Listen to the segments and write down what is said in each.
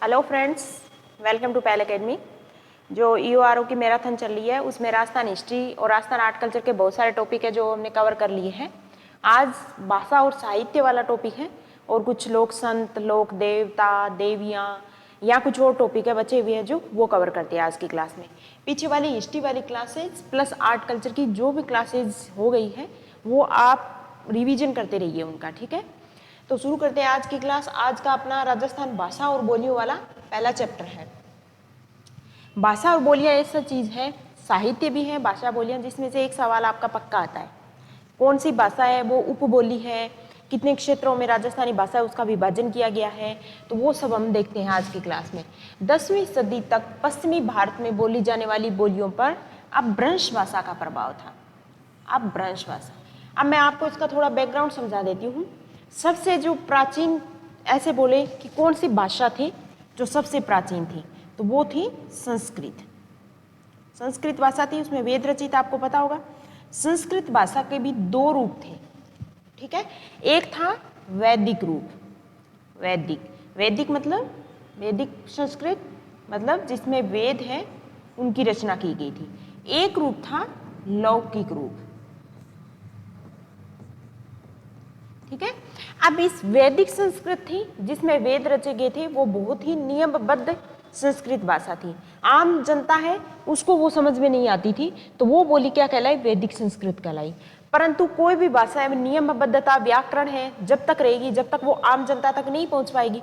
Hello friends, welcome to पहल academy. जो EORO की मैराथन चल रही है उसमें राजस्थान हिस्ट्री और राजस्थान आर्ट कल्चर के बहुत सारे टॉपिक है जो हमने कवर कर लिए हैं। आज भाषा और साहित्य वाला टॉपिक है और कुछ लोक संत, लोक देवता, देवियाँ या कुछ और टॉपिक है बचे हुए हैं जो वो कवर करते हैं आज की क्लास में। पीछे वाली हिस्ट्री वाली क्लासेज प्लस आर्ट कल्चर की जो भी क्लासेज हो गई है वो आप रिविजन करते रहिए उनका, ठीक है। तो शुरू करते हैं आज की क्लास। आज का अपना राजस्थान भाषा और बोलियों वाला पहला चैप्टर है। भाषा और बोलियां ऐसा चीज है, साहित्य भी है, भाषा बोलियां, जिसमें से एक सवाल आपका पक्का आता है, कौन सी भाषा है वो उपबोली है, कितने क्षेत्रों में राजस्थानी भाषा है उसका विभाजन किया गया है, तो वो सब हम देखते हैं आज की क्लास में। 10वीं सदी तक पश्चिमी भारत में बोली जाने वाली बोलियों पर अपभ्रंश भाषा का प्रभाव था। अपभ्रंश भाषा, अब मैं आपको इसका थोड़ा बैकग्राउंड समझा देती हूँ। सबसे जो प्राचीन, ऐसे बोले कि कौन सी भाषा थी जो सबसे प्राचीन थी, तो वो थी संस्कृत। संस्कृत भाषा थी, उसमें वेद रचित, आपको पता होगा। संस्कृत भाषा के भी दो रूप थे, ठीक है। एक था वैदिक रूप, वैदिक मतलब वैदिक संस्कृत, मतलब जिसमें वेद है उनकी रचना की गई थी। एक रूप था लौकिक रूप, ठीक है। अब इस वैदिक संस्कृत थी जिसमें वेद रचे गए थे, वो बहुत ही नियमबद्ध संस्कृत भाषा थी। आम जनता है उसको वो समझ में नहीं आती थी, तो वो बोली क्या कहलाई? वैदिक संस्कृत कहलाई। परंतु कोई भी भाषा में नियमबद्धता, व्याकरण है, जब तक रहेगी, जब तक वो आम जनता तक नहीं पहुंच पाएगी,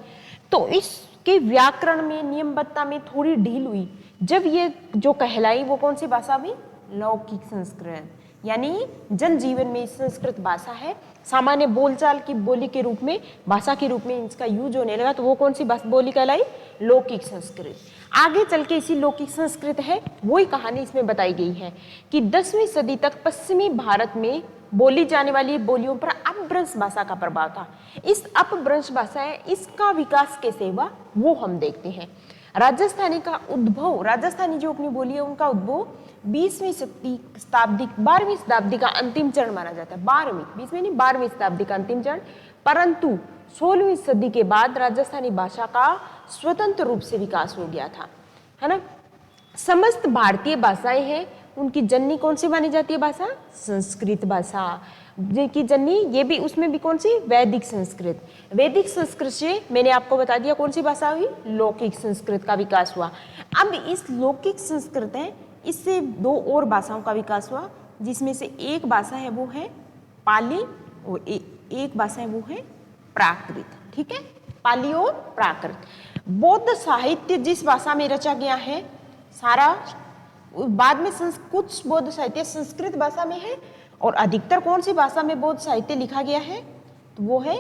तो इसके व्याकरण में, नियमबद्धता में थोड़ी ढील हुई। जब ये जो कहलाई वो कौन सी भाषा हुई? लौकिक संस्कृत, यानी जनजीवन में संस्कृत भाषा है, सामान्य बोलचाल की बोली के रूप में, भाषा के रूप में इसका यूज होने लगा, तो वो कौन सी बोली कहलाई? लौकिक संस्कृत। आगे चल के इसी लौकिक संस्कृत है, वही कहानी इसमें बताई गई है कि 10वीं सदी तक पश्चिमी भारत में बोली जाने वाली बोलियों पर अपभ्रंश भाषा का प्रभाव था। इस अपभ्रंश भाषा है, इसका विकास कैसे हुआ वो हम देखते हैं। राजस्थानी का उद्भव, राजस्थानी जो अपनी बोली है उनका उद्भव 20वीं शताब्दी, 12वीं शताब्दी का अंतिम चरण माना जाता है। 20वीं नहीं, 12वीं शताब्दी का अंतिम चरण। परंतु 16वीं सदी के बाद राजस्थानी भाषा का स्वतंत्र रूप से विकास हो गया था, है ना। समस्त भारतीय भाषाएं हैं, उनकी जननी कौन सी मानी जाती है भाषा? संस्कृत भाषा। की जननी ये भी, उसमें भी कौन सी? वैदिक संस्कृत। वैदिक संस्कृत से मैंने आपको बता दिया कौन सी भाषा हुई? लौकिक संस्कृत का विकास हुआ। अब इस लौकिक संस्कृत है, इससे दो और भाषाओं का विकास हुआ, जिसमें से एक भाषा है वो है पाली और एक भाषा है वो है प्राकृत, ठीक है। पाली और प्राकृत। बौद्ध साहित्य जिस भाषा में रचा गया है सारा, बाद में कुछ बौद्ध साहित्य संस्कृत भाषा में है, और अधिकतर कौन सी भाषा में बौद्ध साहित्य लिखा गया है? तो वो है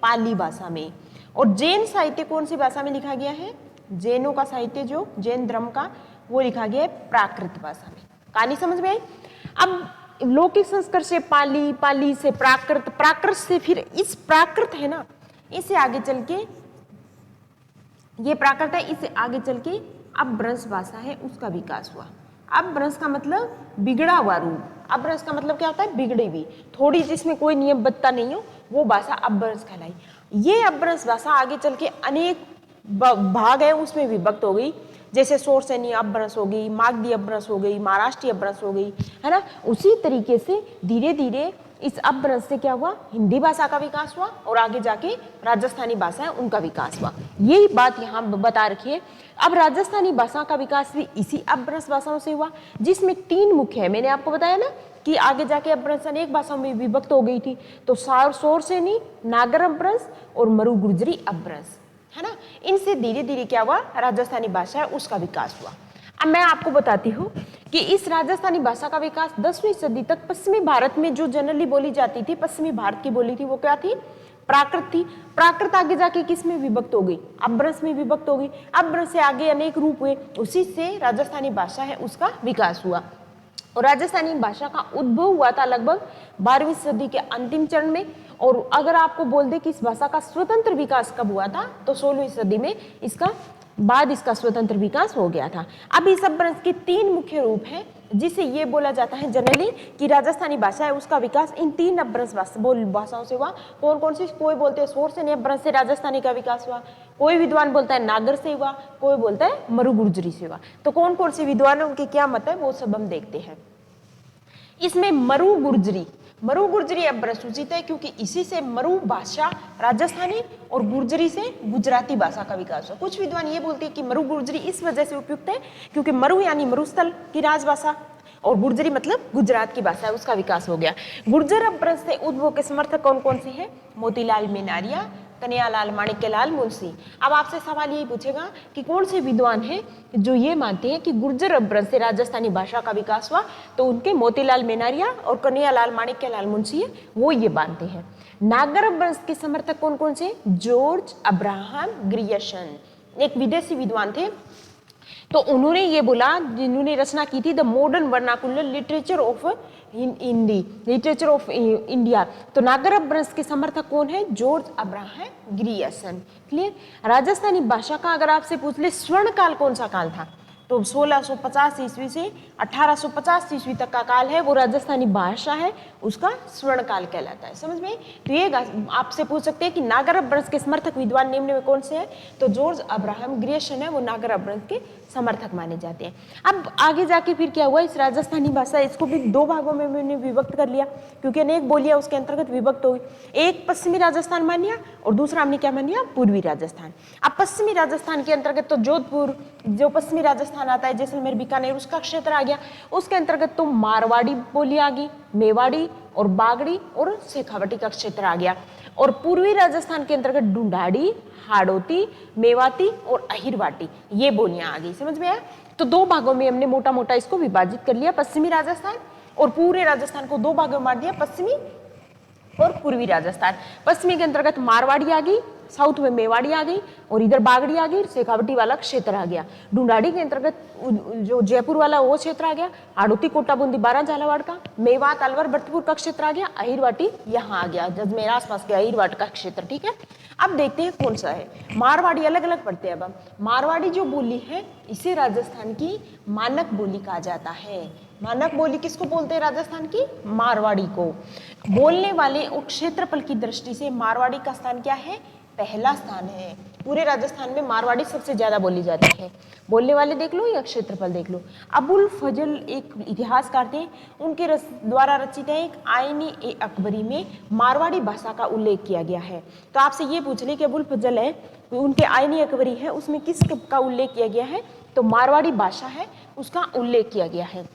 पाली भाषा में। और जैन साहित्य कौन सी भाषा में लिखा गया है? जैनों का साहित्य, जो जैन धर्म का, वो लिखा गया है प्राकृत भाषा में। कहानी समझ में आई? अब लौकिक संस्कृत से पाली, पाली से प्राकृत, प्राकृत से फिर इस प्राकृत है ना, इसे आगे चल के, ये प्राकृत है, इसे आगे चल के अपभ्रंश भाषा है उसका विकास हुआ। अपभ्रंश का मतलब बिगड़ा हुआ रूप। अपभ्रंश का मतलब क्या होता है? बिगड़ी हुई, थोड़ी जिसमें कोई नियमबद्धता नहीं हो, वो भाषा अपभ्रंश कहलाई। ये अपभ्रंश भाषा आगे चल के अनेक भाग है उसमें विभक्त हो गई, जैसे सोरसेनी अपभ्रंश हो गई, मागधी अपभ्रंश हो गई, महाराष्ट्रीय अपभ्रंश हो गई, है ना। उसी तरीके से धीरे धीरे इस अपभ्रंश से क्या हुआ? हिंदी भाषा का विकास हुआ, और आगे जाके राजस्थानी भाषा है उनका विकास हुआ। यही बात यहाँ बता रखी है। अब राजस्थानी भाषा का विकास भी इसी अपभ्रंश भाषाओं से हुआ, जिसमें 3 मुख्य है। मैंने आपको बताया ना कि आगे जाके अपभ्रंश अनेक भाषाओं में विभक्त हो गई थी, तो सोरसेनी, नागर अपभ्रंश और मरु गुर्जरी अपभ्रंश, है ना। इनसे धीरे धीरे क्या हुआ? राजस्थानी भाषा है उसका विकास हुआ। अब मैं आपको बताती हूँ कि इस राजस्थानी भाषा का विकास 10वीं सदी तक पश्चिमी भारत में जो जनरली बोली जाती थी, पश्चिमी भारत की बोली थी, वो क्या थी? प्राकृत थी। प्राकृत आगे जाके किस में विभक्त हो गई? अपभ्रंश में विभक्त हो गई। अपभ्रंश से आगे अनेक रूप हुए, उसी से राजस्थानी भाषा है उसका विकास हुआ। और राजस्थानी भाषा का उद्भव हुआ था लगभग 12वीं सदी के अंतिम चरण में। और अगर आपको बोल दे कि इस भाषा का स्वतंत्र विकास कब हुआ था, तो 16वीं सदी में इसका बाद इसका स्वतंत्र विकास हो गया था। अब इस अपभ्रंश के 3 मुख्य रूप हैं, जिसे ये बोला जाता है जनरली कि राजस्थानी भाषा है उसका विकास इन 3 अपभ्रंश भाषाओं से हुआ। कौन कौन सी? कोई बोलते हैं सोर से अपभ्रंश से राजस्थानी का विकास हुआ, कोई विद्वान बोलता है नागर से हुआ, कोई बोलता है मरु गुर्जरी से हुआ। तो कौन कौन से विद्वान है, उनके क्या मत है, वो सब हम देखते हैं। इसमें मरु गुर्जरी अपभ्रंश सूचित है क्योंकि इसी से मरु भाषा राजस्थानी और गुर्जरी से गुजराती भाषा का विकास हुआ। कुछ विद्वान ये बोलते हैं कि मरु गुर्जरी इस वजह से उपयुक्त है क्योंकि मरु यानी मरुस्थल की राजभाषा और गुर्जरी मतलब गुजरात की भाषा है, उसका विकास हो गया। गुर्जर अपभ्रंश से उद्भव के समर्थक कौन कौन से हैं? मोतीलाल मेनारिया, कन्हैयालाल माणिक्यलाल मुंशी। अब आपसे सवाल यही पूछेगा कि कौन से विद्वान हैं जो ये मानते हैं कि गुर्जर अपभ्रंश से राजस्थानी भाषा का विकास हुआ? तो उनके मोतीलाल मेनारिया और कन्हैयालाल माणिक्यलाल मुंशी है, वो ये मानते हैं। नागर अपभ्रंश के समर्थक कौन कौन से? जॉर्ज अब्राहम ग्रियर्सन, एक विदेशी विद्वान थे। तो उन्होंने ये बोला, जिन्होंने रचना की थी the modern vernacular literature of India. तो नागर अपभ्रंश के समर्थक कौन है? George Abraham Grierson. Clear? Rajasthani भाषा का अगर आपसे पूछ ले स्वर्ण काल कौन सा काल था, तो 1650 ईस्वी से 1850 ईस्वी तक का काल है, वो राजस्थानी भाषा है, उसका स्वर्ण काल कहलाता है। समझ में? तो ये आपसे पूछ सकते हैं कि नागर अपभ्रंश के समर्थक विद्वान निम्न में कौन से हैं? तो जॉर्ज अब्राहम ग्रियर्सन है, वो नागर अपभ्रंश के समर्थक माने जाते हैं। अब आगे जाके फिर क्या हुआ, इस राजस्थानी भाषा इसको भी 2 भागों में मैंने विभक्त कर लिया क्योंकि अनेक बोलियां उसके अंतर्गत विभक्त हो गई। एक पश्चिमी राजस्थान मान लिया और दूसरा हमने क्या मान लिया? पूर्वी राजस्थान। अब पश्चिमी राजस्थान के अंतर्गत तो जोधपुर जो पश्चिमी राजस्थान आता है, जैसलमेर बीकानेर उसका क्षेत्र आ गया। उसके अंतर्गत तो मारवाड़ी बोली आ गई, मेवाड़ी और बागड़ी और शेखावटी का क्षेत्र आ गया। और पूर्वी राजस्थान के अंतर्गत ढूंढाड़ी, हाड़ौती, मेवाती और अहिरवाटी ये बोलियां आ गई। समझ में आया? तो 2 भागों में हमने मोटा मोटा इसको विभाजित कर लिया, पश्चिमी राजस्थान और पूरे राजस्थान को 2 भागों में बांट दिया, पश्चिमी और पूर्वी राजस्थान। पश्चिमी के अंतर्गत मारवाड़ी आ गई, साउथ में मेवाड़ी आ गई और इधर बागड़ी आ गई, शेखावटी वाला क्षेत्र आ गया। ढूंढाड़ी के अंतर्गत जो जयपुर वाला वो क्षेत्र आ गया, हाड़ौती, कोटा, बूंदी, बारां, झालावाड़ का, मेवात, अलवर, भरतपुर का क्षेत्र आ गया, अहिरवाटी यहाँ आ गया, जजमेर आसपास के अहिरवाट का क्षेत्र। ठीक है, अब देखते हैं कौन सा है। मारवाड़ी अलग अलग पढ़ते हैं। अब हम मारवाड़ी जो बोली है इसे राजस्थान की मानक बोली कहा जाता है। मानक बोली किसको बोलते हैं? राजस्थान की मारवाड़ी को। बोलने वाले और क्षेत्रफल की दृष्टि से मारवाड़ी का स्थान क्या है? पहला स्थान है। पूरे राजस्थान में मारवाड़ी सबसे ज्यादा बोली जाती है। बोलने वाले देख लो या क्षेत्रफल देख लो। अबुल फजल एक इतिहासकार थे, उनके द्वारा रचित है एक आईनी ए अकबरी में मारवाड़ी भाषा का उल्लेख किया गया है। तो आपसे ये पूछ ले कि अबुल फजल है, उनके आईनी अकबरी है, उसमें किस का उल्लेख किया गया है? तो मारवाड़ी भाषा है उसका उल्लेख किया गया है।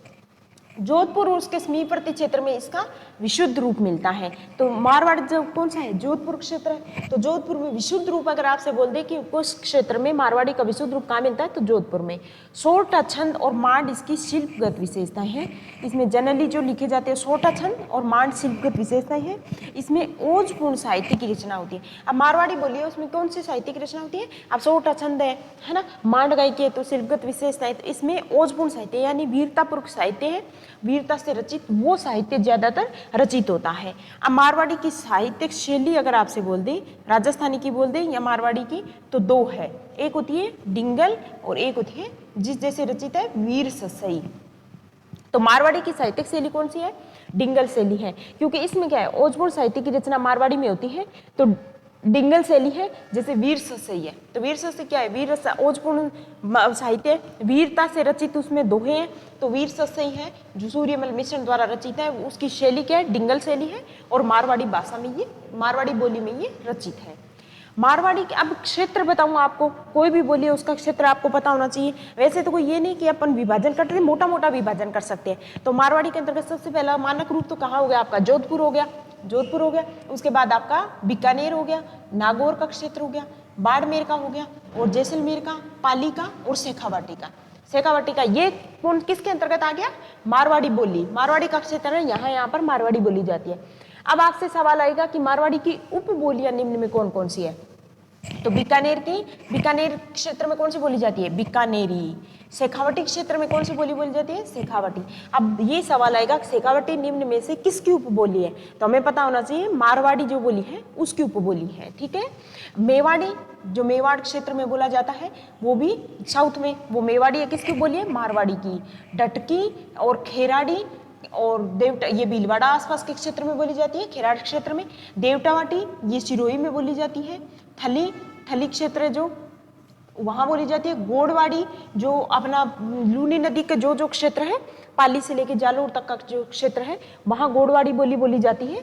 जोधपुर और उसके समीपवर्ती क्षेत्र में इसका विशुद्ध रूप मिलता है। तो मारवाड़ जो कौन सा है? जोधपुर क्षेत्र है। तो जोधपुर में विशुद्ध रूप अगर आपसे बोल दे कि उस क्षेत्र में मारवाड़ी का विशुद्ध रूप कहाँ मिलता है, तो जोधपुर में। सोटा छंद और मांड इसकी शिल्पगत विशेषताएं हैं। इसमें जनरली जो लिखे जाते हैं सोटा छंद और मांड शिल्पगत विशेषताएं हैं। इसमें ओजपूर्ण साहित्य की रचना होती है। अब मारवाड़ी बोलिए उसमें कौन सी साहित्य की रचना होती है? अब सोटा छंद है ना, मांड गाय की है तो शिल्पगत विशेषताएं, तो इसमें ओजपूर्ण साहित्य यानी वीरतापूर्वक साहित्य है, वीरता से रचित वो साहित्य ज्यादातर रचित होता है। अब मारवाड़ी की साहित्यिक शैली अगर आपसे बोल दे, राजस्थानी की बोल दे या मारवाड़ी की, तो 2 है। एक होती है डिंगल और एक होती है जिस जैसे रचित है वीर ससई। तो मारवाड़ी की साहित्यिक शैली कौन सी है? डिंगल शैली है, क्योंकि इसमें क्या है, ओजपूर्ण साहित्य की रचना मारवाड़ी में होती है। तो डिंगल शैली है, जैसे वीर ससई है। तो वीर ससई क्या है? वीर ओजपूर्ण साहित्य, वीरता से रचित उसमें दोहे हैं। तो वीर ससई है जो सूर्यमल मिश्रण द्वारा रचित है, उसकी शैली क्या है? डिंगल शैली है और मारवाड़ी भाषा में ये, मारवाड़ी बोली में ये रचित है। मारवाड़ी के अब क्षेत्र बताऊं आपको, कोई भी बोलिए उसका क्षेत्र आपको पता होना चाहिए। वैसे तो कोई ये नहीं कि अपन विभाजन करते हैं, मोटा मोटा विभाजन कर सकते हैं। तो मारवाड़ी के अंतर्गत सबसे पहला मानक रूप तो कहाँ हो गया आपका? जोधपुर हो गया, जोधपुर हो गया। उसके बाद आपका बीकानेर हो गया, नागौर का क्षेत्र हो गया, बाड़मेर का हो गया और जैसलमेर का, पाली का और शेखावाटी का। शेखावाटी का ये कौन किसके अंतर्गत आ गया? मारवाड़ी बोली, मारवाड़ी का क्षेत्र है, यहाँ पर मारवाड़ी बोली जाती है। अब आपसे सवाल आएगा कि मारवाड़ी की उप बोलियां निम्न में कौन कौन सी है? तो बीकानेर क्षेत्र में कौन सी बोली जाती है? बीकानेरी। शेखावटी क्षेत्र में कौन सी बोली बोली जाती है? शेखावटी। अब ये सवाल आएगा शेखावटी निम्न में से किसकी उपबोली है? तो हमें पता होना चाहिए मारवाड़ी जो बोली है उसकी उपबोली है। ठीक है। मेवाड़ी जो मेवाड़ क्षेत्र में बोला जाता है वो भी साउथ में, वो मेवाड़ी है, किसकी बोली है? मारवाड़ी की। डटकी और खेराड़ी और देवटा ये भीलवाड़ा आसपास के क्षेत्र में बोली जाती है, खेराड़ क्षेत्र में। देवटावाटी ये सिरोही में बोली जाती है। थली क्षेत्र जो वहां बोली जाती है। गोड़वाड़ी जो अपना लूनी नदी का जो क्षेत्र है, पाली से लेके जालोर तक का जो क्षेत्र है, वहां गोड़वाड़ी बोली जाती है।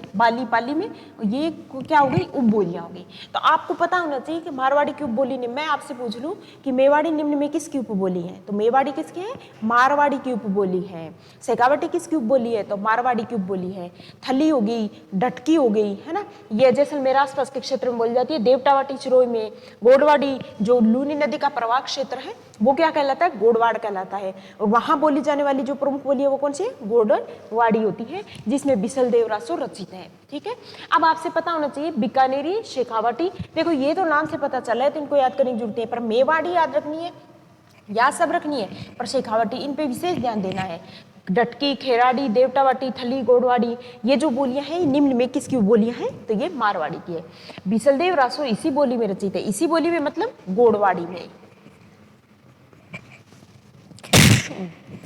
पाली में ये क्या हो गई? उपबोलियां हो गई। तो आपको पता होना चाहिए कि मारवाड़ी की उपबोली ने, मैं आपसे पूछ लूं कि मेवाड़ी निम्न में किसकी उपबोली है? तो मेवाड़ी किसकी है? मारवाड़ी की उपबोली है। शेखावटी किसकी उपबोली है? तो मारवाड़ी की उपबोली है। थली हो गई, डटकी हो गई, है ना, ये जैसलमेर आसपास के क्षेत्र में बोली जाती है। देवटावाटी सिरोही में। गोड़वाड़ी जो लूनी नदी का प्रवाह क्षेत्र है वो क्या कहलाता है? गोड़वाड़ कहलाता है। और वहां बोली जाने वाली जो प्रमुख बोली है वो कौन सी है? गोड़वाड़ी होती है, जिसमें बिसल देवरासो रचित है। ठीक है। अब आपसे पता होना चाहिए बीकानेरी, शेखावटी, देखो ये तो नाम से पता चला है तो इनको याद करने की जरूरत है, पर मेवाड़ी याद रखनी है, याद सब रखनी है, पर शेखावटी इन पे विशेष ध्यान देना है। डटकी, खेराड़ी, देवटावाटी, थली, गोड़वाड़ी, ये जो बोलियां हैं निम्न में किसकी बोलियां हैं? तो ये मारवाड़ी की है। बिसल देवरासो इसी बोली में रचित है। इसी बोली में मतलब गोड़वाड़ी में,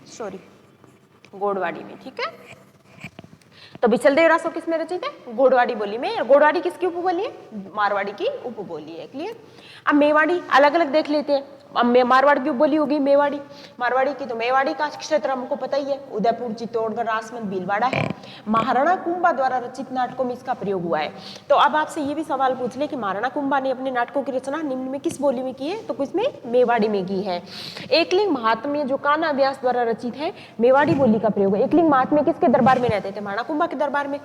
सॉरी, गोड़वाड़ी में। ठीक है। तो बिसल देवरासो किस में रचित है? गोड़वाड़ी बोली में। गोड़वाड़ी किसकी उपबोली है? मारवाड़ी की उपबोली है। क्लियर। अब मेवाड़ी अलग अलग देख लेते हैं। अब मारवाड़ की उपबोली होगी मेवाड़ी, मारवाड़ी की। तो मेवाड़ी का क्षेत्र हमको पता ही है, उदयपुर, चित्तौड़गढ़, राजसमंद, भीलवाड़ा है। महाराणा कुंभा द्वारा रचित नाटकों में इसका प्रयोग हुआ है। तो अब आपसे ये भी सवाल पूछ ले कि महाराणा कुंभा ने अपने नाटकों की रचना निम्न में किस बोली में की है? तो किसमें? मेवाड़ी में की है। एकलिंग महात्म्य जो कान्हा व्यास द्वारा रचित है, मेवाड़ी बोली का प्रयोग है। एकलिंग महात्म्य किसके दरबार में रहते थे? महाराणा कुंभा के दरबार में।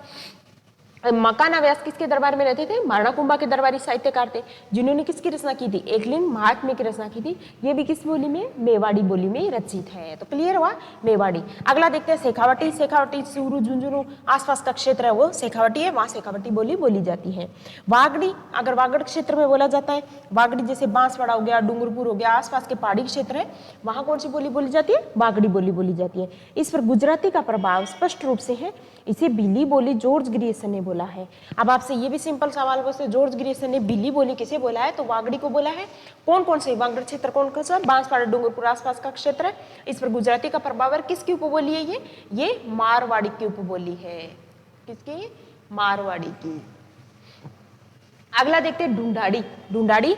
कान्हा व्यास किसके दरबार में रहते थे? महाराणा कुंभा के दरबारी साहित्यकार थे, जिन्होंने किसकी रचना की थी? एकलिंग महात्म्य की रचना की थी। ये भी किस बोली में? मेवाड़ी बोली में रचित है। तो क्लियर हुआ मेवाड़ी। अगला देखते हैं शेखावटी। शेखावटी सूरू, झुंझुनू आसपास का क्षेत्र है वो शेखावटी है, वहां शेखावटी बोली बोली जाती है। वागड़ी, अगर वागड़ क्षेत्र में बोला जाता है, वागड़ी जैसे बांसवाड़ा हो गया, डूंगरपुर हो गया, आसपास के पहाड़ी क्षेत्र है, वहां कौन सी बोली बोली जाती है? वागड़ी बोली बोली जाती है। इस पर गुजराती का प्रभाव स्पष्ट रूप से है। इसे बिली बोली जॉर्ज ग्रियर्सन ने बोला है। अब आपसे ये भी सिंपल सवाल पूछते, जॉर्ज ग्रियर्सन ने बिली बोली किसे बोला है? तो वागड़ी को बोला है। कौन कौन से वागड़ क्षेत्र कौन कौन सा? बांसवाड़ा, डूंगरपुर आसपास का क्षेत्र है। इस पर गुजराती का प्रभाव है। किसकी उपबोली है ये मारवाड़ी की उपबोली है। किसकी? मारवाड़ी की। अगला देखते हैं ढूंढाड़ी। ढूंढाड़ी,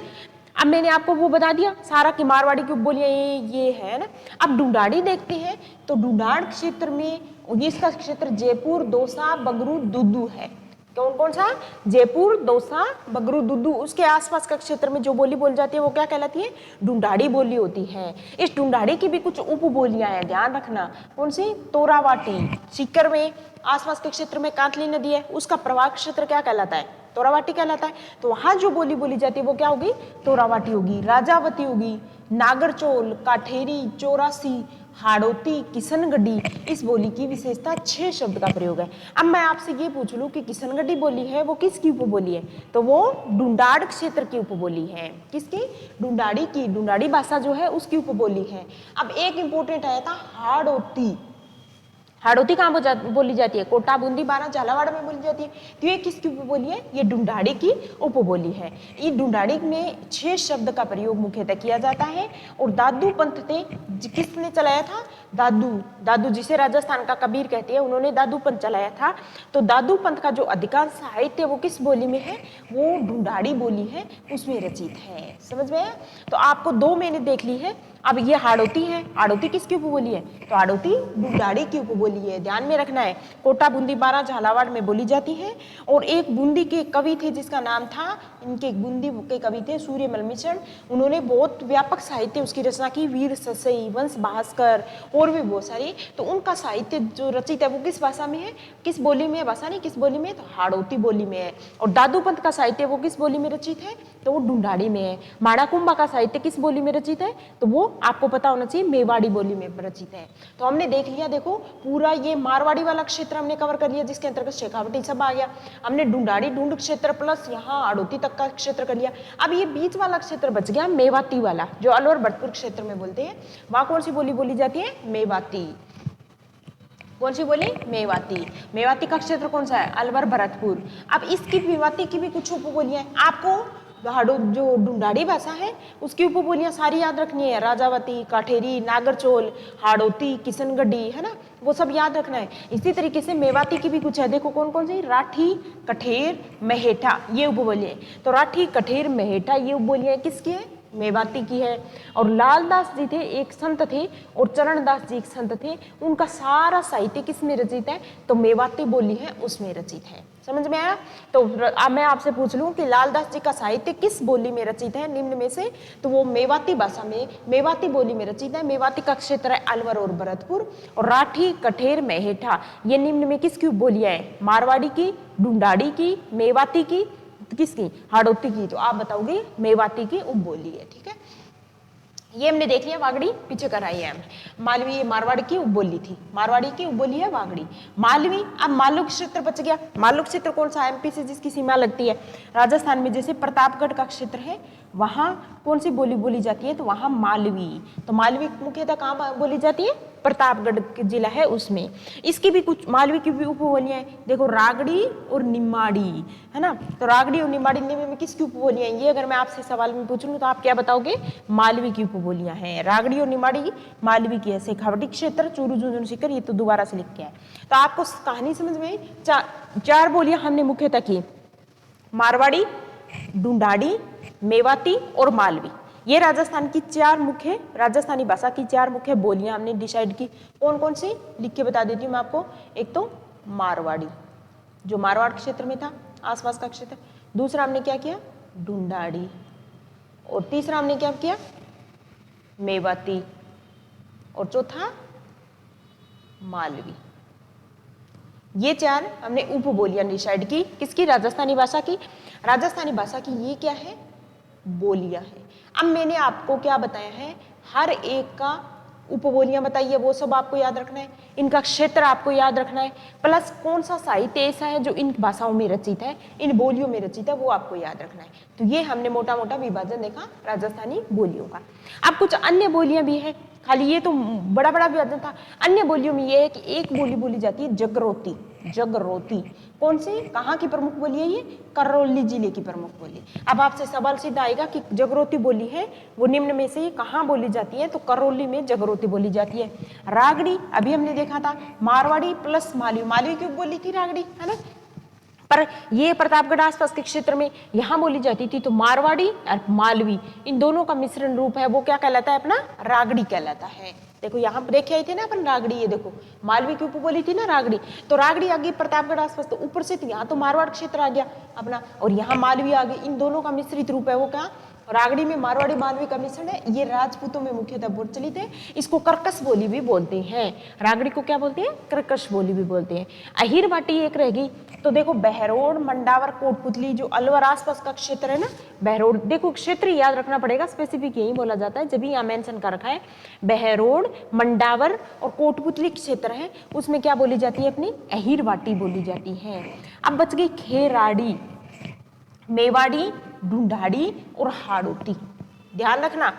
अब मैंने आपको वो बता दिया सारा कि मारवाड़ी की उपबोलियां ये है ना। अब ढूंढाड़ी देखते हैं तो ढूंढाड़ क्षेत्र में इसका क्षेत्र जयपुर, दौसा, बगरू, दुदू है। कौन कौन सा? जयपुर, दौसा, बगरू, दुदू, उसके आसपास का क्षेत्र में जो बोली बोल जाती है वो क्या कहलाती है? ढूंढाड़ी बोली होती है। इस ढूंढाड़ी की भी कुछ उपबोलियां हैं, ध्यान रखना। कौन सी? तोरावाटी। सीकर में आसपास के क्षेत्र में कांतली नदी है, उसका प्रवाह क्षेत्र क्या कहलाता है? तोरावाटी कहलाता है। तो वहां जो बोली बोली जाती है वो क्या होगी? तोरावाटी होगी। राजावती होगी, नागरचोल, काठेरी, चौरासी, हाड़ौती, किशनगढ़ी, इस बोली की विशेषता 6 शब्द का प्रयोग है। अब मैं आपसे ये पूछ लूं कि किशनगढ़ी बोली है वो किसकी उपबोली है? तो वो ढूंढाड़ क्षेत्र की उपबोली है। किसकी? ढूंढाड़ी की। ढूंढाड़ी भाषा जो है उसकी उपबोली है। अब एक इंपॉर्टेंट आया था हाड़ौती। हाड़ौती कहाँ बोली जाती है? कोटा, बूंदी, बारा, झालावाड़ में बोली जाती है। तो ये किसकी उपबोली है? ये ढूंढाड़ी की उपबोली है। ये ढूंढाड़ी में 6 शब्द का प्रयोग मुख्यतः किया जाता है। और दादू पंथ ने किसने चलाया था? दादू जिसे राजस्थान का कबीर कहते हैं, उन्होंने दादू पंथ चलाया था। तो दादू पंथ का जो अधिकांश साहित्य वो किस बोली में है? वो ढूंढाड़ी बोली है, उसमें रचित है। समझ में आया? तो आपको 2 मैंने देख ली है। अब ये हाड़ौती है। हाड़ौती किसकी उपबोली है? तो हाड़ौती ढूंढाड़ी की उपबोली है, ध्यान में रखना है। कोटा, बूंदी, बारा, झालावाड़ में बोली जाती है। और एक बूंदी के कवि थे जिसका नाम था, इनके बूंदी के कवि थे सूर्यमल मिश्र। उन्होंने बहुत व्यापक साहित्य उसकी रचना की, वीर ससई, वंश भास्कर और भी बहुत सारी। तो उनका साहित्य जो रचित है वो किस भाषा में है? किस बोली में है? भाषा नहीं, किस बोली में है? तो हाड़ौती बोली में है। और दादू पंथ का साहित्य वो किस बोली में रचित है? तो वो ढूंढाड़ी में है। माणा कुंभा का साहित्य किस बोली में रचित है? तो वो आपको पता होना चाहिए मेवाड़ी बोली में रचित है। तो हमने देख लिया, देखो पूरा ये मारवाड़ी वाला क्षेत्र हमने कवर कर लिया, जिसके अंतर्गत शेखावटी सब आ गया। हमने ढूंढाड़ी ढूंढ क्षेत्र प्लस यहाँ हाड़ौती तक का क्षेत्र कर लिया। अब ये बीच वाला क्षेत्र बच गया मेवाती वाला, जो अलवर भरतपुर क्षेत्र में बोलते हैं। वहां कौन सी बोली बोली जाती है? मेवाती। कौन सी बोली? मेवाती। मेवाती का क्षेत्र कौन सा है? अलवर भरतपुर। अब इसकी मेवाती की भी कुछ उपबोलियां हैं। आपको जो ढूंढाड़ी भाषा है उसकी उपबोलियां सारी याद रखनी है, राजावती, काठेरी, नागरचोल, हाड़ौती, किशनगढ़ी, है ना, वो सब याद रखना है। इसी तरीके से मेवाती की भी कुछ है, देखो कौन कौन सी? राठी, कठेर, महेठा, ये उपबोलियां। तो राठी, कठेर, महेठा ये उपबोलियां किसकी है? मेवाती की है। और लालदास जी थे एक संत थे, और चरणदास जी एक संत थे, उनका सारा साहित्य किस में रचित है? तो मेवाती बोली है उसमें रचित है। समझ में आया? तो अब मैं आपसे पूछ लूं कि लालदास जी का साहित्य किस बोली में रचित है निम्न में से? तो वो मेवाती भाषा में, मेवाती बोली में रचित है। मेवाती का क्षेत्र है अलवर और भरतपुर। और राठी, कठेर, महेठा ये निम्न में किसकी बोलियां है? मारवाड़ी की, ढूंढाड़ी की, मेवाती की, किसकी? हाड़ौती की। तो आप बताओगे मेवाती की उपबोली है। ठीक है, ये हमने देख लिया। वागड़ी पीछे कराई है हमने। मालवी ये मारवाड़ी की उपबोली थी, मारवाड़ी की उपबोली है वागड़ी। मालवी, अब मालू क्षेत्र बच गया। मालू क्षेत्र कौन सा? एमपी से जिसकी सीमा लगती है। राजस्थान में जैसे प्रतापगढ़ का क्षेत्र है, वहां कौन सी बोली बोली जाती है? तो वहां मालवी। तो मालवी मुख्यतः कहाँ बोली जाती है? प्रतापगढ़ जिला है उसमें। इसकी भी कुछ मालवी की भी उपबोलियां हैं, देखो रागड़ी और निम्माड़ी, है ना। तो रागड़ी और निम्माड़ी में किसकी उपबोलियां हैं? ये अगर मैं आपसे सवाल में पूछूं तो आप क्या बताओगे? मालवी की उपबोलियां हैं। रागड़ी और निम्माड़ी मालवी की है। शेखावटी क्षेत्र, चूरू, झुंझुनू, सीकर, ये तो दोबारा से लिख के आए। तो आपको कहानी समझ में आई? चार बोलियां हमने मुख्यतः की, मारवाड़ी, ढूंढाड़ी, मेवाती और मालवी। ये राजस्थान की चार मुख्य, राजस्थानी भाषा की चार मुख्य बोलियां हमने डिसाइड की। कौन कौन सी? लिख के बता देती हूँ मैं आपको। एक तो मारवाड़ी, जो मारवाड़ क्षेत्र में था, आसपास का क्षेत्र। दूसरा हमने क्या किया? ढूंढाड़ी। और तीसरा हमने क्या किया? मेवाती। और चौथा मालवी। ये चार हमने उपबोलियां डिसाइड की। किसकी? राजस्थानी भाषा की। राजस्थानी भाषा की ये क्या है? बोलियां है। अब मैंने आपको क्या बताया है? हर एक का उपबोलियां बताई है, वो सब आपको याद रखना है। इनका क्षेत्र आपको याद रखना है, प्लस कौन सा साहित्य ऐसा है जो इन भाषाओं में रचित है, इन बोलियों में रचित है, वो आपको याद रखना है। तो ये हमने मोटा मोटा विभाजन देखा राजस्थानी बोलियों का। अब कुछ अन्य बोलियां भी है, खाली ये तो बड़ा बड़ा विभाजन था। अन्य बोलियों में ये है कि एक बोली बोली जाती है जगरोती। जगरोती कौन सी, कहाँ की प्रमुख बोली है? ये करौली जिले की प्रमुख बोली। अब आपसे सवाल सीधा आएगा कि जगरोती बोली है वो निम्न में से कहाँ बोली जाती है? तो करौली में जगरोती बोली जाती है। रागड़ी अभी हमने देखा था, मारवाड़ी प्लस मालवी। मालवी की बोली थी रागड़ी, है ना, पर ये प्रतापगढ़ आसपास के क्षेत्र में यहाँ बोली जाती थी। तो मारवाड़ी और मालवी इन दोनों का मिश्रण रूप है, वो क्या कहलाता है? अपना रागड़ी कहलाता है। देखो यहाँ पर देखे आई थे ना अपन रागड़ी, ये देखो मालवी की उपबोली थी ना रागड़ी। तो रागड़ी आ गई प्रतापगढ़ आसपास, तो ऊपर से यहाँ तो मारवाड़ क्षेत्र आ गया अपना, और यहाँ मालवी आ गई। इन दोनों का मिश्रित रूप है वो क्या? रागड़ी में मारवाड़ी मालवी का मिश्रण है। ये राजपूतों में मुख्यतः प्रचलित है। इसको कर्कश बोली भी बोलते हैं। रागड़ी को क्या बोलते हैं? कर्कश बोली भी बोलते हैं। अहिर बाटी एक रहेगी। तो देखो बहरोड, मंडावर, कोटपुतली, जो अलवर आसपास का क्षेत्र है ना, बहरोड, देखो क्षेत्र याद रखना पड़ेगा, स्पेसिफिक यही बोला जाता है, जब यहाँ मेंशन कर रखा है। बहरोड, मंडावर और कोटपुतली क्षेत्र है, उसमें क्या बोली जाती है? अपनी अहिर बाटी बोली जाती है। अब बच गई खेराड़ी, मेवाड़ी, ढूंढाड़ी और हाड़ौती। ध्यान रखना,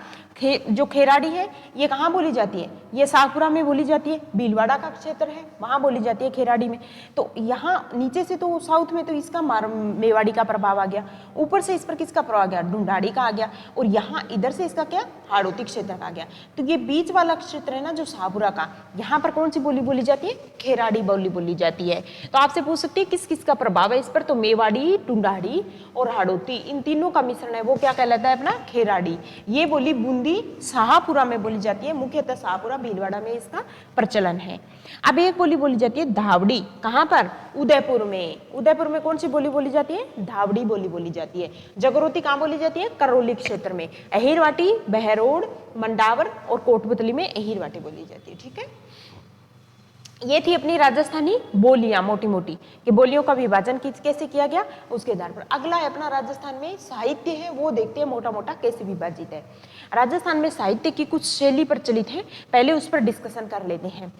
जो खेराड़ी है ये कहाँ बोली जाती है? ये शाहपुरा में बोली जाती है, भीलवाड़ा का क्षेत्र है वहां बोली जाती है खेराड़ी में। तो यहाँ नीचे से तो साउथ में तो इसका मेवाड़ी का प्रभाव आ गया, ऊपर से इस पर किसका प्रभाव आ गया? ढूंढाड़ी का आ गया, और यहाँ इधर से इसका क्या? हाड़ौती क्षेत्र का आ गया। तो ये बीच वाला क्षेत्र है ना जो शाहपुरा का, यहाँ पर कौन सी बोली बोली जाती है? खेराड़ी बोली बोली जाती है। तो आपसे पूछ सकती है किस किस का प्रभाव है इस पर? तो मेवाड़ी, ढूंढाड़ी और हाड़ौती, इन तीनों का मिश्रण है, वो क्या कहलाता है? अपना खेराड़ी। ये बोली बूंदी शाहपुरा में बोली जाती है, मुख्यतः शाहपुरा भीलवाड़ा में इसका प्रचलन है। अब एक बोली बोली जाती है धावड़ी, कहां पर? उदयपुर में। उदयपुर में कौन सी बोली बोली जाती है? धावड़ी बोली बोली जाती है। जगरोती कहां बोली जाती है? करौली क्षेत्र में। अहिरवाटी, बहरोड, मंडावर और कोटपुतली में अहिरवाटी बोली जाती है। ठीक है, ये थी अपनी राजस्थानी बोलियां मोटी मोटी, कि बोलियों का विभाजन कैसे किया गया उसके आधार पर। अगला है अपना राजस्थान में साहित्य है, वो देखते हैं मोटा मोटा कैसे विभाजित है। राजस्थान में साहित्य की कुछ शैली प्रचलित है, पहले उस पर डिस्कशन कर लेते हैं।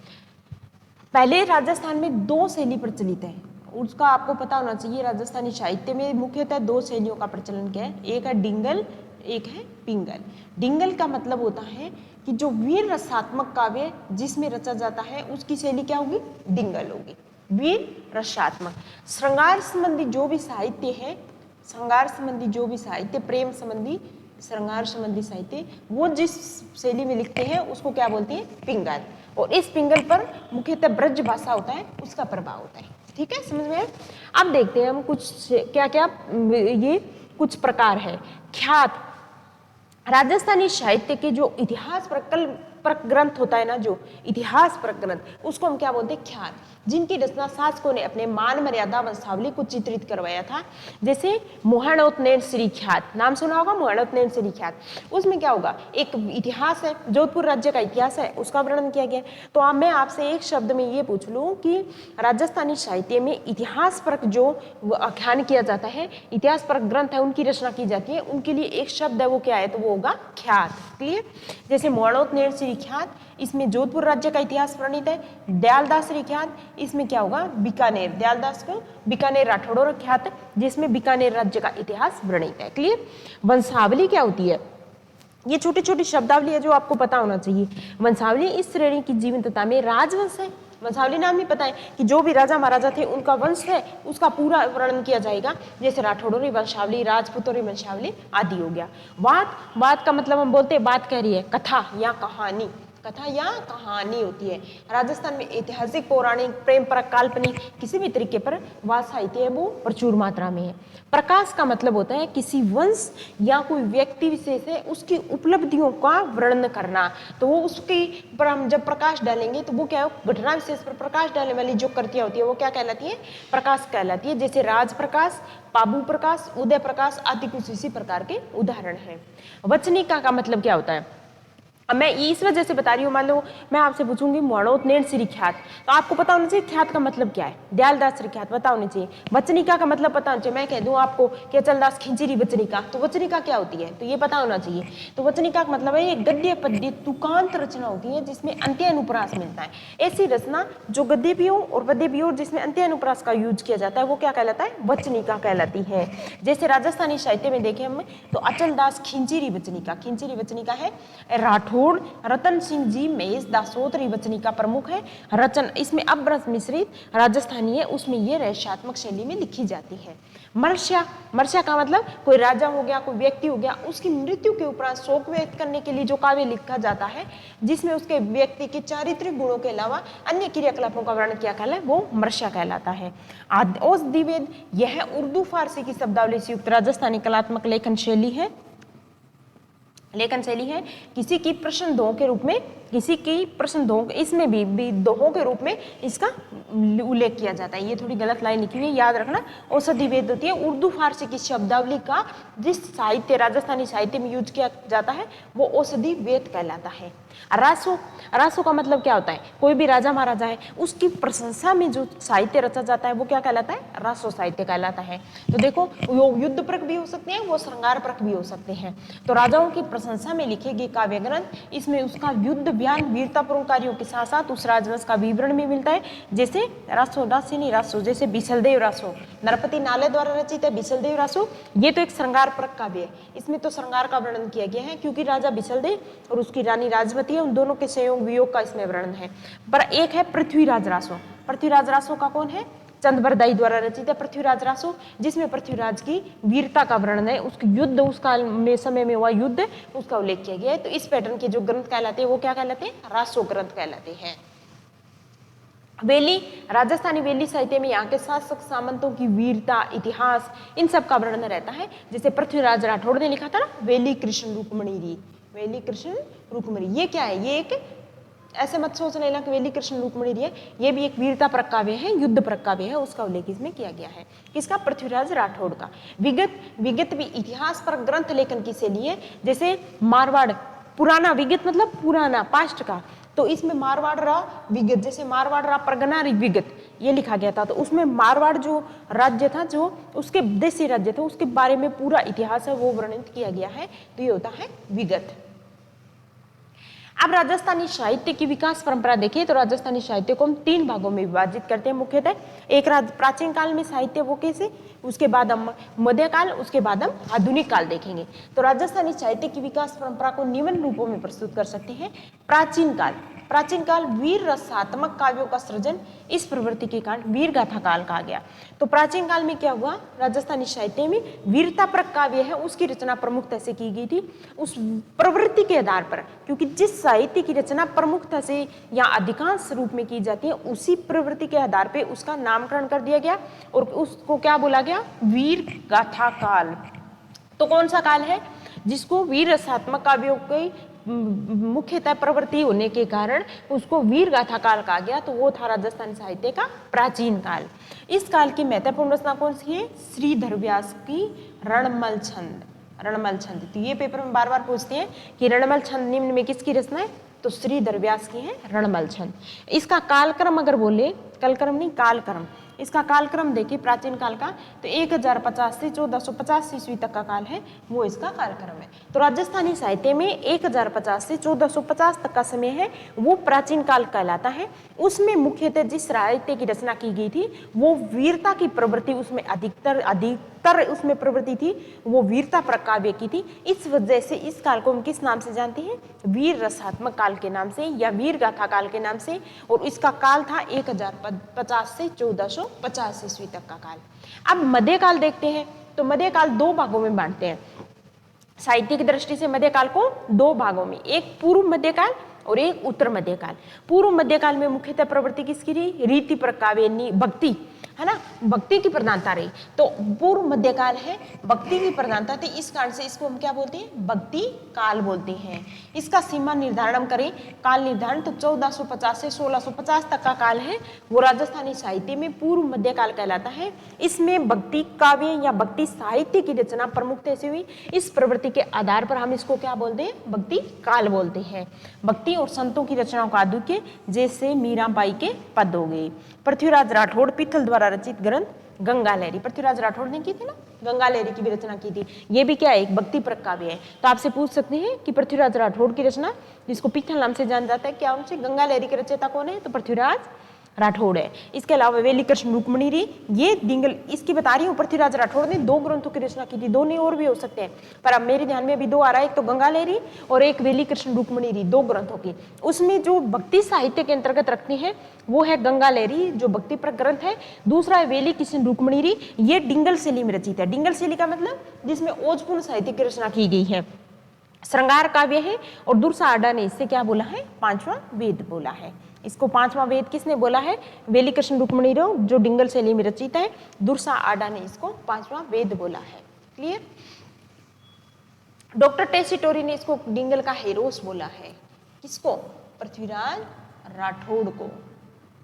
पहले राजस्थान में 2 शैली प्रचलित है, उसका आपको पता होना चाहिए। राजस्थानी साहित्य में मुख्यतः 2 शैलियों का प्रचलन क्या है, एक है डिंगल, एक है पिंगल। डिंगल का मतलब होता है कि जो वीर रसात्मक काव्य जिसमें रचा जाता है उसकी शैली क्या होगी, डिंगल होगी, वीर रसात्मक। श्रृंगार संबंधी जो भी साहित्य है, श्रृंगार संबंधी जो भी साहित्य, प्रेम संबंधी, श्रृंगार संबंधी साहित्य, वो जिस शैली में लिखते हैं उसको क्या बोलते हैं, पिंगल। और इस पिंगल पर मुख्यतः ब्रज भाषा होता है, उसका प्रभाव होता है। ठीक है, समझ में आया? अब देखते हैं हम कुछ क्या क्या, ये कुछ प्रकार है। ख्यात, राजस्थानी साहित्य के जो इतिहास पर ग्रंथ होता है ना, जो इतिहास पर ग्रंथ, उसको हम क्या बोलते हैं, ख्यात, जिनकी रचना शासकों ने अपने मान मर्यादा वंशावली को चित्रित करवाया था। जैसे मोहनोत्तनेन श्री ख्यात, नाम सुना होगा, मोहनोत्तनेन श्री ख्यात। उसमें क्या होगा, एक इतिहास है, जोधपुर राज्य का इतिहास है, उसका वर्णन किया गया। तो अब मैं आपसे एक शब्द में ये पूछ लूं कि राजस्थानी साहित्य में इतिहास पर जो आख्यान किया जाता है, इतिहास पर ग्रंथ है, उनकी रचना की जाती है, उनके लिए एक शब्द है, वो क्या है, तो वो होगा ख्यात। क्लियर? जैसे मोहनोत्तनेन श्री ख्यात, इसमें जोधपुर राज्य का इतिहास वर्णित है। दयालदास श्री ख्यात, इसमें क्या होगा, बीकानेर, दयालदास को बीकानेर राठौड़ ख्यात, जिसमें बीकानेर राज्य का इतिहास वर्णित है। क्लियर? वंशावली क्या होती है, ये छोटी छोटी शब्दावली है जो आपको पता होना चाहिए। वंशावली इस श्रेणी की जीवंतता में राजवंश है। वंशावली नाम ही पता है कि जो भी राजा महाराजा थे उनका वंश है, उसका पूरा वर्णन किया जाएगा। जैसे राठौड़ों वंशावली, राजपूतों वंशावली आदि हो गया। बात, बात का मतलब हम बोलते हैं, बात कह रही है, कथा या कहानी, कथा या कहानी होती है। राजस्थान में ऐतिहासिक, पौराणिक, प्रेम पर, काल्पनिक, किसी भी तरीके पर वह साहित्य है वो प्रचुर मात्रा में है। प्रकाश का मतलब होता है किसी वंश या कोई व्यक्ति विशेष है उसकी उपलब्धियों का वर्णन करना। तो वो उसके पर हम जब प्रकाश डालेंगे तो वो क्या है, घटना विशेष पर प्रकाश डालने वाली जो कृतियां होती है वो क्या कहलाती है, प्रकाश कहलाती है। जैसे राज प्रकाश, पाबू प्रकाश, उदय प्रकाश आदि कुछ इसी प्रकार के उदाहरण हैं। वचनिका का मतलब क्या होता है, अब मैं इस वजह से बता रही हूँ, मान लो मैं आपसे पूछूंगी मोहनोत्तनेन श्री ख्यात, तो आपको पता होना चाहिए ख्यात का मतलब क्या है। दयालदास श्री ख्यात पता होनी चाहिए। वचनिका का मतलब पता होना चाहिए। मैं कह दूं आपको कि अचलदास खिंचीरी वचनिका, तो वचनिका क्या होती है, तो ये पता होना चाहिए। तो वचनिका का मतलब है ये गद्य पद्य तुकांत रचना होती है जिसमें अंत्य अनुप्रास मिलता है। ऐसी रचना जो गद्य भी हो और पद्य भी हो जिसमें अंत्य अनुप्रास का यूज किया जाता है वो क्या कहलाता है, वचनिका कहलाती है। जैसे राजस्थानी साहित्य में देखें हम तो अचलदास खिंचीरी वचनिका, खिंचीरी वचनिका है। राठौड़ रतन सिंह जी मेष दासोतरी वचनिका प्रमुख है। रचन इसमें अभ्रस मिश्रित राजस्थानी है, उसमें ये रहस्यात्मक शैली में लिखी जाती है। मर्ष्या, मर्ष्या का मतलब कोई राजा हो गया, कोई व्यक्ति हो गया, उसकी मृत्यु के उपरांत शोक व्यक्त करने के लिए जो काव्य लिखा जाता है जिसमें उसके व्यक्ति के चारित्रिक गुणों के अलावा अन्य क्रियाकलापों का वर्णन किया कहलाता है वो मर्ष्या कहलाता है। औषधिवेद, यह उर्दू फारसी की शब्दावली से युक्त राजस्थानी कलात्मक लेखन शैली है। लेखन शैली है किसी की प्रश्न दोहों के रूप में, किसी की प्रश्न दोहों, इसमें भी दोहों के रूप में इसका उल्लेख किया जाता है। ये थोड़ी गलत लाइन लिखी हुई है, याद रखना। औषधि वेद होती है उर्दू फारसी की शब्दावली का जिस साहित्य राजस्थानी साहित्य में यूज किया जाता है वो औषधि वेद कहलाता है। रासो, रासो का मतलब क्या होता है, कोई भी राजा महाराजा है उसकी प्रशंसा में जो साहित्य रचा जाता है वो क्या कहलाता है, रासो साहित्य कहलाता है। तो देखो वो युद्ध परक भी हो सकते हैं, वो श्रृंगार परक भी हो सकते हैं। तो राजाओं की प्रशंसा में लिखे गए काव्य ग्रंथ, इसमें उसका युद्ध बयान वीरतापूर्ण कार्यों के साथ साथ उस राजवंश का विवरण भी मिलता है। जैसे रासो, रासिनी रासो, जैसे बिसलदेव रासो, नरपति नाले द्वारा रचित है बिसलदेव रासो। ये तो एक श्रृंगार परक काव्य है, इसमें तो श्रृंगार का वर्णन किया गया है क्योंकि राजा बिसलदेव और उसकी रानी राजवती है, उन दोनों के संयोग वियोग का इसमें वर्णन है। पर एक है पृथ्वीराज रासो। पृथ्वीराज रासो का कौन है, चंद्रबरदाई द्वारा रचित है पृथ्वीराज रासो, जिसमें पृथ्वीराज की वीरता का वर्णन है, उसके युद्ध, उस काल में समय में हुआ युद्ध, उसका उल्लेख किया गया है। तो इस पैटर्न के जो ग्रंथ कहलाते हैं वो क्या कहलाते हैं, रासो ग्रंथ कहलाते हैं। वेली, राजस्थानी वेली साहित्य में यहाँ के शासक सामंतों की वीरता, इतिहास, इन सब का वर्णन रहता है। जैसे पृथ्वीराज राठौड़ ने लिखा था ना, वेली कृष्ण रुक्मणी री, वेली कृष्ण रुक्मणी, ये क्या है, ये एक, ऐसे मत सोच लेना कि वेली कृष्ण रुक्मणी री है, ये भी एक वीरता परक काव्य है, युद्ध परक काव्य है, उसका उल्लेख इसमें किया गया है। किसका, पृथ्वीराज राठौड़ का। विगत, विगत भी इतिहास पर ग्रंथ लेखन की शैली है। जैसे मारवाड़, पुराना, विगत मतलब पुराना, पास्ट का, तो इसमें मारवाड़ रा विगत, जैसे मारवाड़ रा परगना विगत ये लिखा गया था, तो उसमें मारवाड़ जो राज्य था, जो उसके देशी राज्य था, उसके बारे में पूरा इतिहास है वो वर्णित किया गया है, तो ये होता है विगत। अब राजस्थानी साहित्य की विकास परंपरा देखिए तो राजस्थानी साहित्य को हम 3 भागों में विभाजित करते हैं मुख्यतः। एक प्राचीन काल में साहित्य वो कैसे, उसके बाद हम मध्यकाल, उसके बाद हम आधुनिक काल देखेंगे। तो राजस्थानी साहित्य की विकास परंपरा को निम्न रूपों में प्रस्तुत कर सकते हैं। प्राचीन काल, प्राचीन काल वीर रसात्मक काव्यों का सृजन, इस प्रवृत्ति के कारण वीर गाथा काल कहा गया। तो प्राचीन काल में क्या हुआ, राजस्थानी साहित्य में वीरता पर काव्य है उसकी रचना प्रमुखता से की गई थी, उस प्रवृत्ति के आधार पर, क्योंकि जिस साहित्य की रचना प्रमुखता से या अधिकांश रूप में की जाती है उसी प्रवृत्ति के आधार पर उसका नामकरण कर दिया गया और उसको क्या बोला गया, वीर गाथा काल। तो कौन सा काल है जिसको वीर रसात्मक काव्यों की मुख्यतः प्रवृत्ति होने के कारण उसको वीर गाथा काल कहा गया, तो वो था राजस्थानी साहित्य का प्राचीन काल। इस काल की महत्वपूर्ण रचना कौन सी है, श्रीधर व्यास की रणमल छंद। रणमल छंद, तो ये पेपर में बार बार पूछते हैं कि रणमल छंद निम्न में किसकी रचना है, तो श्रीधर व्यास की है रणमल छंद। इसका कालक्रम अगर बोले, कलक्रम नहीं कालक्रम, इसका कालक्रम देखिए प्राचीन काल का, तो 1050 से 1450 ईस्वी तक का काल है, वो इसका कालक्रम है। तो राजस्थानी साहित्य में 1050 से 1450 तक का समय है, वो प्राचीन काल कहलाता है। उसमें मुख्यतः जिस साहित्य की रचना की गई थी वो वीरता की प्रवृत्ति उसमें अधिकतर उसमें प्रवृत्ति थी, वो वीरता पर काव्य की थी। इस वजह से इस काल को हम किस नाम से जानते हैं, वीर रसात्मक काल के नाम से या वीर गाथा काल के नाम से, और इसका काल था 1050 से 1450 ईस्वी तक का काल। अब मध्यकाल देखते हैं, तो मध्यकाल 2 भागों में बांटते हैं साहित्य की दृष्टि से। मध्यकाल को 2 भागों में, एक पूर्व मध्यकाल और एक उत्तर मध्यकाल। पूर्व मध्यकाल में मुख्यतः प्रवृत्ति किसकी रही, रीति पर काव्य, भक्ति है ना, भक्ति की प्रधानता रही। तो पूर्व मध्यकाल है, भक्ति की प्रधानता थी, इस कारण से इसको हम क्या बोलते हैं, भक्ति काल बोलते हैं। इसका सीमा निर्धारण करें, काल निर्धारण, तो 1450 से 1650 तक का काल है, वो राजस्थानी साहित्य में पूर्व मध्यकाल कहलाता है। इसमें भक्ति काव्य या भक्ति साहित्य की रचना प्रमुखता से हुई, इस प्रवृत्ति के आधार पर हम इसको क्या बोलते हैं, भक्ति काल बोलते हैं। भक्ति और संतों की रचनाओं का आदुक्य, जैसे मीराबाई के पद हो गए। पृथ्वीराज राठौड़ पिथल द्वारा रचित ग्रंथ गंगा लहरी, पृथ्वीराज राठौड़ ने की थी ना, गंगा लहरी की भी रचना की थी, ये भी क्या है, एक भक्ति पर काव्य है। तो आपसे पूछ सकते हैं कि पृथ्वीराज राठौड़ की रचना, जिसको पिथल नाम से जाना जाता है, क्या उनसे गंगा लहरी के रचयिता कौन है, तो पृथ्वीराज राठौड़ है। इसके अलावा वेली कृष्ण रुक्मणी री, ये डिंगल, इसकी बता रही हूँ, पृथ्वीराज राठौड़ ने 2 ग्रंथों की रचना की थी, 2 नहीं और भी हो सकते हैं, पर अब मेरे ध्यान में अभी 2 आ रहा है, एक तो गंगा लहरी और एक वेली कृष्ण रुक्मणी री, 2 ग्रंथों की। उसमें जो भक्ति साहित्य के अंतर्गत रखती है वो है गंगा लहरी, जो भक्ति पर ग्रंथ है। दूसरा है वेली कृष्ण रुक्मणी री, ये डिंगल शैली में रचित है। डिंगल शैली का मतलब जिसमें ओजपूर्ण साहित्य की रचना की गई है, श्रृंगार काव्य है। और दुर्सा आडा ने इससे क्या बोला है, 5वां वेद बोला है। इसको 5वां वेद किसने बोला है, वेली कृष्ण रुक्मणी रो, जो डिंगल शैली में रचित है। दुर्सा आडा ने इसको 5वां वेद बोला है। क्लियर। डॉक्टर टेसीटोरी ने इसको डिंगल का हेरोस बोला है। किसको, पृथ्वीराज राठौड़ को।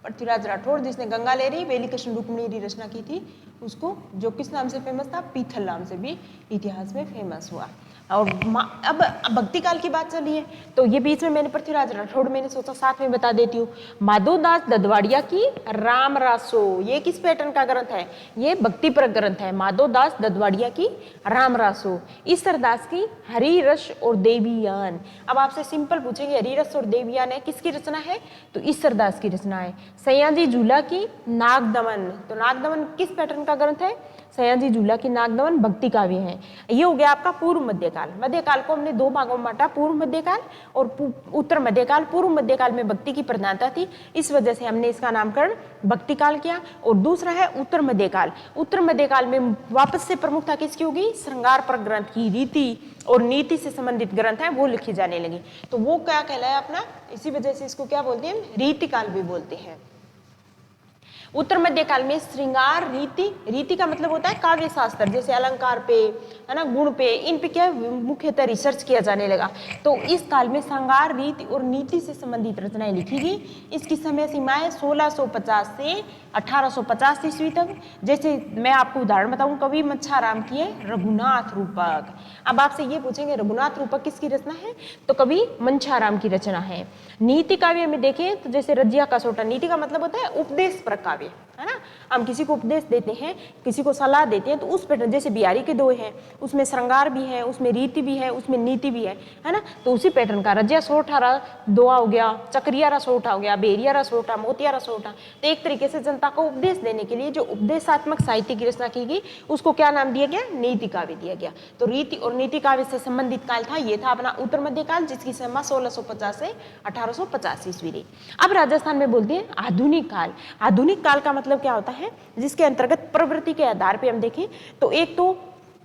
पृथ्वीराज राठौड़ जिसने गंगा लहरी वेली कृष्ण रुक्मणी री रचना की थी, उसको जो किस नाम से फेमस था, पीथल नाम से भी इतिहास में फेमस हुआ। और अब भक्ति काल की बात चली है, तो ये बीच में मैंने पृथ्वीराज राठौड़ मैंने सोचा साथ में बता देती हूँ। माधोदास ददवाड़िया की राम रासो, ये किस पैटर्न का ग्रंथ है, ये भक्ति पर ग्रंथ है। माधोदास ददवाड़िया की राम रासो। ईश्वरदास की हरि रस और देवीयान। अब आपसे सिंपल पूछेंगे हरि रस और देवीयान है किसकी रचना है, तो ईश्वरदास की रचना है। सयाजी झूला की नागदमन, तो नागदमन किस पैटर्न का ग्रंथ है, सयाजी झूला की नागदमन भक्ति काव्य है। ये हो गया आपका पूर्व मध्यकाल। मध्यकाल को हमने 2 भागों में बांटा, पूर्व मध्यकाल और उत्तर मध्यकाल। पूर्व मध्यकाल में भक्ति की प्रधानता थी, इस वजह से हमने इसका नामकरण भक्ति काल किया। और दूसरा है उत्तर मध्यकाल। उत्तर मध्यकाल में वापस से प्रमुखता किसकी होगी, श्रृंगार पर ग्रंथ की, रीति और नीति से संबंधित ग्रंथ है वो लिखी जाने लगी, तो वो क्या कहलाया अपना, इसी वजह से इसको क्या बोलते हैं, रीति काल भी बोलते हैं। उत्तर मध्य काल में श्रृंगार रीति, रीति का मतलब होता है काव्य शास्त्र, जैसे अलंकार पे, है ना, गुण पे, इन पे क्या मुख्यतः रिसर्च किया जाने लगा। तो इस काल में श्रृंगार रीति और नीति से संबंधित रचनाएं लिखी गई। इसकी समय सीमाएं 1650 से 1850 ईस्वी तक। जैसे मैं आपको उदाहरण बताऊं, कवि मच्छाराम की है रघुनाथ रूपक। अब आपसे ये पूछेंगे रघुनाथ रूपक किसकी रचना है, तो कवि मच्छाराम की रचना है। नीति काव्य में देखें तो जैसे रजिया का सोटा, नीति का मतलब होता है उपदेश पर काव्य, है ना। हम किसी को उपदेश देते हैं, किसी को सलाह देते हैं, तो उस पैटर्न, जैसे बिहारी के दो हैं, उसमें श्रृंगार भी है, उसमें रीति भी है, उसमें नीति भी है ना। तो उसी पैटर्न का रजिया सोठा दोआ हो गया, चक्रिया सोठा हो गया, बेरिया सोठा, मोतिया सोठा। तो एक तरीके से जनता को उपदेश देने के लिए जो उपदेशात्मक साहित्य की रचना की गई, उसको क्या नाम दिया गया, नीति काव्य दिया गया। तो रीति और नीति काव्य से संबंधित काल था, ये था अपना उत्तर मध्य काल, जिसकी सीमा 1650 से 1850 ईस्वी रही। अब राजस्थान में बोलते हैं आधुनिक काल। आधुनिक काल का मतलब क्या होता है, जिसके अंतर्गत प्रवृत्ति के आधार पे हम देखें तो एक तो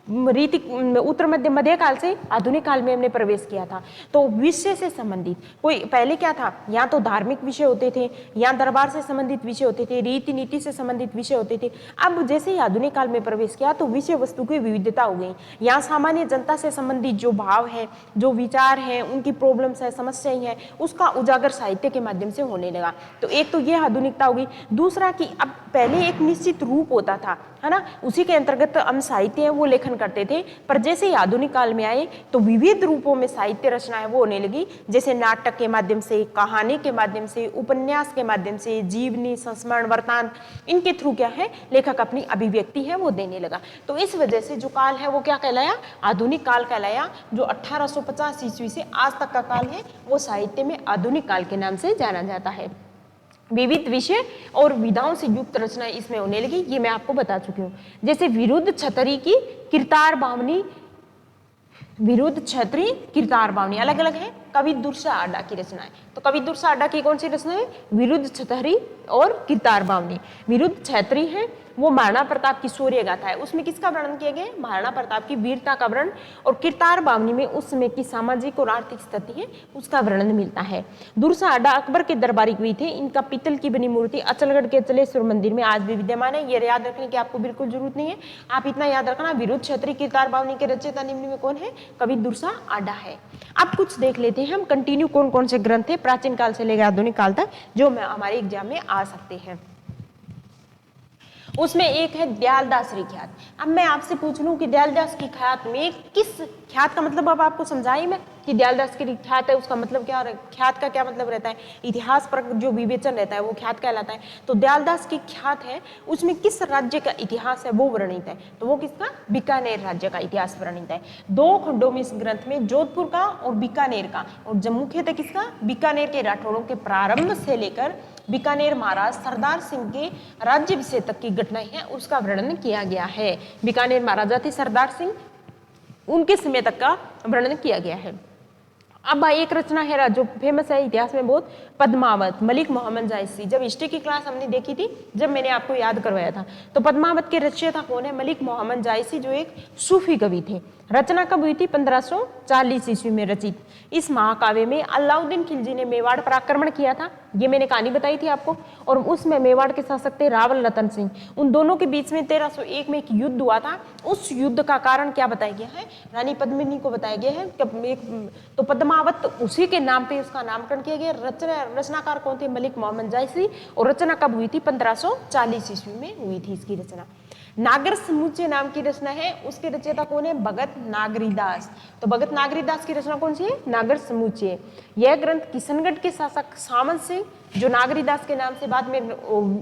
रीति उत्तर मध्य काल से आधुनिक काल में हमने प्रवेश किया था। तो विषय से संबंधित कोई पहले क्या था, यहाँ तो धार्मिक विषय होते थे, यहाँ दरबार से संबंधित विषय होते थे, रीति नीति से संबंधित विषय होते थे। अब जैसे ही आधुनिक काल में प्रवेश किया तो विषय वस्तु की विविधता हो गई। यहाँ सामान्य जनता से संबंधित जो भाव है, जो विचार है, उनकी प्रॉब्लम्स है, समस्याएं हैं, उसका उजागर साहित्य के माध्यम से होने लगा। तो एक तो ये आधुनिकता होगी। दूसरा कि अब पहले एक निश्चित रूप होता था, है ना, उसी के अंतर्गत हम साहित्य है वो लेखन करते थे। पर जैसे ही आधुनिक काल में आए तो विविध रूपों में साहित्य रचना है वो होने लगी, जैसे नाटक के माध्यम से, कहानी के माध्यम से, उपन्यास के माध्यम से, जीवनी, संस्मरण, वृत्तांत, इनके थ्रू क्या है लेखक अपनी अभिव्यक्ति है वो देने लगा। तो इस वजह से जो काल है वो क्या कहलाया, आधुनिक काल कहलाया। जो 1850 ईस्वी से आज तक का काल है वो साहित्य में आधुनिक काल के नाम से जाना जाता है। विविध विषय और विधाओं से युक्त रचनाएं इसमें होने लगी, ये मैं आपको बता चुकी हूँ। जैसे विरुद्ध छतरी की किरतार बावनी, विरुद्ध छतरी किरतार बावनी अलग अलग है। कवि दुर्सा आडा की रचना है, तो कवि दुर्सा आडा की कौन सी रचना है, विरुद्ध छतरी और किरतार बावनी। विरुद्ध छतरी है वो महाराणा प्रताप की शौर्य गाथा है, उसमें किसका वर्णन किया गया है, महाराणा प्रताप की वीरता का वर्णन। और किरतार बावनी में उस समय की सामाजिक और आर्थिक स्थिति है उसका वर्णन मिलता है। दुर्सा आडा अकबर के दरबारी कवि थे। इनका पीतल की बनी मूर्ति अचलगढ़ के अचलेश्वर मंदिर में आज भी विद्यमान है। ये याद रखने की आपको बिल्कुल जरूरत नहीं है, आप इतना याद रखना विरुद्ध छतरी किरतार बावनी के रचयिता निम्न में कौन है, कवि दुर्सा आडा है। अब कुछ देख लेते हैं हम कंटिन्यू कौन कौन से ग्रंथ थे प्राचीन काल से लेकर आधुनिक काल तक जो हमारे एग्जाम में आ सकते हैं। उसमें एक है दयालदास की ख्यात। अब मैं आपसे पूछ लूं कि दयालदास की ख्यात में किस ख्यात का मतलब अब आपको समझाई मैं कि दयालदास की ख्यात है उसका मतलब क्या, ख्यात का क्या मतलब रहता है, इतिहास पर जो विवेचन रहता है वो ख्यात कहलाता है। तो दयालदास की ख्यात है उसमें किस राज्य का इतिहास है वो वर्णित है, तो वो किसका, बीकानेर राज्य का इतिहास वर्णित है। 2 खंडों में इस ग्रंथ में जोधपुर का और बीकानेर का, और मुख्यतः किसका, बीकानेर के राठौड़ों के प्रारंभ से लेकर बीकानेर महाराज सरदार सिंह के राज्याभिषेक तक की घटनाएं हैं उसका वर्णन किया गया है। बीकानेर महाराजा थे सरदार सिंह, उनके समय तक का वर्णन किया गया है। अब एक रचना है जो फेमस है इतिहास में बहुत, पद्मावत, मलिक मोहम्मद जायसी। जब हिस्ट्री की क्लास हमने देखी थी, जब मैंने आपको याद करवाया था, तो पद्मावत के रचयिता कौन है, मलिक मोहम्मद जायसी जो एक सूफी कवि थे। रचना कब हुई थी, 1540 ईस्वी में रचित। इस महाकाव्य में अलाउद्दीन खिलजी ने मेवाड़ पर आक्रमण किया था, ये मैंने कहानी बताई थी आपको, और उसमें मेवाड़ के शासक थे रावल रतन सिंह। उन दोनों के बीच में 1301 में एक युद्ध हुआ था। उस युद्ध का कारण क्या बताया गया है, रानी पद्मिनी को बताया गया है। तो पद्मावत उसी के नाम पे उसका नामकरण किया गया। रचनाकार कौन थे, मलिक मोहम्मद जायसी। और रचना कब हुई थी, 1540 ईस्वी में हुई थी इसकी रचना। नागर समुच्चय नाम की रचना है, उसके रचयिता कौन है, भगत नागरीदास। तो भगत नागरीदास की रचना कौन सी है, नागर समुच्चय। यह ग्रंथ किशनगढ़ के शासक सामंत सिंह, जो नागरीदास के नाम से बाद में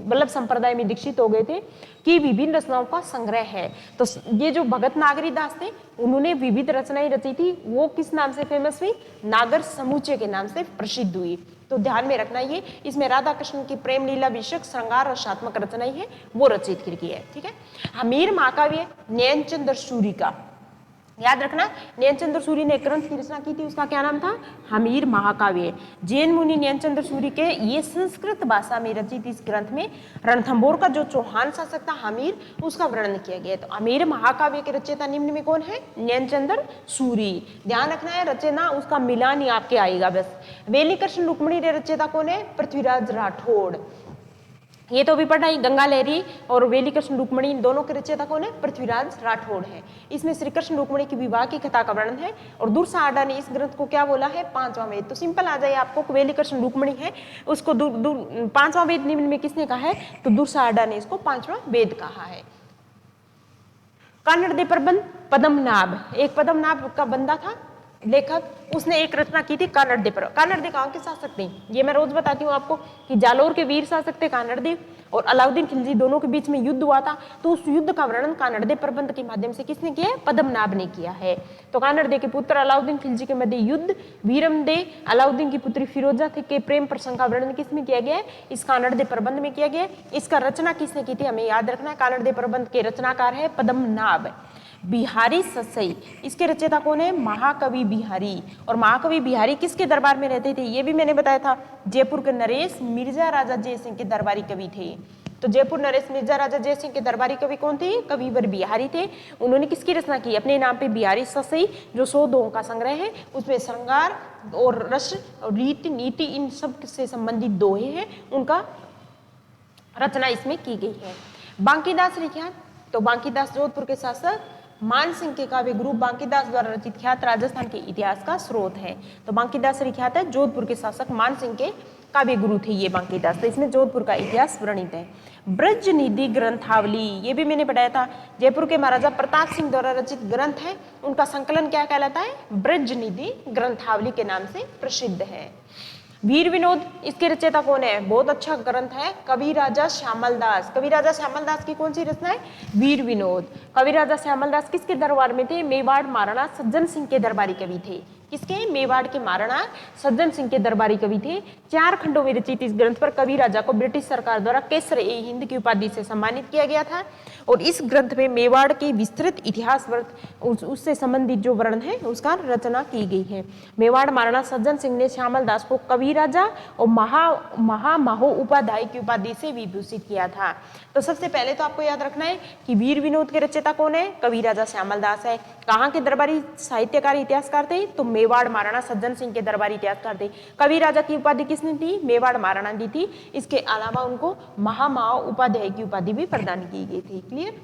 वल्लभ संप्रदाय में दीक्षित हो गए थे, की विभिन्न रचनाओं का संग्रह है। तो ये जो भगत नागरीदास थे उन्होंने विविध रचनाएं रची थी, वो किस नाम से फेमस हुई, नागर समुच्चय के नाम से प्रसिद्ध हुई। तो ध्यान में रखना ये, इसमें राधा कृष्ण की प्रेम लीला विषयक श्रृंगार रसात्मक रचनाएं है वो रचित की है। ठीक है। हमीर महाकाव्य नयनचंद्र सूरी का, याद रखना, नयनचंद्र सूरी ने एक ग्रंथ की रचना की थी, उसका क्या नाम था, हमीर महाकाव्य। जैन मुनि नयनचंद्र सूरी के ये संस्कृत भाषा में रचित इस ग्रंथ में रणथंभौर का जो चौहान शासक था हमीर, उसका वर्णन किया गया। तो हमीर महाकाव्य के रचयिता निम्न में कौन है, नयनचंद्र सूरी। ध्यान रखना है, रचना उसका मिलान ही आपके आएगा बस। वेली कृष्ण रुक्मणी के रचयिता कौन है, पृथ्वीराज राठौड़। ये तो भी पढ़ा ही, गंगा लहरी और वेली कृष्ण रुक्मणी इन दोनों के रचयिता कौन है? पृथ्वीराज राठौड़ है। इसमें श्री कृष्ण रुक्मणी की विवाह की कथा का वर्णन है और दुर्सा आडा ने इस ग्रंथ को क्या बोला है? पांचवा वेद। तो सिंपल आ जाए आपको, वेली कृष्ण रुक्मणी है उसको पांचवा वेद निम्न में किसने कहा है? तो दुर्सा आडा ने इसको पांचवा वेद कहा है। कानड़ दे प्रबंध पद्मनाभ, एक पद्मनाभ का बंदा था लेखक, उसने एक रचना की थी कानड़ दे पर। कानड़ दे कहाँ के शासक थे? ये मैं रोज बताती हूँ आपको कि जालोर के वीर शासक थे कानड़ दे और अलाउद्दीन खिलजी, दोनों के बीच में युद्ध हुआ था। तो उस युद्ध का वर्णन कानड़ दे प्रबंध के माध्यम से किसने किया है? पद्मनाभ ने किया है। तो कानड़ दे के पुत्र अलाउद्दीन खिलजी के मध्य युद्ध, वीरम दे अलाउद्दीन की पुत्री फिरोजा के प्रेम प्रसंग का वर्णन किसमें किया गया है? इस कानड़ दे प्रबंध में किया गया है। इसका रचना किसने की थी? हमें याद रखना है, कानड़ दे प्रबंध के रचनाकार है पद्मनाभ। बिहारी ससई, इसके रचयिता कौन है? महाकवि बिहारी। और महाकवि बिहारी किसके दरबार में रहते थे? ये भी मैंने बताया था, जयपुर के नरेश मिर्जा राजा जयसिंह के दरबारी कवि थे। तो जयपुर नरेश मिर्जा राजा जयसिंह के दरबारी कवि कौन थे? कविवर बिहारी थे। उन्होंने किसकी रचना की? अपने नाम पे बिहारी ससई, जो 100 दोहों का संग्रह है, उसमें श्रृंगार और रस और रीति नीति इन सब से संबंधित दोहे हैं, उनका रचना इसमें की गई है। बांकीदास लिखा, तो बांकीदास जोधपुर के शासक मान सिंह के काव्य गुरु बांकीदास द्वारा रचित ख्यात राजस्थान के इतिहास का स्रोत है। तो बांकीदास ख्यात है जोधपुर के शासक मान सिंह के काव्य गुरु थे ये बांकीदास। तो इसमें जोधपुर का इतिहास वर्णित है। ब्रज निधि ग्रंथावली, ये भी मैंने पढ़ाया था, जयपुर के महाराजा प्रताप सिंह द्वारा रचित ग्रंथ है। उनका संकलन क्या कहलाता है? ब्रज निधि ग्रंथावली के नाम से प्रसिद्ध है। वीर विनोद, इसके रचयिता कौन है? बहुत अच्छा ग्रंथ है, कवि राजा श्यामल दास। कवि राजा श्यामल दास की कौन सी रचना है? वीर विनोद। कवि राजा श्यामल दास किसके दरबार में थे? मेवाड़ महाराणा सज्जन सिंह के दरबारी कवि थे। किसके? मेवाड़ के महाराणा सज्जन सिंह के दरबारी कवि थे। 4 खंडों में रचित इस ग्रंथ पर कवि राजा को ब्रिटिश सरकार द्वारा केसर ए हिंद की उपाधि से सम्मानित किया गया था। और इस ग्रंथ में मेवाड़ के विस्तृत इतिहास उससे संबंधित जो वर्णन है उसका रचना की गई है। मेवाड़ महाराणा सज्जन सिंह ने श्यामल दास को कवि राजा और महामहो उपाध्याय की उपाधि से विभूषित किया था। तो सबसे पहले तो आपको याद रखना है कि वीर विनोद के रचयिता कौन है? कवि राजा श्यामल दास है। कहाँ के दरबारी साहित्यकार इतिहासकार थे? तो मेवाड़ महाराणा सज्जन सिंह के दरबारी इतिहासकार थे। कवि राजा की उपाधि किसने दी? मेवाड़ महाराणा दी थी। इसके अलावा उनको महामहो उपाध्याय की उपाधि भी प्रदान की गई थी। क्लियर?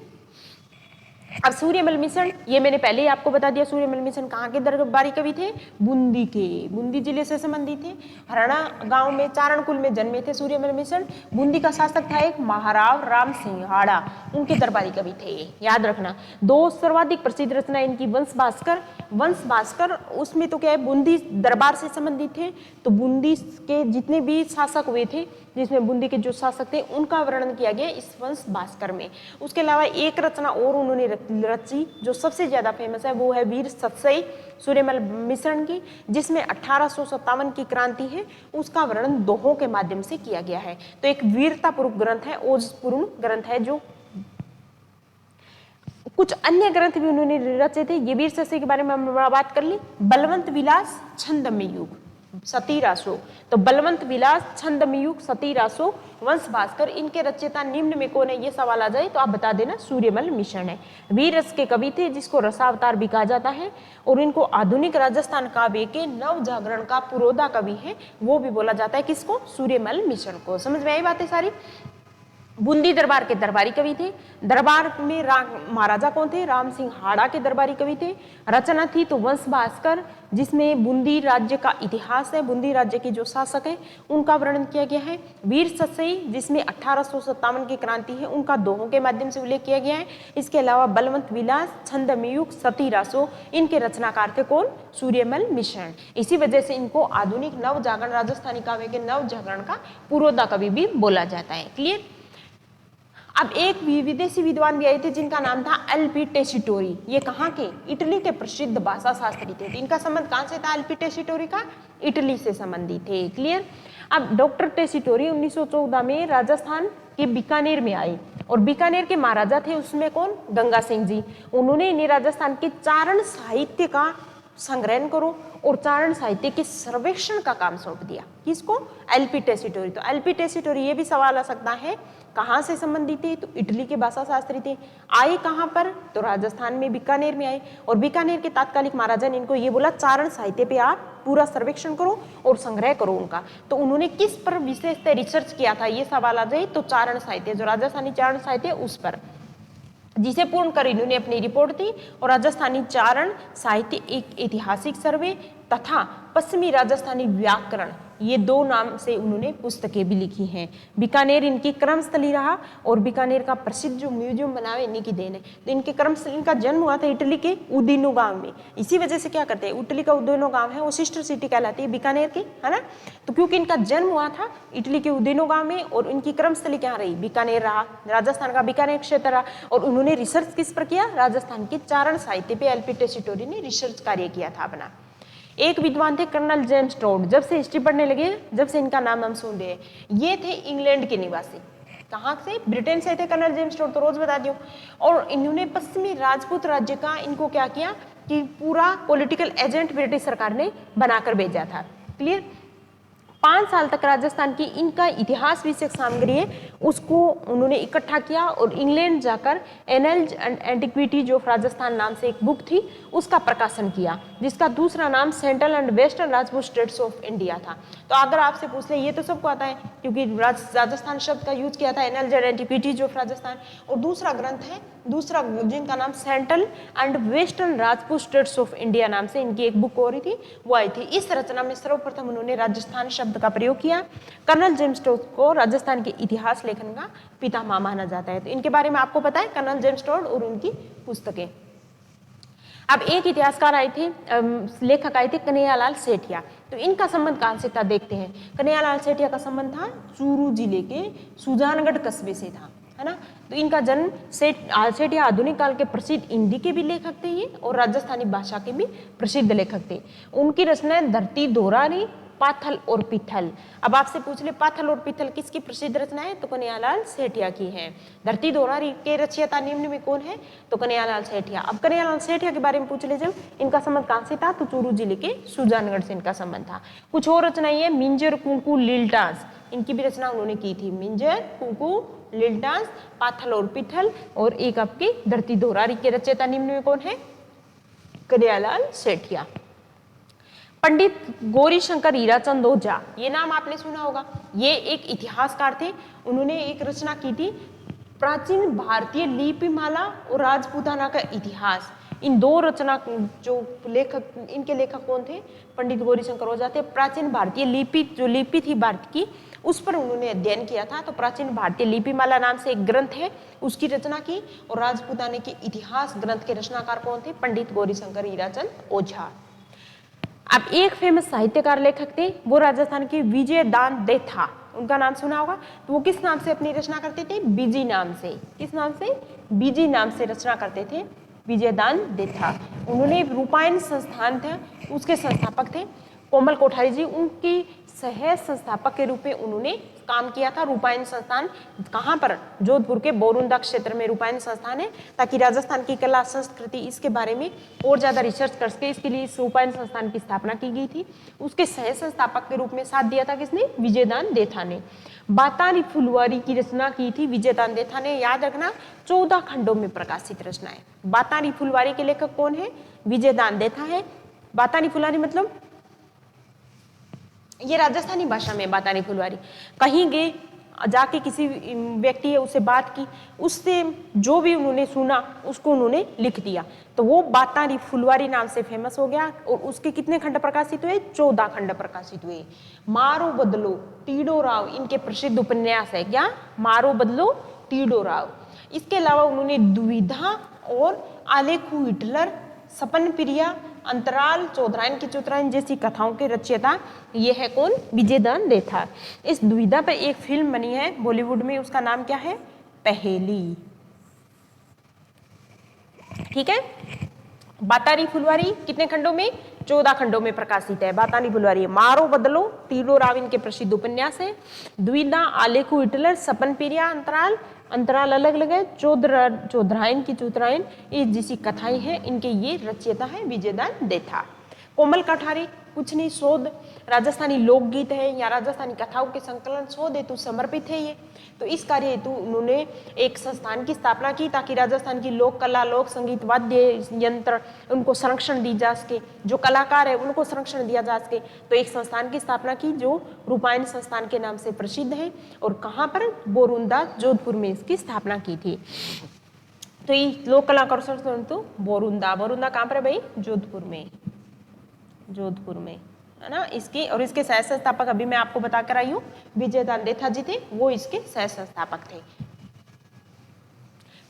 अब सूर्यमल मिश्रण, ये मैंने पहले ही आपको बता दिया, सूर्यमल मिश्रण कहाँ के दरबारी कवि थे? बूंदी के, बूंदी जिले से संबंधित थे। हरियाणा गांव में चारण कुल में जन्मे थे सूर्यमल मिश्रण। बूंदी का शासक था एक महाराव राम सिंह हाड़ा, उनके दरबारी कवि थे, याद रखना। 2 सर्वाधिक प्रसिद्ध रचना इनकी वंश भास्कर। वंश भास्कर उसमें तो क्या है? बूंदी दरबार से संबंधित थे। तो बूंदी के जितने भी शासक हुए थे, जिसमें बूंदी के जो शासक थे, उनका वर्णन किया गया इस वंश भास्कर में। उसके अलावा एक रचना और उन्होंने रची जो सबसे ज्यादा फेमस है, वो है वीर सतसई सूर्यमल मिश्रण की, जिसमें 1857 की क्रांति है उसका वर्णन दोहों के माध्यम से किया गया है। तो एक वीरतापूर्वक ग्रंथ है, ओजपूर्ण ग्रंथ है। जो कुछ अन्य ग्रंथ भी उन्होंने रचे थे, ये वीर सतसई के बारे में हम बात कर ली। बलवंत विलास छंदमय युग सतीरासो, तो बलवंत विलास छंदमय युग सतीरासो वंश भास्कर, इनके रचयिता निम्न में कौन है? ये सवाल आ जाए तो आप बता देना सूर्यमल मिश्रण है। वीर रस के कवि थे, जिसको रसावतार भी कहा जाता है। और इनको आधुनिक राजस्थान काव्य के नव जागरण का पुरोधा कवि है, वो भी बोला जाता है। किसको? सूर्यमल मिश्रण को। समझ में आई बातें सारी? बूंदी दरबार के दरबारी कवि थे। दरबार में महाराजा कौन थे? राम सिंह हाड़ा के दरबारी कवि थे। रचना थी तो वंश भास्कर, जिसमें बूंदी राज्य का इतिहास है, बूंदी राज्य के जो शासक हैं उनका वर्णन किया गया है। वीर सतसई, जिसमें 1857 की क्रांति है, उनका दोहों के माध्यम से उल्लेख किया गया है। इसके अलावा बलवंत विलास छंदमय युग सतीरासो, इनके रचनाकार थे कौन? सूर्यमल मिश्रण। इसी वजह से इनको आधुनिक नव जागरण राजस्थानी काव्य के नव जागरण का पुरोधा कवि भी बोला जाता है। क्लियर? अब एक विदेशी विद्वान भी आए थे जिनका नाम था एलपी टेसिटोरी। ये कहाँ के? इटली के प्रसिद्ध भाषा शास्त्री थे। तो इनका संबंध कहाँ से था? एलपी टेसिटोरी का इटली से संबंधित थे। क्लियर? अब डॉक्टर टेसिटोरी 1914 में राजस्थान के बीकानेर में आए और बीकानेर के महाराजा थे उसमें कौन? गंगा सिंह जी। उन्होंने इन्हें राजस्थान के चारण साहित्य का संग्रहण करो और चारण साहित्य के सर्वेक्षण का काम सौंप दिया। किसको? एलपी टेसीटोरी। तो एलपी टेसीटोरी ये भी सवाल आ सकता है कहाँ से संबंधित थे? तो इटली के भाषा शास्त्री थे। आए कहाँ पर? तो राजस्थान में बीकानेर में आए और बीकानेर के तात्कालिक महाराजा ने इनको ये बोला चारण साहित्य पे आप पूरा सर्वेक्षण करो और संग्रह करो उनका। तो उन्होंने किस पर विशेषतः रिसर्च किया था, ये सवाल आ जाए तो चारण साहित्य, जो राजस्थानी चारण साहित्य उस पर, जिसे पूर्ण कर इन्होंने अपनी रिपोर्ट दी। और राजस्थानी चारण साहित्य एक ऐतिहासिक सर्वे तथा पश्चिमी राजस्थानी व्याकरण, ये दो नाम से उन्होंने पुस्तकें भी लिखी हैं। बीकानेर इनकी कर्मस्थली रहा और बीकानेर का प्रसिद्ध जो म्यूजियम बना है इन्हीं की देन है। तो इनके कर्मस्थली, इनका जन्म हुआ था इटली के उदीनो गांव में। इसी वजह से क्या करते हैं, इटली का उदीनो गांव है वो सिस्टर सिटी कहलाती है बीकानेर की, है ना। तो क्योंकि इनका जन्म हुआ था इटली के उदीनो गांव में और इनकी कर्मस्थली क्या रही, बीकानेर रहा, राजस्थान का बीकानेर क्षेत्र रहा। और उन्होंने रिसर्च किस पर किया, राजस्थान के चारण साहित्य पे एलपी टेसीटोरी ने रिसर्च कार्य किया था अपना। एक विद्वान थे कर्नल जेम्स टोड। जब से हिस्ट्री पढ़ने लगे, जब से इनका नाम हम सुन रहे हैं, ये थे इंग्लैंड के निवासी। कहाँ से? ब्रिटेन से थे कर्नल जेम्स टोड, तो रोज बता दियो। और इन्होंने पश्चिमी राजपूत राज्य का इनको क्या किया कि पूरा पॉलिटिकल एजेंट ब्रिटिश सरकार ने बनाकर भेजा था। क्लियर? 5 साल तक राजस्थान की इनका इतिहास विषयक सामग्री है उसको उन्होंने इकट्ठा किया और इंग्लैंड जाकर annuls and antiquities of Rajasthan नाम से एक बुक थी, उसका प्रकाशन किया, जिसका दूसरा नाम central and western Rajput states of India था। तो अगर आपसे पूछ ले, ये तो सबको आता है क्योंकि राजस्थान शब्द का यूज किया था, annuls and antiquities of Rajasthan. और दूसरा ग्रंथ है, दूसरा जिनका नाम central and western Rajput states of India नाम से इनकी एक बुक हो रही थी, वो आई थी। इस रचना में सर्वप्रथम उन्होंने राजस्थान शब्द का प्रयोग किया। कर्नल जेम्स टोड को राजस्थान के इतिहास लेखन का पितामह माना जाता है। तो इनके बारे में आपको पता है, कर्नल जेम्स टोड और उनकी पुस्तकें। अब एक इतिहासकार आए थे, लेखक आए थे कन्हैयालाल सेठिया। तो इनका संबंध कहां से था देखते हैं। कन्हैयालाल सेठिया का संबंध था चूरू जिले के सुजानगढ़ कस्बे से था, है ना। तो इनका जन्म सेठिया आधुनिक काल के प्रसिद्ध हिंदी के भी लेखक थे ये और राजस्थानी भाषा के भी प्रसिद्ध लेखक थे। उनकी रचनाएं धरती दोहरारी, पाथल और पिथल। अब आपसे पूछ ले पाथल और पिथल किसकी प्रसिद्ध रचना है, तो कन्हैयालाल सेठिया की है। धरती दोहरारी के रचयिता निम्न में कौन है, तो कन्हैयालाल सेठिया। अब कन्हैयालाल सेठिया के बारे में पूछ ले जब, इनका संबंध कहां से था, तो चूरू जिले के सुजानगढ़ से इनका संबंध था। कुछ और रचनाएं है, मिंजर, कुंकू, लील डांस, इनकी भी रचना उन्होंने की थी। मिंजर, कुंकू, लील डांस, पाथल और पिथल। और एक आपकी धरती दोहरारी के रचयिता निम्न में कौन है, कन्हैयालाल सेठिया। पंडित गौरीशंकर हीराचंद ओझा, ये नाम आपने सुना होगा। ये एक इतिहासकार थे। उन्होंने एक रचना की थी, प्राचीन भारतीय लिपिमाला और राजपूताना का इतिहास। इन दो रचना जो लेखक, इनके लेखक कौन थे, पंडित गौरीशंकर ओझा थे। प्राचीन भारतीय लिपि, जो लिपि थी भारत की, उस पर उन्होंने अध्ययन किया था। तो प्राचीन भारतीय लिपिमाला नाम से एक ग्रंथ है, उसकी रचना की। और राजपूताना के इतिहास ग्रंथ के रचनाकार कौन थे, पंडित गौरीशंकर हीराचंद ओझा। अब एक फेमस साहित्यकार लेखक थे, वो राजस्थान के विजयदान देथा, उनका नाम सुना होगा। तो वो किस नाम से अपनी रचना करते थे, बीजी नाम से। किस नाम से, बीजी नाम से रचना करते थे, विजयदान देथा। उन्होंने रूपायन संस्थान थे, उसके संस्थापक थे। कोमल कोठारी जी उनकी सह संस्थापक के रूप में उन्होंने काम किया था। रूपायन संस्थान कहाँ पर, जोधपुर के बोरुंदा क्षेत्र में रूपायन संस्थान है, ताकि राजस्थान की कला संस्कृति इसके बारे में और ज्यादा रिसर्च कर सके, इसके लिए इस रूपायन संस्थान की स्थापना की गई थी। उसके सह संस्थापक के रूप में साथ दिया था किसने, विजयदान देथा ने। बातारी फुलवारी की रचना की थी विजयदान देथा ने। याद रखना, 14 खंडों में प्रकाशित रचना है। बातारी फुलवारी के लेखक कौन है, विजयदान देथा है। बातारी फुलवारी मतलब ये राजस्थानी भाषा में बातारी फुलवारी। कहीं गए, जाके किसी व्यक्ति है उससे बात की, उससे जो भी उन्होंने सुना उसको उन्होंने लिख दिया, तो वो बातारी फुलवारी नाम से फेमस हो गया। और उसके कितने खंड प्रकाशित हुए, 14 खंड प्रकाशित हुए। मारो बदलो टीडो राव इनके प्रसिद्ध उपन्यास है। क्या, मारो बदलो टीडो राव। इसके अलावा उन्होंने दुविधा और आलेखू हिटलर, सपन प्रिया, अंतराल, चौधरायन की चौधरायन जैसी कथाओं के रचयिता ये है कौन, विजयदान देथा। इस दुविधा पर एक फिल्म बनी है बॉलीवुड में, उसका नाम क्या है, पहेली। ठीक है। बातारी फुलवारी कितने खंडों में, 14 खंडों में प्रकाशित है बातारी फुलवारी। मारो बदलो टीडो राव इनके प्रसिद्ध उपन्यास है। द्विधा, आलेखू हिटलर, सपन प्रिया, अंतराल, अंतराल अलग अलग है, चौधरायन की चौधरायन, ये जैसी कथाएं हैं, इनके ये रचयिता है विजयदान देथा। कोमल कठारी कुछ नहीं, शोध राजस्थानी लोकगीत है या राजस्थानी कथाओं के संकलन शोध हेतु समर्पित है ये। तो इस कार्य हेतु उन्होंने एक संस्थान की स्थापना की ताकि राजस्थान की लोक कला, लोक संगीत, वाद्य यंत्र उनको संरक्षण दी जा सके, जो कलाकार है उनको संरक्षण दिया जा सके। तो एक संस्थान की स्थापना की जो रूपायन संस्थान के नाम से प्रसिद्ध है, और कहाँ पर, बोरुंदा जोधपुर में इसकी स्थापना की थी। तो ये लोक कलाकार संरक्षण तो बोरुंदा, बोरुंदा कहाँ पर है भाई, जोधपुर में, जोधपुर में है ना इसकी। और इसके सह संस्थापक अभी मैं आपको बता कर आई हूँ, विजय दांडेथा जी थे, वो इसके सह संस्थापक थे।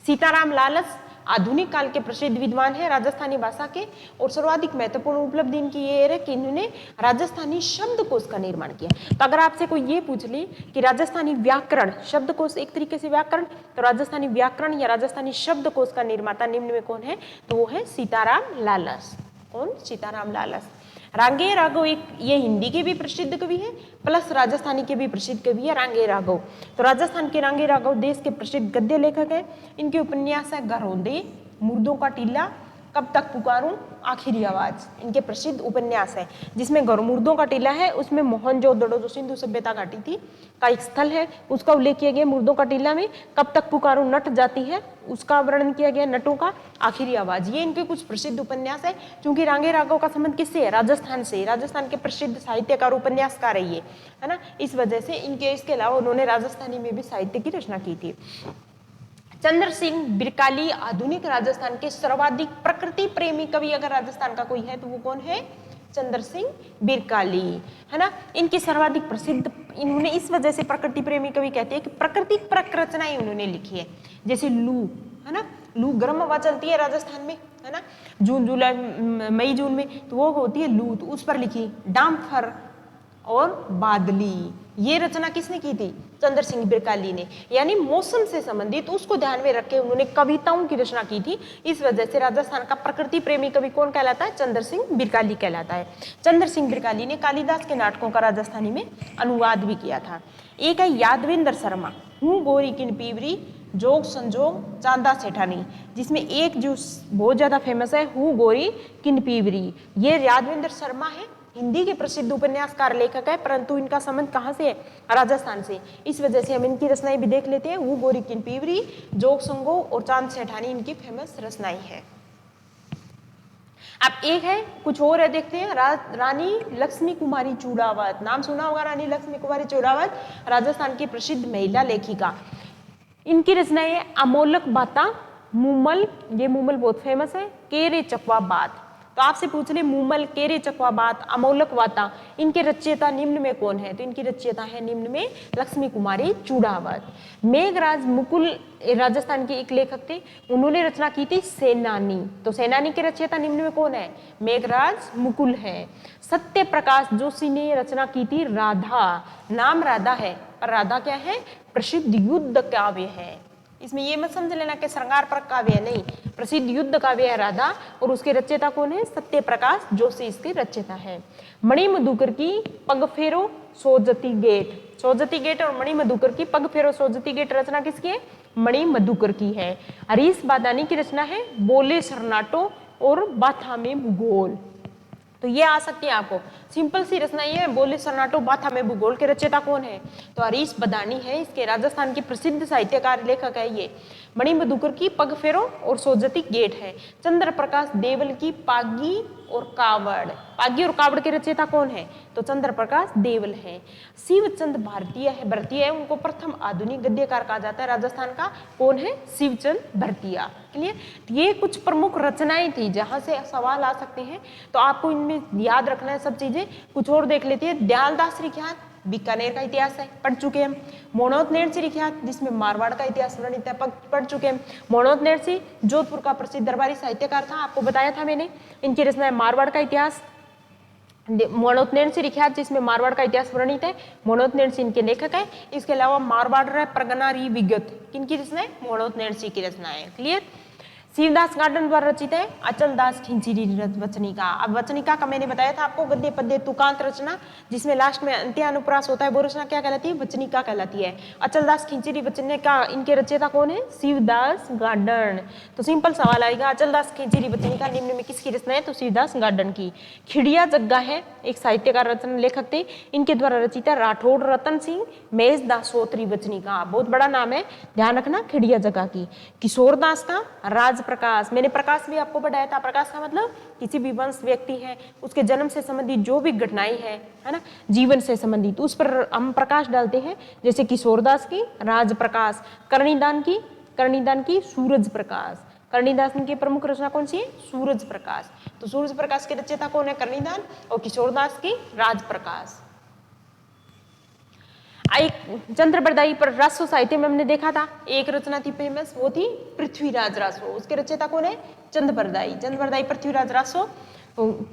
सीताराम लालस आधुनिक काल के प्रसिद्ध विद्वान है राजस्थानी भाषा के, और सर्वाधिक महत्वपूर्ण उपलब्धि इनकी ये है कि इन्होंने राजस्थानी शब्दकोश का निर्माण किया। तो अगर आपसे कोई ये पूछ ले कि राजस्थानी व्याकरण, शब्दकोश एक तरीके से व्याकरण, तो राजस्थानी व्याकरण या राजस्थानी शब्दकोश का निर्माता निम्न में कौन है, तो वो है सीताराम लालस। कौन, सीताराम लालस। रांगे राघव एक ये हिंदी के भी प्रसिद्ध कवि है प्लस राजस्थानी के भी प्रसिद्ध कवि है रांगे राघव। तो राजस्थान के रांगे राघव देश के प्रसिद्ध गद्य लेखक है। इनके उपन्यास है घरौंदे, मुर्दों का टीला, कब तक पुकारूं, आखिरी आवाज, इनके प्रसिद्ध उपन्यास है। जिसमें मुर्दों का टीला है उसमें मोहनजोदड़ो जो सिंधु सभ्यता घाटी थी का एक स्थल है उसका उल्लेख किया गया मुर्दों का टीला में। कब तक पुकारूं नट जाती है उसका वर्णन किया गया, नटों का आखिरी आवाज, ये इनके कुछ प्रसिद्ध उपन्यास है। क्योंकि रांगे राघव का संबंध किससे है, राजस्थान से, राजस्थान के प्रसिद्ध साहित्यकार उपन्यासकार है ये, है ना। इस वजह से इनके इसके अलावा उन्होंने राजस्थानी में भी साहित्य की रचना की थी। चंद्र सिंह बिरकाली आधुनिक राजस्थान के सर्वाधिक प्रकृति प्रेमी कवि अगर राजस्थान का कोई है तो वो कौन है, चंद्र सिंह बिरकाली, है ना। इनकी सर्वाधिक प्रसिद्ध, इन्होंने इस वजह से प्रकृति प्रेमी कवि कहते हैं कि प्राकृतिक प्रक रचनाएं उन्होंने लिखी है। जैसे लू, है ना, लू गर्म हवा चलती है राजस्थान में, है ना, जून जुलाई मई जून में, तो वो होती है लू, तो उस पर लिखी। डाम्फर और बादली, ये रचना किसने की थी, चंद्र सिंह बिरकाली ने, यानी मौसम से संबंधित उसको ध्यान में रख के उन्होंने कविताओं की रचना की थी। इस वजह से राजस्थान का प्रकृति प्रेमी कवि कौन कहलाता है, चंद्र सिंह बिरकाली कहलाता है। चंद्र सिंह बिरकाली ने कालिदास के नाटकों का राजस्थानी में अनुवाद भी किया था। एक है यादवेंद्र शर्मा, हूँ गोरी किन पीवरी, जोग संजोग चांदा सेठानी, जिसमें एक जो बहुत ज्यादा फेमस है, हूँ गोरी किन पीवरी, ये यादवेंद्र शर्मा है, हिंदी के प्रसिद्ध उपन्यासकार लेखक है, परंतु इनका संबंध कहाँ से है, राजस्थान से। इस वजह से हम इनकी रचनाएं भी देख लेते हैं। वो गोरी किन पीवरी, जोग संगो और चांद सेठानी इनकी फेमस रचनाएं है। अब एक है, कुछ और है, देखते हैं। रानी लक्ष्मी कुमारी चूड़ावत, नाम सुना होगा रानी लक्ष्मी कुमारी चूड़ावत, राजस्थान की प्रसिद्ध महिला लेखिका। इनकी रचनाएं है अमोलक बाता, मुमल, ये मुमल बहुत फेमस है, केरे चकवा बात। तो आपसे पूछ ले मुमल, केरे चकवा बात, अमोलक वाता, इनके रचयिता निम्न में कौन है, तो इनकी रचयिता है निम्न में लक्ष्मी कुमारी चूड़ावत। मेघराज मुकुल राजस्थान के एक लेखक थे, उन्होंने रचना की थी सेनानी, तो सेनानी के रचयिता निम्न में कौन है, मेघराज मुकुल है। सत्य प्रकाश जोशी ने रचना की थी राधा, नाम राधा है पर राधा क्या है, प्रसिद्ध युद्ध काव्य है। इसमें ये मत समझ लेना कि श्रृंगार पर काव्य है, नहीं, प्रसिद्ध युद्ध काव्य है राधा, और उसके रचयिता कौन है, सत्य प्रकाश जोशी इसके रचयिता है। मणि मधुकर की पग फेरो सोजती गेट, सोजती गेट और मणि मधुकर की पग फेरो सोजती गेट रचना किसकी है, मणि मधुकर की है। हरीश बादानी की रचना है बोले सरनाटो और बाथा में भूगोल, तो ये आ सकती है आपको, सिंपल सी रचना ये है, बोले सरनाटो बाथा में भूगोल के रचयिता कौन है, तो हरीश बदानी है, इसके राजस्थान के प्रसिद्ध साहित्यकार लेखक है ये। मणि मधुकर की पग फेरो और सोजती गेट है। चंद्र प्रकाश देवल की पागी और कावड़, पागी और कावड़ के रचयिता कौन है, तो चंद्र प्रकाश देवल है। शिवचंद भारतीय है, भरतिया है, उनको प्रथम आधुनिक गद्यकार कहा जाता है राजस्थान का, कौन है, शिवचंद भरतिया। क्लियर, ये कुछ प्रमुख रचनाएं थी जहां से सवाल आ सकते हैं, तो आपको इनमें याद रखना है सब चीजें। कुछ और देख लेते हैं। दयालदास रिख्यात बीकानेर का इतिहास है, पढ़ चुके हम। मोणोत नेरसी रिख्यात जिसमें मारवाड़ का इतिहास वर्णित है, पढ़ चुके हैं। मोणोत नेरसी जोधपुर का प्रसिद्ध दरबारी साहित्यकार था, आपको बताया था मैंने। इनकी रचना है मारवाड़ का इतिहास, मोणोत नेरसी रिख्यात जिसमें मारवाड़ का इतिहास वर्णित है, मोणोत नेरसी इनके लेखक है। इसके अलावा मारवाड़ परगना री विगत किनकी रचना है, मोणोत नेरसी की रचना है। क्लियर। शिवदास गार्डन द्वारा रचित है अचल दास खिंचीरी वचनिका। अब वचनिका का मैंने बताया था आपको गद्य पद्य तुकांत रचना जिसमें लास्ट में अंत्यानुप्रास होता है, वो रचना क्या कहलाती है? वचनिका कहलाती है। अचल दास खिंचीरी वचनिका, इनके रचयिता कौन है? शिवदास गार्डन। तो सिंपल सवाल आएगा, अचल दास खिंचीरी वचनिका निम्न में किसकी रचना है? तो शिवदास गार्डन की। खिड़िया जग्गा है, एक साहित्यकार रचना लेखक थे, इनके द्वारा रचित है राठौड़ रतन सिंह मेज दासोत्री वचनिका। बहुत बड़ा नाम है, ध्यान रखना, खिड़िया जग्गा की। किशोर दास का राज प्रकाश, मैंने प्रकाश भी आपको पढ़ाया था। प्रकाश का मतलब किसी भी वंश व्यक्ति है उसके जन्म से संबंधित जो भी घटनाएं हैं, है ना, जीवन से संबंधित, उस पर हम प्रकाश डालते हैं। जैसे किशोरदास की राज प्रकाश, कर्णिदान की सूरज प्रकाश। कर्णिदास की प्रमुख रचना कौन सी है? सूरज प्रकाश। तो सूरज प्रकाश के रचयिता कौन है? कर्णिदान। और किशोरदास की राज प्रकाश। एक चंद्रबरदाई पर रासो साहित्य में हमने देखा था, एक रचना थी फेमस, वो थी पृथ्वीराज रासो। उसके रचयिता कौन है? चंद्रबरदाई पृथ्वीराज रासो। तो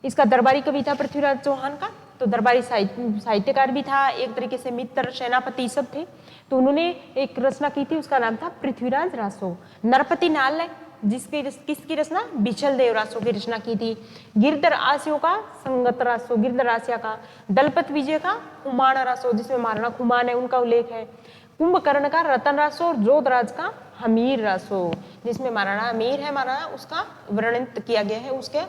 इसका दरबारी कवि था पृथ्वीराज चौहान का, तो दरबारी साहित्यकार भी था, एक तरीके से मित्र सेनापति सब थे। तो उन्होंने एक रचना की थी, उसका नाम था पृथ्वीराज रासो। नरपति नाल है किसकी रचना? बिछल देव रासो की रचना की थी। गिरधर आस्यो का संगत रासो, गिरधर आस्या का। दलपत विजय का खुमान रासो, जिसमें महाराणा खुमान है उनका उल्लेख है। कुंभकर्ण का रतन रासो और जोधराज का हमीर रासो, जिसमें महाराणा हमीर है महाराणा, उसका वर्णन किया गया है, उसके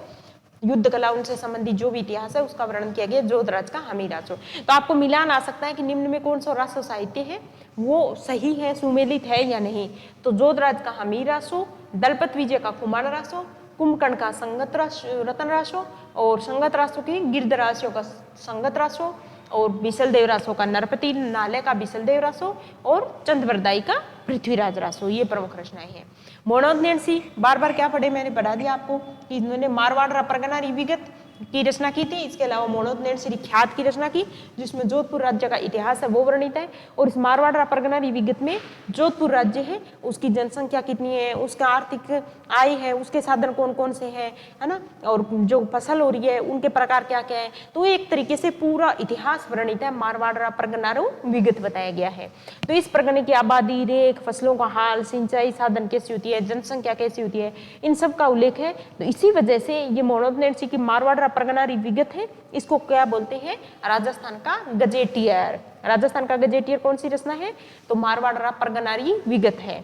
युद्ध कला उनसे संबंधित जो भी इतिहास है उसका वर्णन किया गया जोधराज का हमीर रासो। तो आपको मिलान आ सकता है कि निम्न में कौन सा रासो साहित्य है वो सही है, सुमेलित है या नहीं। तो जोधराज का हमीर रासो, दलपत विजय का कुमार रासो, कुंभकर्ण का संगत रासो रतन रासो, और संगत रासो की गिरधर रासो का संगत रासो, और बिसल देव रासो का नरपति नाले का बिसल देव रासो, और चंद्रबरदाई का पृथ्वीराज रासो। ये प्रमुख रचनाएं हैं। मोनोनेंसी बार बार क्या पढ़े, मैंने पढ़ा दिया आपको कि इन्होंने मारवाड़ परगना विगत की रचना की थी। इसके अलावा मोनोनेंसी ख्यात की रचना की, जिसमें जोधपुर राज्य का इतिहास है वो वर्णित है। और इस मारवाड़ परगना विगत में जोधपुर राज्य है, उसकी जनसंख्या कितनी है, उसका आर्थिक आय है, उसके साधन कौन कौन से हैं, है ना, और जो फसल हो रही है उनके प्रकार क्या क्या है। तो एक तरीके से पूरा इतिहास वर्णित है, मारवाड़ परगना विगत बताया गया है। तो इस परगने की आबादी, रेख, फसलों का हाल, सिंचाई साधन कैसी होती है, जनसंख्या कैसी होती है, इन सब का उल्लेख है। तो इसी वजह से ये मोनोनेंसी की मारवाड़ परगना विगत है, इसको क्या बोलते हैं? राजस्थान का गजेटियर। राजस्थान का गजेटियर कौन सी रचना है? तो मारवाड़ परगना विगत है।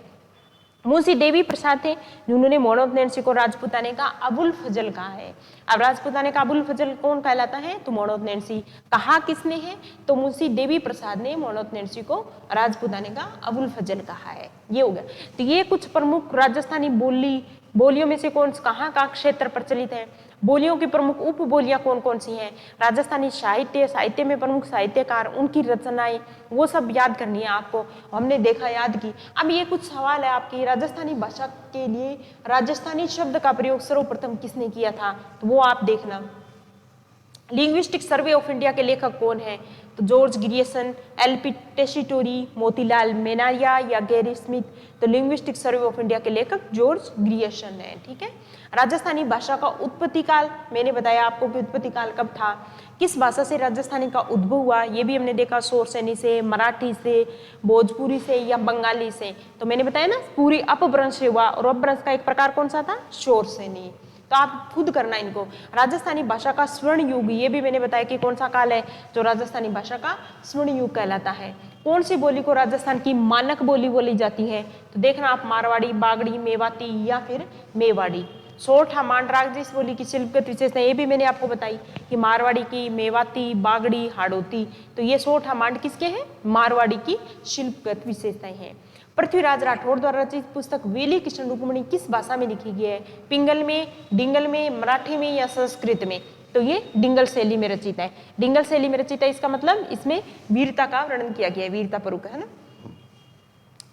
मुंशी देवी प्रसाद थे जिन्होंने मोनोनेंसी को राजपुताने का अबुल फजल कहा है। अब राजपुताने का अबुल फजल कौन कहलाता है? तो मोनोनेंसी। कहा किसने है? तो मुंशी देवी प्रसाद ने मोनोनेंसी को राजपुताने का अबुल फजल कहा है। ये हो गया। तो ये कुछ प्रमुख राजस्थानी बोलियों में से कौन कहाँ का क्षेत्र प्रचलित है, बोलियों की प्रमुख उप बोलियां कौन कौन सी हैं, राजस्थानी साहित्य में प्रमुख साहित्यकार, उनकी रचनाएं, वो सब याद करनी है आपको। हमने देखा, याद की। अब ये कुछ सवाल है आपकी, राजस्थानी भाषा के लिए राजस्थानी शब्द का प्रयोग सर्वप्रथम किसने किया था, तो वो आप देखना। लिंग्विस्टिक सर्वे ऑफ इंडिया के लेखक कौन है? तो George Grierson, LP Tessitori, Motilal Menaria या गैरी स्मिथ। तो लिंग्विस्टिक सर्वे ऑफ इंडिया के लेखक जॉर्ज ग्रियर्सन है। ठीक है। राजस्थानी भाषा का उत्पत्ति काल, मैंने बताया आपको कि उत्पत्ति काल कब था। किस भाषा से राजस्थानी का उद्भव हुआ, ये भी हमने देखा, शोरसेनी से, मराठी से, भोजपुरी से या बंगाली से। तो मैंने बताया ना, पूरी अपभ्रंश से हुआ, और अपभ्रंश का एक प्रकार कौन सा था? शोरसेनी। तो आप खुद करना इनको। राजस्थानी भाषा का स्वर्ण युग, ये भी मैंने बताया कि कौन सा काल है जो राजस्थानी भाषा का स्वर्ण युग कहलाता है। कौन सी बोली को राजस्थान की मानक बोली बोली जाती है? तो देखना आप, मारवाड़ी, बागड़ी, मेवाती या फिर मेवाड़ी। सोठा मांडराग जिस बोली की शिल्पगत विशेषता, ये भी मैंने आपको बताई कि मारवाड़ी की, मेवाती, बागड़ी, हाड़ौती। तो ये सोठा मांड किसके हैं? मारवाड़ी की शिल्पगत विशेषताएं हैं। पृथ्वीराज राठौड़ द्वारा रचित पुस्तक वेली कृष्ण रुक्मणी किस भाषा में लिखी गई है? पिंगल में, डिंगल में, मराठी में या संस्कृत में? तो ये डिंगल शैली में रचित है। डिंगल शैली में रचित है, इसका मतलब इसमें वीरता का वर्णन किया गया है, वीरता पूर्वक, है ना।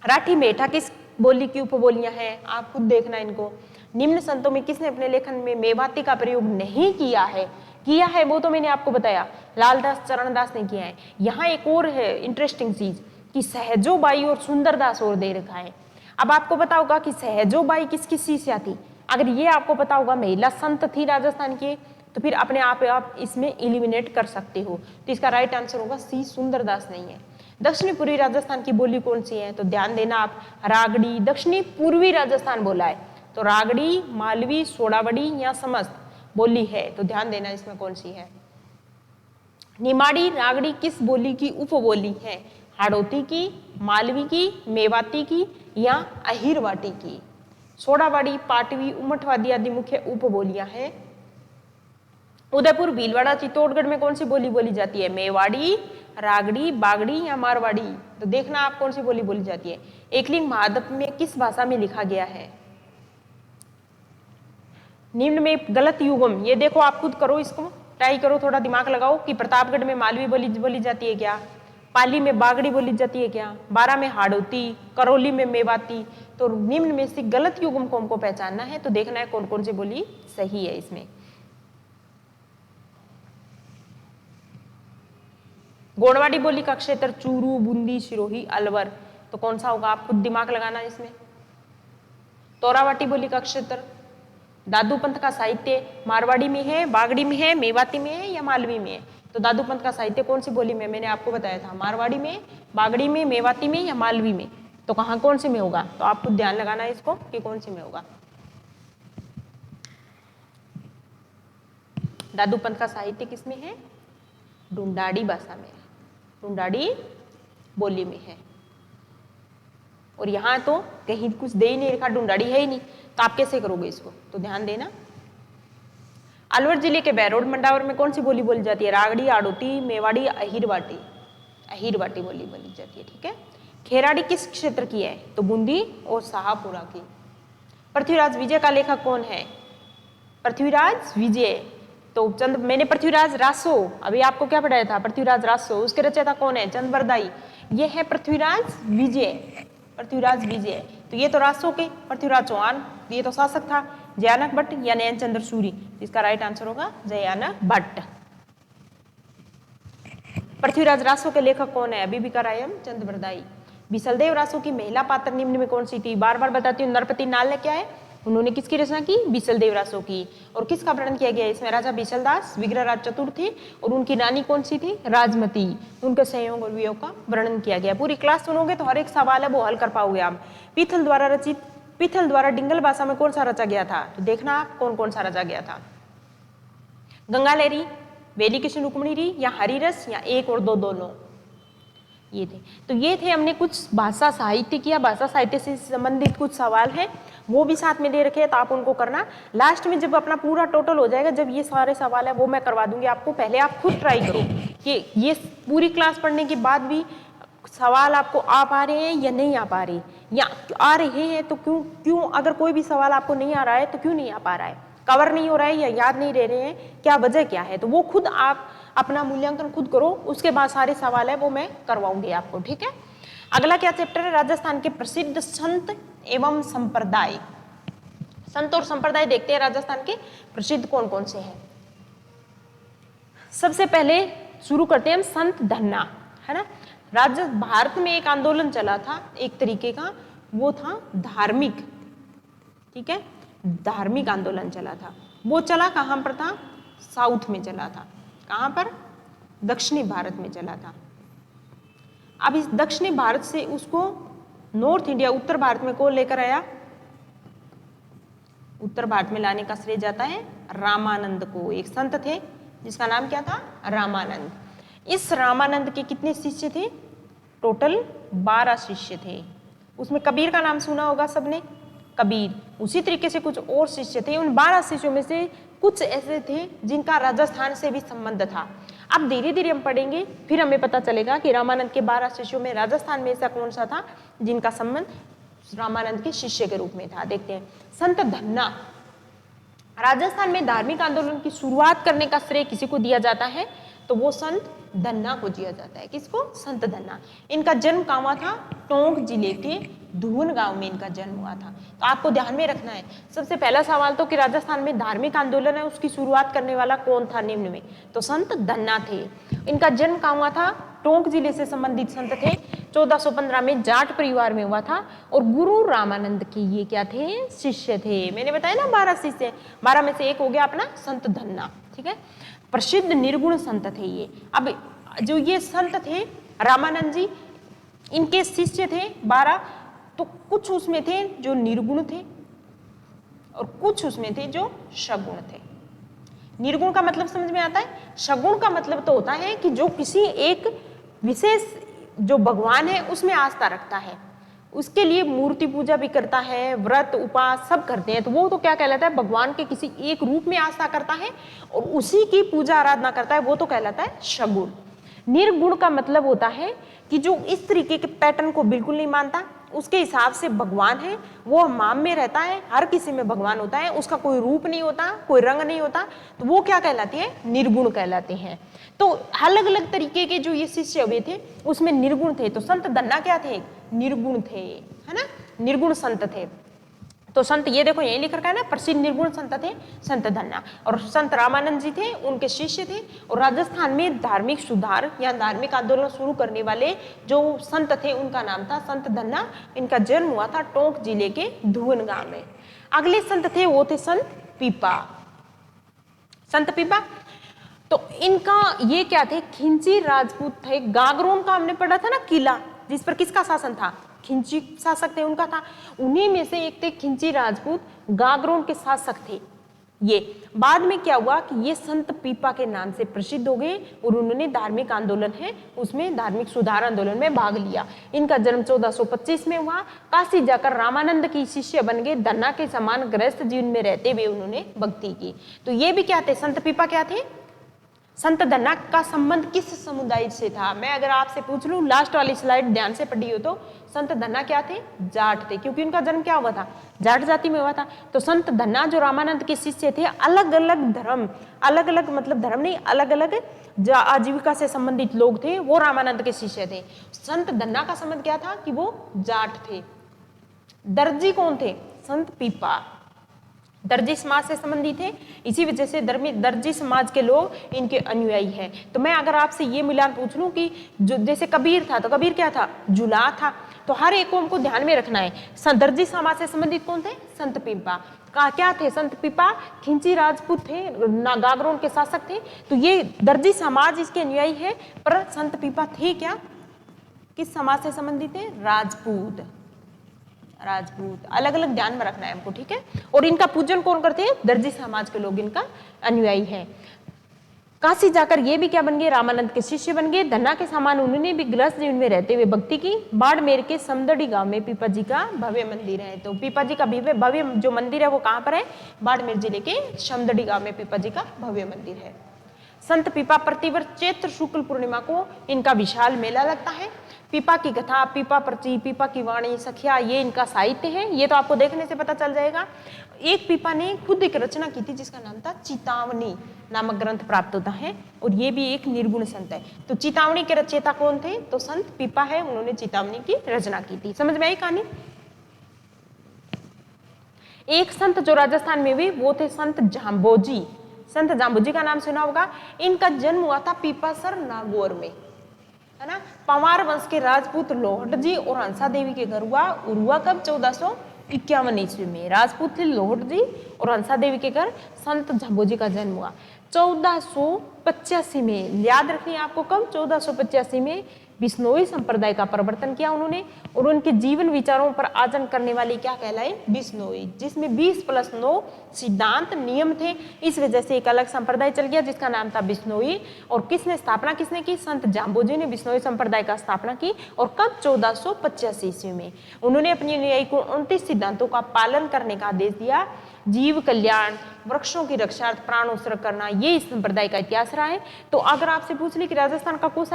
राठी मेठा किस बोली की उपबोलियां हैं? आप खुद देखना इनको। निम्न संतों में किसने अपने लेखन में मेवाती का प्रयोग नहीं किया है? किया है वो तो मैंने आपको बताया, लालदास चरणदास ने किया है। यहाँ एक और है इंटरेस्टिंग चीज कि सहजोबाई और सुंदरदास और दे रखा है। अब आपको पता होगा कि सहजोबाई किसकी शिष्या थी। अगर ये आपको पता होगा महिला संत थी राजस्थान की, तो फिर अपने आप इसमें एलिमिनेट कर सकते हो। तो इसका राइट आंसर होगा सी, सुंदरदास नहीं है। दक्षिणी पूर्वी राजस्थान की बोली कौन सी है? तो ध्यान देना आप, रागड़ी। दक्षिणी पूर्वी राजस्थान बोला है, तो रागड़ी, मालवी, सोडावड़ी या समस्त बोली है, तो ध्यान देना इसमें कौन सी है। निमाड़ी रागड़ी किस बोली की उपबोली है? हाड़ौती की, मालवी की, मेवाती की या अहिरवाटी की? सोडावाड़ी, पाटवी, उमटवादी आदि मुख्य उपबोलियां हैं। उदयपुर, भीलवाड़ा, चित्तौड़गढ़ में कौन सी बोली बोली जाती है? मेवाड़ी, रागड़ी, बागड़ी या मारवाड़ी? तो देखना आप कौन सी बोली बोली जाती है। एकलिंग महाद्वीप में किस भाषा में लिखा गया है? निम्न में गलत युग्म, ये देखो आप खुद करो, इसको ट्राई करो, थोड़ा दिमाग लगाओ कि प्रतापगढ़ में मालवी बोली जाती है क्या, पाली में बागड़ी बोली जाती है क्या, बारा में हाड़ौती, करौली में मेवाती। तो निम्न में से गलत युग्म को हमको पहचानना है, तो देखना है कौन कौन सी बोली सही है इसमें। गोड़वाड़ी बोली का क्षेत्र चूरू, बूंदी, सिरोही, अलवर, तो कौन सा होगा? आप खुद दिमाग लगाना इसमें। तोरावाटी बोली का क्षेत्र, दादू पंथ का साहित्य मारवाड़ी में है, बागड़ी में है, मेवाती में है या मालवी में है? तो दादू पंथ का साहित्य कौन सी बोली में? मैंने आपको बताया था, मारवाड़ी में, बागड़ी में, मेवाती में या मालवी में? तो कहाँ कौन सी में होगा? तो आप खुद ध्यान लगाना है इसको कि कौन सी में होगा। दादू पंथ का साहित्य किस में है? ढूंढाड़ी भाषा में, ढूंढाड़ी बोली में है। और यहाँ तो कहीं कुछ दे ही नहीं रखा, ढूंढाड़ी है ही नहीं, तो आप कैसे करोगे इसको? तो ध्यान देना। अलवर जिले के बैरोड मंडावर में कौन सी बोली बोली जाती है? रागड़ी, आड़ौती, मेवाड़ी, अहिरवाटी? अहिरवाटी बोली बोली जाती है, ठीक है। खेराड़ी किस क्षेत्र की है? तो बूंदी और शाहपुरा की। पृथ्वीराज विजय का लेखक कौन है? पृथ्वीराज विजय, तो चंद, मैंने पृथ्वीराज रासो, अभी आपको क्या पढ़ाया था? पृथ्वीराज रासो, उसके रचयिता कौन है? चंद बरदाई। ये है पृथ्वीराज विजय, पृथ्वीराज विजय। तो ये तो रासो के, पृथ्वीराज चौहान ये तो शासक था। जयानक भट्ट या नयन चंद्र सूरी? इसका राइट आंसर होगा जयानक भट्ट। पृथ्वीराज रासो के लेखक कौन है? अबिबिका रायम, चंद बरदाई। बिसलदेव रासो की महिला पात्र निम्न में कौन सी थी? बार बार बताती हूँ, नरपति नाल क्या है, उन्होंने किसकी रचना की? बिसलदेव रासो की। और किसका वर्णन किया गया इसमें? राजा बिसलदास, विग्रहराज चतुर थे और उनकी रानी कौन सी थी? राजमती। उनके संयोग और वियोग का वर्णन किया गया। पूरी क्लास सुनोगे तो हर एक सवाल है वो हल कर पाओगे आप। पीथल द्वारा रचित, पीथल द्वारा डिंगल भाषा में कौन सा रचा गया था? तो देखना आप कौन कौन सा रचा गया था। गंगा लहरी, वेली कृष्ण रुक्मिणी या हरिरस या एक और दो दोनों? ये थे। तो ये थे हमने कुछ भाषा साहित्य किया, भाषा साहित्य से संबंधित कुछ सवाल है वो भी साथ में दे रखे हैं, तो आप उनको करना। लास्ट में जब अपना पूरा टोटल हो जाएगा, जब ये सारे सवाल है वो मैं करवा दूंगी आपको, पहले आप खुद ट्राई करो कि ये पूरी क्लास पढ़ने के बाद भी सवाल आपको आ पा रहे हैं या नहीं आ पा रहे, या आ रहे हैं तो क्यों अगर कोई भी सवाल आपको नहीं आ रहा है तो क्यों नहीं आ पा रहा है, कवर नहीं हो रहा है या याद नहीं रह रहे हैं, क्या वजह क्या है, तो वो खुद आप अपना मूल्यांकन खुद करो। उसके बाद सारे सवाल है वो मैं करवाऊंगी आपको, ठीक है। अगला क्या चैप्टर है? राजस्थान के प्रसिद्ध संत एवं संप्रदाय। संत और संप्रदाय देखते हैं राजस्थान के प्रसिद्ध कौन कौन से हैं। सबसे पहले शुरू करते हैं हम संत धन्ना, है ना। भारत में एक आंदोलन चला था एक तरीके का, वो था धार्मिक, ठीक है, धार्मिक आंदोलन चला था। वो चला कहां पर था? साउथ में चला था। कहां पर? दक्षिणी भारत में चला था। अब इस दक्षिणी भारत से उसको नॉर्थ इंडिया, उत्तर भारत में कौन लेकर आया? उत्तर भारत में लाने का श्रेय जाता है रामानंद को। एक संत थे जिसका नाम क्या था? रामानंद। इस रामानंद के कितने शिष्य थे? टोटल 12 शिष्य थे। उसमें कबीर का नाम सुना होगा सबने, कबीर। उसी तरीके से कुछ और शिष्य थे। उन 12 शिष्यों में से कुछ ऐसे थे जिनका राजस्थान से भी संबंध था। अब धीरे धीरे हम पढ़ेंगे, फिर हमें पता चलेगा कि रामानंद के 12 शिष्यों में राजस्थान में ऐसा कौन सा था जिनका संबंध रामानंद के शिष्य के रूप में था। देखते हैं। संत धन्ना। राजस्थान में धार्मिक आंदोलन की शुरुआत करने का श्रेय किसी को दिया जाता है? तो वो संत धन्ना को दिया जाता है। किसको? संत धन्ना। इनका जन्म कहाँ हुआ था? टोंक जिले के धुवन गांव में इनका जन्म हुआ था। तो आपको ध्यान में रखना है। सबसे पहला सवाल तो कि राजस्थान में धार्मिक आंदोलन है, उसकी शुरुआत करने वाला कौन था निम्न में? तो संत धन्ना थे। इनका जन्म कहाँ हुआ था? टोंक जिले से संबंधित संत थे। 1415 में जाट परिवार में हुआ था और गुरु रामानंद के ये क्या थे? शिष्य थे। मैंने बताया ना 12 शिष्य, 12 में से एक हो गया अपना संत धन्ना, ठीक है। प्रसिद्ध निर्गुण संत थे ये। अब जो ये संत थे रामानंद जी, इनके शिष्य थे 12, तो कुछ उसमें थे जो निर्गुण थे, और कुछ उसमें थे जो सगुण थे। निर्गुण का मतलब समझ में आता है? सगुण का मतलब तो होता है कि जो किसी एक विशेष जो भगवान है उसमें आस्था रखता है, उसके लिए मूर्ति पूजा भी करता है, व्रत उपास सब करते हैं, तो वो तो क्या कहलाता है? भगवान के किसी एक रूप में आस्था करता है और उसी की पूजा आराधना करता है, वो तो कहलाता है सगुण। निर्गुण का मतलब होता है कि जो इस तरीके के पैटर्न को बिल्कुल नहीं मानता, उसके हिसाब से भगवान है वो माम में रहता है, हर किसी में भगवान होता है, उसका कोई रूप नहीं होता, कोई रंग नहीं होता, तो वो क्या कहलाती है? निर्गुण कहलाते हैं। तो अलग अलग तरीके के जो ये शिष्य हुए थे उसमें निर्गुण थे। तो संत धन्ना क्या थे? निर्गुण थे, है ना, निर्गुण संत थे। तो संत ये देखो यही लिख रखा है ना, प्रसिद्ध निर्गुण संत थे संत धन्ना। और संत रामानंद जी थे, उनके शिष्य थे। और राजस्थान में धार्मिक सुधार या धार्मिक आंदोलन शुरू करने वाले जो संत थे उनका नाम था संत धन्ना। इनका जन्म हुआ था टोंक जिले के धुवन गांव में। अगले संत थे वो थे संत पीपा। संत पीपा तो इनका ये क्या थे? खिंची राजपूत थे। गागरोन का हमने पढ़ा था ना किला, जिस पर किसका शासन था? खिंची शासक थे, उनका था। उन्हीं में से एक थे खिंची राजपूत, गागरोन के शासक थे ये। बाद में क्या हुआ कि ये संत पीपा के नाम से प्रसिद्ध हो गए और उन्होंने धार्मिक आंदोलन है उसमें धार्मिक सुधार आंदोलन में भाग लिया। इनका जन्म 1425 में हुआ। काशी जाकर रामानंद की शिष्य बन गए। धन्ना के समान गृहस्थ जीवन में रहते हुए उन्होंने भक्ति की। तो ये भी क्या थे? संत पीपा क्या थे? संत धन्ना का संबंध किस समुदाय से था? मैं अगर आपसे पूछ लूं, लास्ट वाली स्लाइड ध्यान से पढ़ी हो तो संत धन्ना क्या थे? जाट थे, क्योंकि उनका जन्म क्या हुआ था? जाट जाति में हुआ था। तो संत धन्ना जो रामानंद के शिष्य थे, अलग अलग धर्म, अलग अलग मतलब धर्म नहीं, अलग अलग आजीविका से संबंधित लोग थे, वो रामानंद के शिष्य थे। संत धन्ना का संबंध क्या था? कि वो जाट थे। दर्जी कौन थे? संत पीपा दर्जी समाज से संबंधित थे, इसी वजह से दर्जी समाज के लोग इनके अनुयायी हैं। तो मैं अगर आपसे ये मिलान पूछ लूं कि जो जैसे कबीर था, तो कबीर क्या था? जुलाह था। तो हर एक को हमको ध्यान में रखना है। दर्जी समाज से संबंधित कौन थे? संत पीपा का क्या थे? संत पीपा खिंची राजपूत थे, गागरोन के शासक थे। तो ये दर्जी समाज इसके अनुयायी है, पर संत पीपा थे क्या? किस समाज से संबंधित है? राजपूत। राजपूत अलग अलग ध्यान में रखना है हमको, ठीक है। और इनका पूजन कौन करते हैं? दर्जी समाज के लोग इनका अनुयायी है। काशी जाकर ये भी क्या बन गए? रामानंद के शिष्य बन गए। धन्ना के समान उन्होंने भी गृहस्थ जीवन में रहते हुए भक्ति की। बाड़मेर के समदड़ी गांव में पीपा जी का भव्य मंदिर है। तो पीपा जी का भव्य जो मंदिर है वो कहाँ पर है? बाड़मेर जिले के समदड़ी गांव में पीपा जी का भव्य मंदिर है। संत पीपा प्रतिवर्ष चैत्र शुक्ल पूर्णिमा को इनका विशाल मेला लगता है। पीपा की कथा, पीपा पर्ची, पीपा की वाणी, सखिया, ये इनका साहित्य है। ये तो आपको देखने से पता चल जाएगा। एक पीपा ने खुद एक रचना की थी जिसका नाम था चितावनी नामक ग्रंथ प्राप्त होता है, और ये भी एक निर्गुण संत है। तो चितावनी के रचयिता कौन थे? तो संत पीपा है, उन्होंने चितावनी की रचना की थी। समझ में आई कहानी? एक संत जो राजस्थान में हुए वो थे संत जाम्बोजी। संत जाम्बोजी का नाम सुना होगा। इनका जन्म हुआ था पीपासर नागौर में, है ना। पंवार वंश के राजपूत लोहट जी और हंसा देवी के घर हुआ कब? 1451 ईस्वी में। राजपूत थे लोहट जी और हंसा देवी के घर संत जाम्बोजी का जन्म हुआ 1485 में। याद रखिए आपको कब? 1485 में बिश्नोई संप्रदाय का प्रवर्तन किया उन्होंने, और उनके जीवन विचारों पर आचरण करने वाली क्या कहलाए? बिश्नोई, जिसमें 20+9 सिद्धांत नियम थे। इस वजह से एक अलग संप्रदाय चल गया जिसका नाम था बिश्नोई। और किसने स्थापना किसने की? संत जाम्बोजी ने बिश्नोई संप्रदाय का स्थापना की। और कब? 1485 ईस्वी में। उन्होंने अपनी अनुयायी को 29 सिद्धांतों का पालन करने का आदेश दिया। जीव कल्याण, वृक्षों की रक्षा, प्राणोत्सर्ग करना, ये इस संप्रदाय का इतिहास रहा है। तो अगर आपसे पूछ ली कि राजस्थान का कौन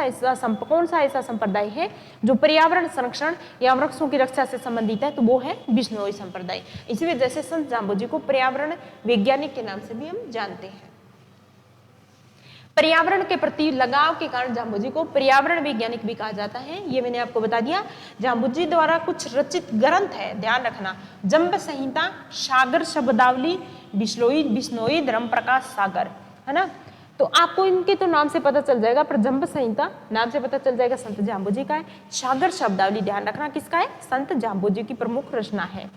सा ऐसा संप्रदाय है जो पर्यावरण संरक्षण या वृक्षों की रक्षा से संबंधित है, तो वो है बिश्नोई संप्रदाय। इसी वजह से संत जाम्बोजी को पर्यावरण वैज्ञानिक के नाम से भी हम जानते हैं। पर्यावरण के प्रति लगाव के कारण जाम्बोजी को पर्यावरण वैज्ञानिक भी कहा जाता है। ये मैंने आपको बता दिया। जाम्बोजी द्वारा कुछ रचित ग्रंथ है, ध्यान रखना। जंब संहिता, सागर शब्दावली, बिश्नोई धर्म प्रकाश सागर, है ना। तो आपको इनके तो नाम से पता चल जाएगा, पर जंब संहिता नाम से पता चल जाएगा संत जाम्बोजी का है। सागर शब्दावली ध्यान रखना किसका है? संत जाम्बोजी की प्रमुख रचना है।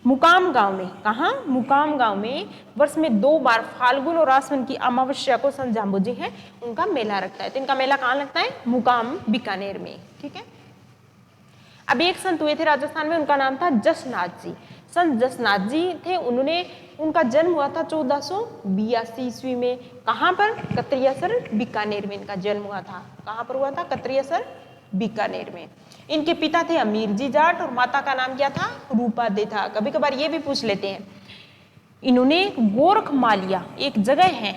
मुकाम गांव में, कहा? मुकाम गांव में वर्ष में 2 बार फाल्गुन और आश्विन की अमावस्या को संत जाम्बोजी है उनका मेला रखता है। तो इनका मेला कहाँ लगता है? मुकाम, बीकानेर में, ठीक है। अब एक संत हुए थे राजस्थान में, उनका नाम था जसनाथ जी। संत जसनाथ जी थे, उनका जन्म हुआ था 1482 ईस्वी में। कहाँ पर? कतरियासर बीकानेर में इनका जन्म हुआ था। कहाँ पर हुआ था? कतरियासर बीकानेर में। इनके पिता थे अमीर जी जाट और माता का नाम क्या था? रूपा दे था। कभी कभार ये भी पूछ लेते हैं। इन्होंने गोरखमालिया एक जगह है,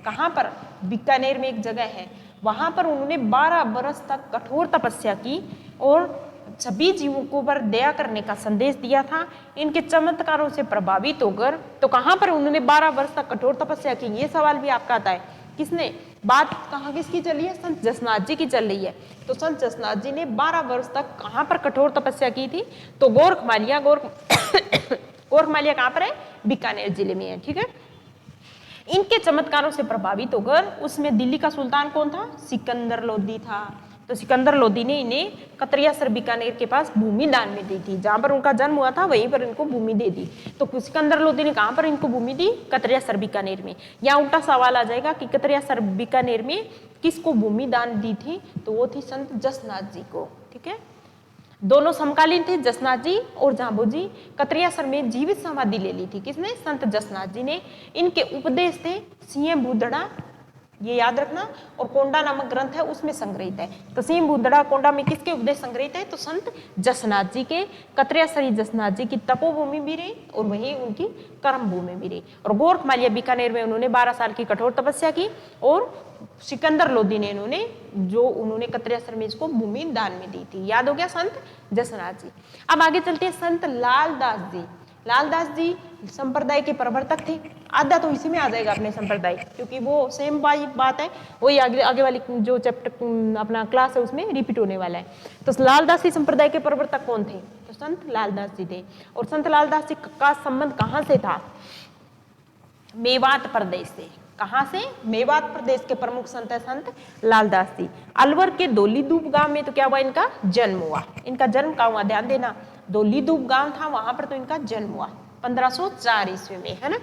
कहाँ पर? बीकानेर में एक जगह है, वहां पर उन्होंने 12 वर्ष तक कठोर तपस्या की और सभी जीवों को पर दया करने का संदेश दिया था। इनके चमत्कारों से प्रभावित होकर, तो कहां पर उन्होंने 12 वर्ष तक कठोर तपस्या की? ये सवाल भी आपका आता है। किसने? बात कहाँ किसकी चल रही है? संत जसनाथ जी की चल रही है। तो संत जसनाथ जी ने 12 वर्ष तक कहां पर कठोर तपस्या की थी? तो गोरखमालिया गोरखमालिया कहां पर है? बीकानेर जिले में है। ठीक है। इनके चमत्कारों से प्रभावित होकर उसमें दिल्ली का सुल्तान कौन था? सिकंदर लोदी था। तो सिकंदर लोदी ने इन्हें कतरियासर बीकानेर के पास भूमि दान में दी थी। जहां पर उनका जन्म हुआ था वहीं पर इनको भूमि दे दी। तो सिकंदर लोदी ने कहां पर इनको भूमि दी? कतरियासर बीकानेर में। यहाँ उल्टा सवाल आ जाएगा कि कतरियासर बीकानेर में किसको भूमि दान दी थी? तो वो थी संत जसनाथ जी को। ठीक है। दोनों समकालीन थे, जसनाथ जी और जांबू जी। कतरियासर में जीवित समाधि ले ली थी। किसने? संत जसनाथ जी ने। इनके उपदेश थे सिंह बूदड़ा, ये याद रखना, और कोंडा नामक ग्रंथ है उसमें संग्रहित है। तो सिंह बूदड़ा कोंडा में किसके उपदेश संग्रहित है? तो संत जसनाथ जी के। कतरियासरी जसनाथ जी की तपोभूमि भी रही और वहीं उनकी कर्म भूमि भी रही। और गोरखमालिया बीकानेर में उन्होंने 12 साल की कठोर तपस्या की और सिकंदर लोदी ने उन्होंने कतरियासर में इसको भूमि दान में दी थी। याद हो गया संत जसनाथ जी। अब आगे चलते हैं संत लालदास जी। लालदास जी संप्रदाय के प्रवर्तक थे। आधा तो इसी में आ जाएगा अपने संप्रदाय, क्योंकि वो सेम बात है, वही आगे वाली जो चैप्टर अपना क्लास है उसमें रिपीट होने वाला है। तो लालदासी संप्रदाय के प्रवर्तक कौन थे? तो संत लालदास जी थे। और संत लालदास जी का संबंध कहाँ से था? मेवात प्रदेश से। कहाँ से? मेवात प्रदेश के प्रमुख संत है संत लालदास जी। अलवर के दोलीदूब गांव में तो क्या हुआ? इनका जन्म हुआ। इनका जन्म कहाँ हुआ? ध्यान देना, दोलीदूब गांव था, वहां पर तो इनका जन्म हुआ 1504 ईस्वी में, है ना।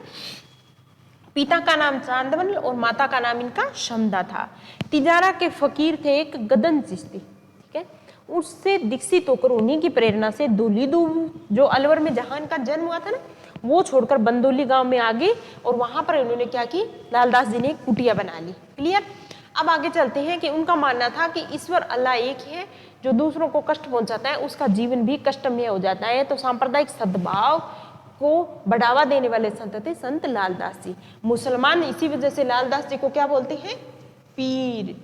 पिता का नाम चांदवन और माता का नाम इनका शमदा था। तिजारा के फकीर थे एक गदन चिश्ती। ठीक है। उससे दीक्षित होकर उन्हीं की प्रेरणा से दोलीदूब जो अलवर में जहां इनका जन्म हुआ था ना, वो छोड़कर बंदोली गांव में आ गए और वहां पर इन्होंने क्या की? लालदास जी ने एक कुटिया बना ली। क्लियर। अब आगे चलते हैं कि उनका मानना था कि ईश्वर अल्लाह एक ही है, जो दूसरों को कष्ट पहुंचाता है उसका जीवन भी कष्टमय हो जाता है। तो सांप्रदायिक सद्भाव को बढ़ावा देने वाले संत थे संत लालदास जी। मुसलमान इसी वजह से लालदास जी को क्या बोलते हैं? पीर।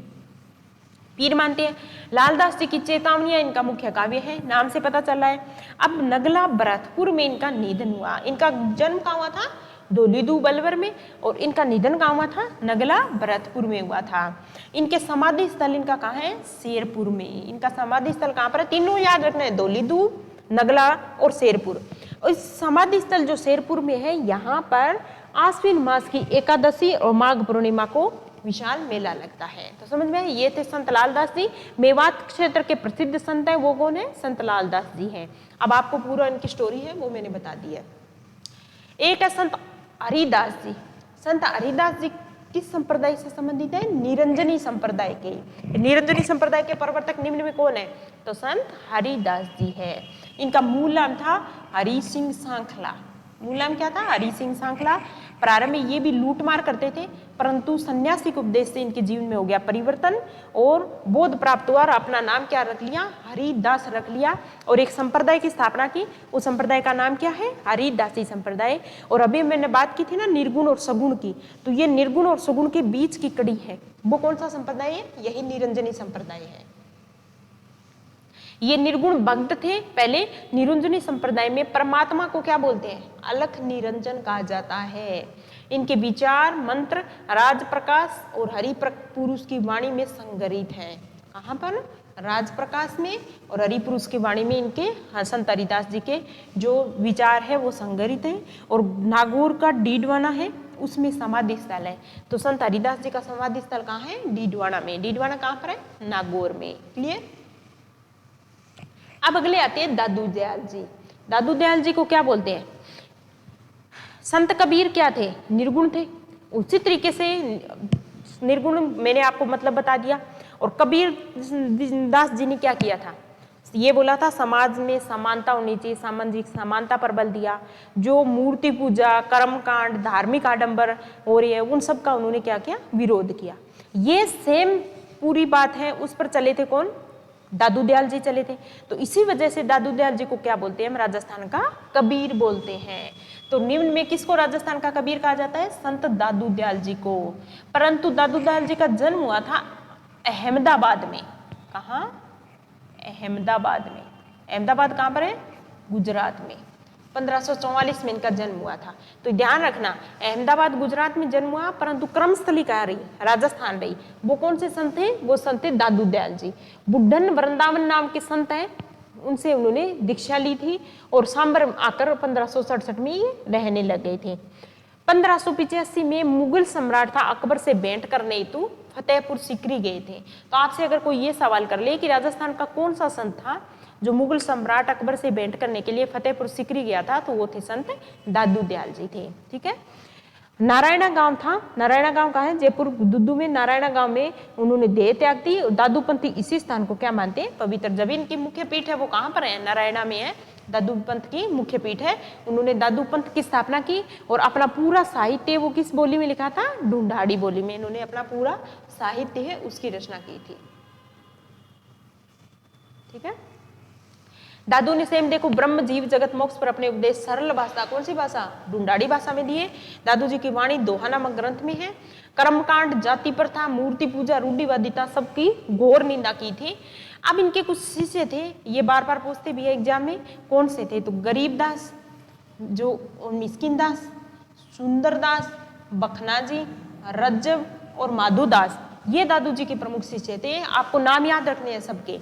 पीर मानते हैं। लालदास जी की चेतावनियां इनका मुख्य काव्य है, नाम से पता चल रहा है। अब नगला भरतपुर में इनका निधन हुआ। इनका जन्म कहाँ हुआ था? दोलीदूब अलवर में, और इनका निधन कहाँ हुआ था? नगला भरतपुर में हुआ था। इनके समाधि स्थल इनका कहाँ है? शेरपुर में। इनका समाधि स्थल कहाँ पर है? तीनों याद रखना है, दोलीदूब, नगला और शेरपुर। इस समाधि स्थल जो शेरपुर में है, यहाँ पर आश्विन मास की एकादशी और माघ पूर्णिमा को विशाल मेला लगता है। तो समझ में ये थे संत लालदास जी। मेवात क्षेत्र के प्रसिद्ध संत है, वो कौन है? संत लालदास जी हैं। अब आपको पूरा इनकी स्टोरी है वो मैंने बता दी है। एक है संत हरिदास जी। संत हरिदास जी किस संप्रदाय से संबंधित है? निरंजनी संप्रदाय के। निरंजनी संप्रदाय के प्रवर्तक निम्न में कौन है? तो संत हरिदास जी है। इनका मूल नाम था हरि सिंह सांखला। मूल नाम क्या था? हरि सिंह सांखला। प्रारंभ में ये भी लूटमार करते थे, परंतु सन्यासी के उपदेश से इनके जीवन में हो गया परिवर्तन और बोध प्राप्त हुआ और अपना नाम क्या रख लिया? हरिदास रख लिया और एक संप्रदाय की स्थापना की। उस संप्रदाय का नाम क्या है? हरिदासी संप्रदाय। और अभी मैंने बात की थी ना निर्गुण और सगुण की, तो ये निर्गुण और सगुण के बीच की कड़ी है। वो कौन सा संप्रदाय है? यही निरंजनी संप्रदाय है। ये निर्गुण भक्त थे पहले। निरंजनी संप्रदाय में परमात्मा को क्या बोलते हैं? अलख निरंजन कहा जाता है। इनके विचार, मंत्र राज प्रकाश और हरि पुरुष की वाणी में संग्रहित है। कहाँ पर? राज प्रकाश में और हरि पुरुष की वाणी में इनके संत हरिदास जी के जो विचार है वो संग्रहित है। और नागौर का डीडवाना है, उसमें समाधि स्थल है। तो संत हरिदास जी का समाधि स्थल कहाँ है? डीडवाना में। डीडवाना कहाँ पर है? नागौर में। क्लियर। अब अगले आते हैं दादू दयाल जी। दादू दयाल जी को क्या बोलते हैं? संत कबीर क्या थे? निर्गुण थे। उसी तरीके से निर्गुण मैंने आपको मतलब बता दिया। और कबीर दास जी ने क्या किया था? ये बोला था समाज में समानता होनी चाहिए, सामाजिक समानता पर बल दिया। जो मूर्ति पूजा, कर्मकांड, धार्मिक आडंबर हो रही है, उन सब का उन्होंने क्या किया, विरोध किया। ये सेम पूरी बात है, उस पर चले थे कौन, दादू दयाल जी चले थे। तो इसी वजह से दादू दयाल जी को क्या बोलते हैं हम, राजस्थान का कबीर बोलते हैं। तो निम्न में किसको राजस्थान का कबीर कहा जाता है, संत दादू दयाल जी को। परंतु दादू दयाल जी का जन्म हुआ था अहमदाबाद में। कहाँ, अहमदाबाद में। अहमदाबाद कहाँ पर है, गुजरात में। 1544 में इनका जन्म हुआ था। तो ध्यान रखना, अहमदाबाद गुजरात में जन्म हुआ, परंतु क्रमस्थली कहाँ रही, राजस्थान रही। वो कौन से संत थे, वो संत थे दादू दयाल जी। बुड्ढन वृंदावन नाम के संत हैं, उनसे उन्होंने दीक्षा ली थी और सांबर आकर 1567 में ये रहने लग गए थे। 1585 में मुगल सम्राट था अकबर से भेंट करने हेतु फतेहपुर सीकरी गए थे। तो आपसे अगर कोई ये सवाल कर ले कि राजस्थान का कौन सा संत था जो मुगल सम्राट अकबर से भेंट करने के लिए फतेहपुर सीकरी गया था, तो वो थे संत दादू दयाल जी थे। ठीक है। नारायणा गांव था, नारायणा गांव कहाँ है, जयपुर दुद्दू में। नारायणा गांव में उन्होंने देह त्याग दी। दादूपंथी इसी स्थान को क्या मानते हैं, पवित्र। जब इनकी मुख्य पीठ है वो कहाँ पर है, नारायणा में है। दादू पंथ की मुख्य पीठ है। उन्होंने दादू पंथ की स्थापना की और अपना पूरा साहित्य वो किस बोली में लिखा था, ढूंढाड़ी बोली में। इन्होंने अपना पूरा साहित्य है उसकी रचना की थी। ठीक है। दादू ने सेम देखो ब्रह्म जीव जगत मोक्ष पर अपने उपदेश सरल भाषा, कौन सी भाषा, ढूंढाड़ी भाषा में दिए। दादू जी की वाणी दोहा नामक ग्रंथ में है। कर्मकांड, जाति प्रथा, मूर्ति पूजा, रूढ़िवादिता सबकी घोर निंदा की थी। अब इनके कुछ शिष्य थे, ये बार बार पूछते भी है एग्जाम में, कौन से थे, तो गरीबदास, जो मिस्किनदास, सुंदरदास, बखनाजी, रज्जब और माधोदास, ये दादू जी के प्रमुख शिष्य थे। आपको नाम याद रखने हैं सबके,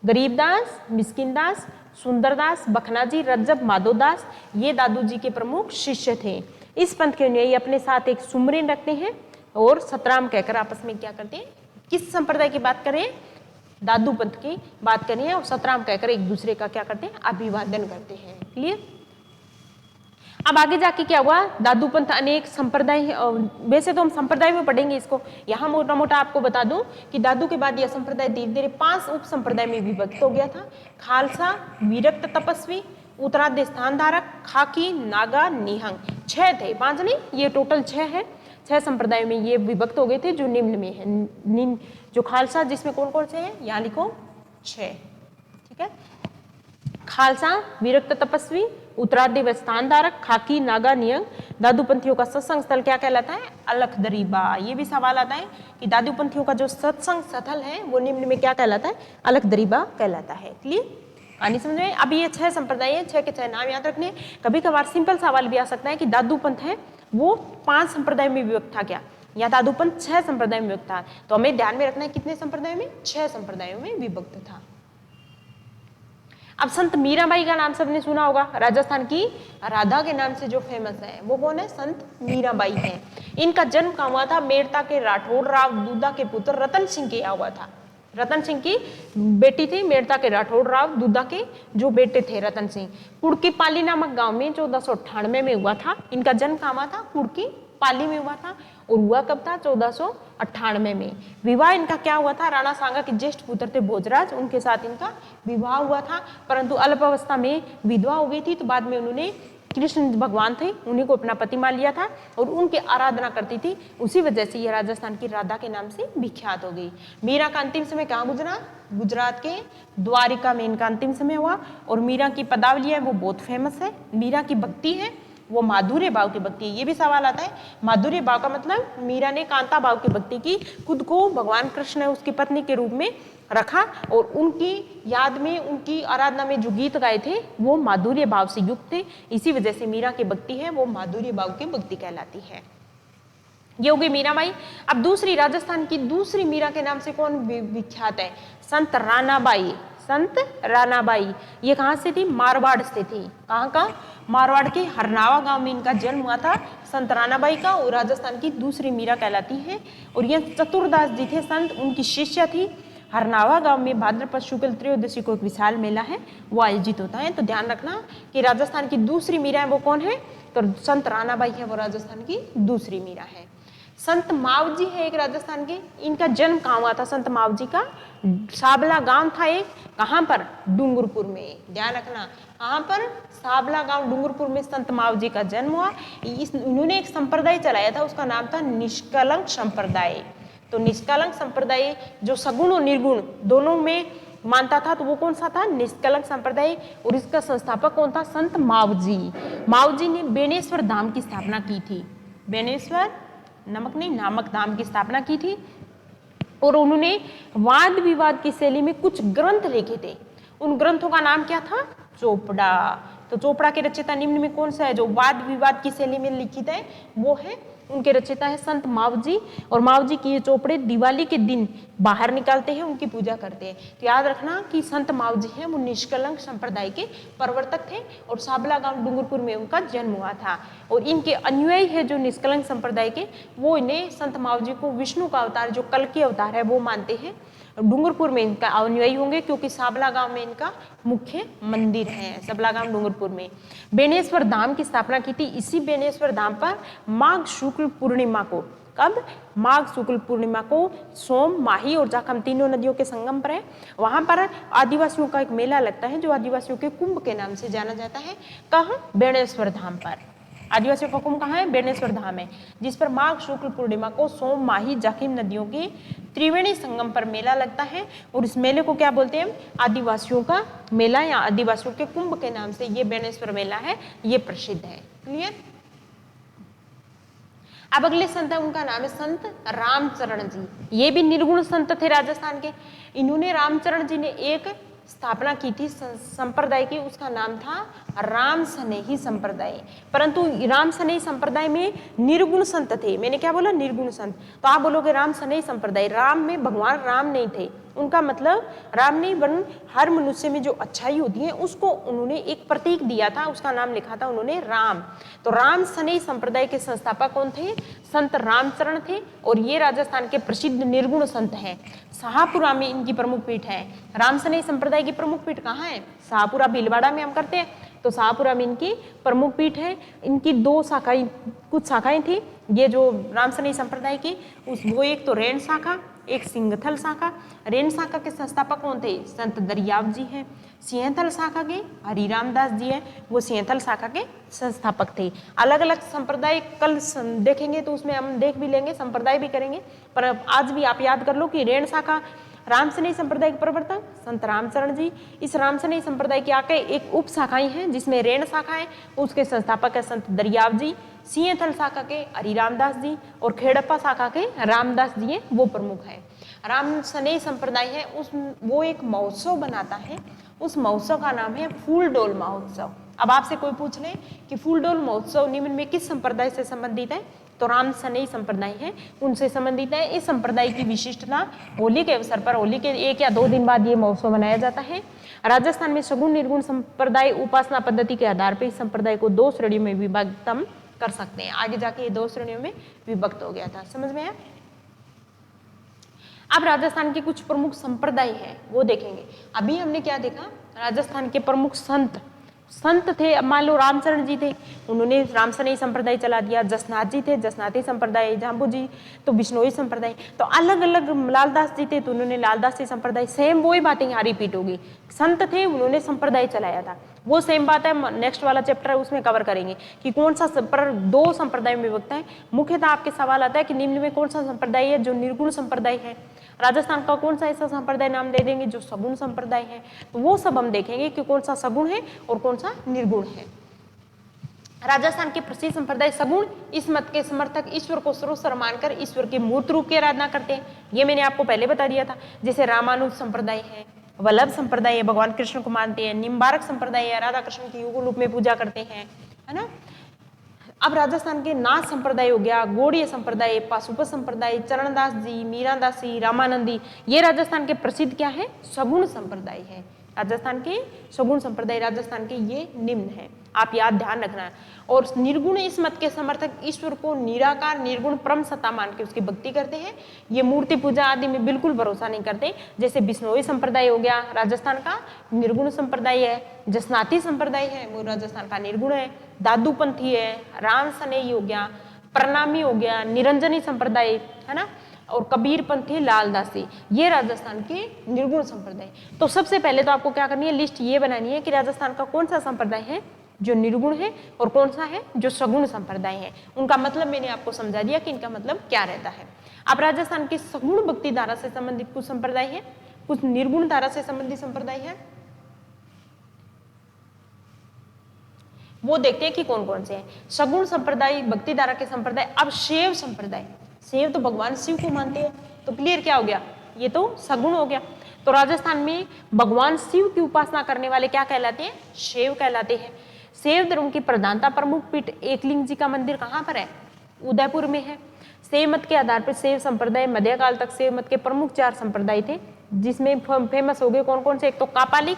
गरीबदास, मिस्किनदास, सुंदरदास, बखनाजी, रज्जब, माधोदास, ये दादू जी के प्रमुख शिष्य थे। इस पंथ के ये अपने साथ एक सुमरिन रखते हैं और सतराम कहकर आपस में क्या करते हैं, किस संप्रदाय की बात करें, दादू पंथ की बात करें, और सतराम कहकर एक दूसरे का क्या करते हैं, अभिवादन करते हैं। क्लियर। अब आगे जाके क्या हुआ, दादू पंथ अनेक संप्रदाय, वैसे तो हम संप्रदाय में पढ़ेंगे इसको, यहाँ मोटा मोटा आपको बता दूं कि दादू के बाद यह संप्रदाय धीरे धीरे 5 उप संप्रदाय में विभक्त हो गया था। खालसा, विरक्त तपस्वी, उत्तरार्ध स्थान धारक, खाकी, नागा, निहंग, 6 थे, 5 नहीं, ये टोटल 6 है। 6 संप्रदाय में ये विभक्त हो गए थे, जो निम्न में है। जो खालसा, जिसमें कौन कौन से हैं, यहाँ लिखो 6। ठीक है। खालसा, विरक्त तपस्वी, उत्तरार्धी स्थान धारक, खाकी, नागा, नियंग। दादूपंथियों का सत्संग स्थल क्या कहलाता है, अलख-दरीबा। ये भी सवाल आता है कि दादूपंथियों का जो सत्संग स्थल है वो निम्न में क्या कहलाता है, अलख-दरीबा कहलाता है। क्लियर, आनी समझ में। अब ये 6 संप्रदाय है, 6 के 6 नाम याद रखने। कभी कभार सिंपल सवाल भी आ सकता है कि दादू पंथ है वो 5 संप्रदाय में विभक्त था क्या, या दादू पंथ 6 संप्रदाय में विभक्त था। तो हमें ध्यान में रखना है कितने संप्रदायों में, 6 संप्रदायों में विभक्त था। अब संत मीराबाई का नाम सबने सुना होगा, राजस्थान की राधा के नाम से जो फेमस है, वो कौन है, संत मीराबाई है। इनका जन्म कहाँ हुआ था, मेड़ता के राठौड़ राव दूधा के पुत्र रतन सिंह के यहाँ हुआ था। रतन सिंह की बेटी थी मेड़ता के राठौड़ राव दूधा के जो बेटे थे रतन सिंह। कुड़की पाली नामक गांव में 1498 में हुआ था। इनका जन्म कहाँ हुआ था, कुड़की पाली में हुआ था। और हुआ कब था, 1498 में। विवाह इनका क्या हुआ था, राणा सांगा के ज्येष्ठ पुत्र थे भोजराज, उनके साथ इनका विवाह हुआ था। परंतु अल्पावस्था में विधवा हो गई थी, तो बाद में उन्होंने, कृष्ण भगवान थे, उन्हीं को अपना पति मान लिया था और उनकी आराधना करती थी। उसी वजह से यह राजस्थान की राधा के नाम से विख्यात हो गई। मीरा का अंतिम समय कहाँ गुजरा, गुजरात के द्वारिका में इनका अंतिम समय हुआ। और मीरा की पदावली है वो बहुत फेमस है। मीरा की भक्ति है वो माधुर्य भाव की भक्ति है। ये भी सवाल आता है, माधुर्य भाव का मतलब मीरा ने कांता भाव की भक्ति की, खुद को भगवान कृष्ण ने उसकी पत्नी के रूप में रखा और उनकी याद में, उनकी आराधना में जो गीत गाए थे वो माधुर्य भाव से युक्त थे। इसी वजह से मीरा की भक्ति है वो माधुर्य भाव की भक्ति कहलाती है। ये हो गई मीराबाई। अब दूसरी, राजस्थान की दूसरी मीरा के नाम से कौन विख्यात है, संत रानाबाई। संत रानाबाई ये कहाँ से थी, मारवाड़ से थी। कहाँ का, मारवाड़ के हरनावा गांव में इनका जन्म हुआ था संत रानाबाई का। और राजस्थान की दूसरी मीरा कहलाती है। और ये चतुरदास जी थे संत, उनकी शिष्या थी। हरनावा गांव में भाद्रपद शुक्ल त्रयोदशी को एक विशाल मेला है वो आयोजित होता है। तो ध्यान रखना कि राजस्थान की दूसरी मीरा है वो कौन है, तो संत रानाबाई है वो राजस्थान की दूसरी मीरा है। संत मावजी है एक राजस्थान के, इनका जन्म कहाँ हुआ था संत मावजी का? साबला गांव था एक, कहाँ पर? डूंगरपुर में। ध्यान रखना, कहाँ पर? साबला गांव डूंगरपुर में संत मावजी का जन्म हुआ। उन्होंने एक संप्रदाय चलाया था, उसका नाम था निष्कलंक संप्रदाय। तो निष्कलंक संप्रदाय जो सगुण और निर्गुण दोनों में मानता था, तो वो कौन सा था? निष्कलंक संप्रदाय। और इसका संस्थापक कौन था? संत मावजी। मावजी ने बेनेश्वर धाम की स्थापना की थी। बेनेश्वर नामक धाम की स्थापना की थी। और उन्होंने वाद विवाद की शैली में कुछ ग्रंथ लिखे थे। उन ग्रंथों का नाम क्या था? चोपड़ा। तो चोपड़ा के रचयिता निम्न में कौन सा है जो वाद विवाद की शैली में लिखित है? वो है, उनके रचयिता है संत मावजी। और मावजी की ये चोपड़े दिवाली के दिन बाहर निकालते हैं, उनकी पूजा करते हैं। तो याद रखना कि संत मावजी हैं वो निष्कलंक संप्रदाय के प्रवर्तक थे और साबला गांव डूंगरपुर में उनका जन्म हुआ था। और इनके अनुयायी है जो निष्कलंक संप्रदाय के, वो इन्हें संत मावजी को विष्णु का अवतार, जो कल की अवतार है, वो मानते हैं। डूंगरपुर में इनका अनुयायी होंगे क्योंकि साबला गांव में इनका मुख्य मंदिर है, साबला गांव डूंगरपुर में। बेनेश्वर धाम की स्थापना की थी। इसी बेनेश्वर धाम पर माघ शुक्ल पूर्णिमा को, कब? माघ शुक्ल पूर्णिमा को सोम, माही और जाखम तीनों नदियों के संगम पर है, वहां पर आदिवासियों का एक मेला लगता है जो आदिवासियों के कुंभ के नाम से जाना जाता है। कहाँ? बेनेश्वर धाम पर। आदिवासियों का कुंभ कहाँ है? बेनेश्वर धाम है, जिस पर माघ शुक्ल पूर्णिमा को सोम, माही, जाखिम नदियों के त्रिवेणी संगम पर मेला लगता है। और इस मेले को क्या बोलते हैं? आदिवासियों का मेला या आदिवासियों के कुंभ के नाम से ये बेनेश्वर मेला है, ये प्रसिद्ध है। क्लियर? अब अगले संत है, उनका नाम है संत रामचरण जी। ये भी निर्गुण संत थे राजस्थान के। इन्होंने, रामचरण जी ने एक स्थापना की थी संप्रदाय की, उसका नाम था राम सनेही संप्रदाय। परंतु राम सनेही संप्रदाय में निर्गुण संत थे। मैंने क्या बोला? निर्गुण संत। तो आप बोलोगे राम सनेही संप्रदाय, राम में भगवान राम नहीं थे, उनका मतलब राम नहीं, वरन हर मनुष्य में जो अच्छाई होती है उसको उन्होंने एक प्रतीक दिया था, उसका नाम लिखा था उन्होंने राम। तो राम सनेही संप्रदाय के संस्थापक कौन थे? संत रामचरण थे। और ये राजस्थान के प्रसिद्ध निर्गुण संत हैं। शाहपुरा में इनकी प्रमुख पीठ है। राम सनेही संप्रदाय की प्रमुख पीठ कहाँ है? शाहपुरा, भीलवाड़ा में हम करते हैं, तो शाहपुरा में इनकी प्रमुख पीठ है। इनकी दो शाखाएं, कुछ शाखाएं थी ये जो राम सनेही संप्रदाय की, वो एक तो रेण शाखा, एक सिंहथल शाखा। रेण शाखा के संस्थापक कौन थे? संत दरियाव जी हैं। सिंहथल शाखा के हरिराम दास जी हैं, वो सिंहथल शाखा के संस्थापक थे। अलग अलग संप्रदाय कल देखेंगे तो उसमें हम देख भी लेंगे, संप्रदाय भी करेंगे, पर आज भी आप याद कर लो कि रेण शाखा राम सनेही संप्रदाय के प्रवर्तक संत रामचरण जी। इस राम सनेही संप्रदाय की आगे एक उप शाखाएं हैं जिसमें रेण शाखा है, उसके संस्थापक है संत दरियाव जी। सिंहथल शाखा के हरिरामदास जी और खेड़प्पा शाखा के रामदास जी हैं, वो प्रमुख है। राम सनेही संप्रदाय है वो एक महोत्सव बनाता है, उस महोत्सव का नाम है फूलडोल महोत्सव। अब आपसे कोई पूछ ले कि फूलडोल महोत्सव निम्न में किस संप्रदाय से संबंधित है? तो राम सनेही संप्रदाय है, उनसे संबंधित है। इस संप्रदाय की विशिष्टता होली के अवसर पर, होली के 1 या 2 दिन बाद ये महोत्सव मनाया जाता है। राजस्थान में सगुण निर्गुण संप्रदाय उपासना पद्धति के आधार पर इस संप्रदाय को 2 श्रेणियों में विभक्त कर सकते हैं। आगे जाके ये 2 श्रेणियों में विभक्त हो गया था, समझ में आया? अब राजस्थान के कुछ प्रमुख संप्रदाय हैं वो देखेंगे। अभी हमने क्या देखा? राजस्थान के प्रमुख संत थे। अब मान लो रामचरण जी थे, उन्होंने राम सनेही संप्रदाय चला दिया। जसनाथ जी थे, जसनाथी संप्रदाय। जाम्बू जी तो बिश्नोई संप्रदाय। तो अलग अलग, लालदास जी थे तो उन्होंने लालदासी संप्रदाय। सेम वही बातें यहाँ रिपीट होगी। संत थे, उन्होंने संप्रदाय चलाया था, वो सेम बात है। नेक्स्ट वाला चैप्टर है उसमें कवर करेंगे कि कौन सा पर 2 संप्रदाय में विभक्त है। मुख्यतः आपके सवाल आता है कि निम्न में कौन सा संप्रदाय है जो निर्गुण संप्रदाय है। राजस्थान का कौन सा ऐसा संप्रदाय नाम दे देंगे जो सगुण संप्रदाय है। तो वो सब हम देखेंगे कि कौन सा सगुण है और कौन सा निर्गुण है। राजस्थान के प्रसिद्ध संप्रदाय सगुण, इस मत के समर्थक ईश्वर को सर्वस्व मानकर ईश्वर के मूर्त रूप की आराधना करते हैं। ये मैंने आपको पहले बता दिया था। जैसे रामानुज संप्रदाय है, वल्लभ संप्रदाय है, भगवान कृष्ण को मानते हैं। निम्बारक संप्रदाय है, राधा कृष्ण की युगल रूप में पूजा करते हैं, है ना। अब राजस्थान के नाथ संप्रदाय हो गया, गौड़ीय संप्रदाय, पाशुपत संप्रदाय, चरणदास जी, मीरादासी, रामानंदी, ये राजस्थान के प्रसिद्ध क्या है? सगुण संप्रदाय है। राजस्थान के सगुण संप्रदाय राजस्थान के ये निम्न है, आप याद ध्यान रखना है। और निर्गुण इस मत के समर्थक ईश्वर को निराकार निर्गुण परम सत्ता मान के उसकी भक्ति करते हैं। ये मूर्ति पूजा आदि में बिल्कुल भरोसा नहीं करते। जैसे बिश्नोई संप्रदाय हो गया, राजस्थान का निर्गुण संप्रदाय है। जसनाती संप्रदाय है, वो राजस्थान का निर्गुण है। दादूपंथी है, राम सनेही हो गया, प्रणामी हो गया, निरंजनी संप्रदाय है ना, और कबीर पंथी, लालदासी, ये राजस्थान के निर्गुण संप्रदाय। तो सबसे पहले तो आपको क्या करनी है, लिस्ट ये बनानी है कि राजस्थान का कौन सा संप्रदाय है जो निर्गुण है और कौन सा है जो सगुण संप्रदाय है। उनका मतलब मैंने आपको समझा दिया कि इनका मतलब क्या रहता है। अब राजस्थान की सगुण भक्ति धारा से संबंधित कुछ संप्रदाय है, कुछ निर्गुण धारा से संबंधित संप्रदाय है, वो देखते हैं कि कौन कौन से हैं। सगुण संप्रदाय, भक्ति धारा के संप्रदाय। अब शैव संप्रदाय, शैव तो भगवान शिव को मानते हैं, तो क्लियर क्या हो गया, ये तो सगुण हो गया। तो राजस्थान में भगवान शिव की उपासना करने वाले क्या कहलाते हैं, शैव कहलाते हैं। शैव धर्म की प्रधानता प्रमुख पीठ एकलिंग जी का मंदिर कहाँ पर है, उदयपुर में है। शैव मत के आधार पर शैव संप्रदाय मध्यकाल तक शैव मत के प्रमुख 4 संप्रदाय थे, जिसमें फेमस हो गए कौन कौन से, एक तो कापालिक,